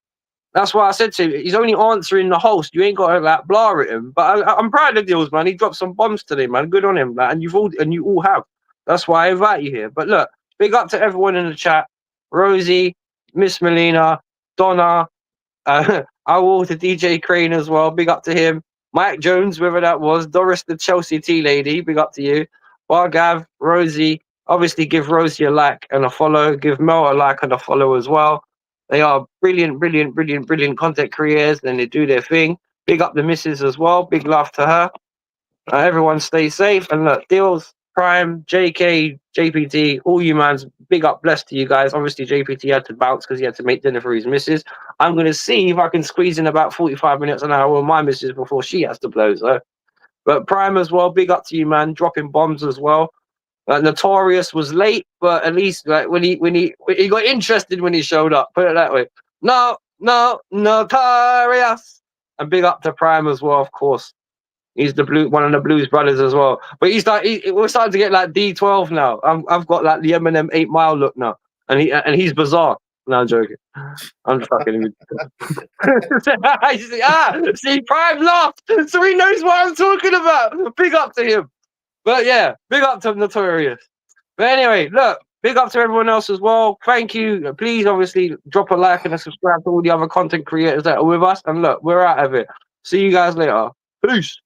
That's why I said to him, he's only answering the host. You ain't got to like blah at him. But I'm proud of Deals, man. He dropped some bombs today, man. Good on him, like, and you all have. That's why I invite you here. But look, big up to everyone in the chat. Rosie, Miss Melina, Donna, I will to DJ Crane as well. Big up to him. Mike Jones, whoever that was. Doris, the Chelsea tea lady. Big up to you. Bargav, Rosie. Obviously, give Rosie a like and a follow. Give Mel a like and a follow as well. They are brilliant content creators, and they do their thing. Big up the missus as well. Big love to her. Everyone stay safe. And look, Deals, Prime, JK, JPT, all you mans, big up, blessed to you guys. Obviously, JPT had to bounce because he had to make dinner for his missus. I'm going to see if I can squeeze in about 45 minutes an hour with my missus before she has to blow. So, but Prime as well, big up to you, man. Dropping bombs as well. Notorious was late, but at least like when he got interested when he showed up. Put it that way. No, Notorious. And big up to Prime as well, of course. He's one of the Blues Brothers as well. But we're starting to get like D12 now. I've got like the Eminem 8 Mile look now, and he's bizarre. No, I'm joking. I'm fucking him. See, Prime laughed, so he knows what I'm talking about. Big up to him. But yeah, big up to Notorious. But anyway, look, big up to everyone else as well. Thank you. Please, obviously, drop a like and a subscribe to all the other content creators that are with us. And look, we're out of it. See you guys later. Peace.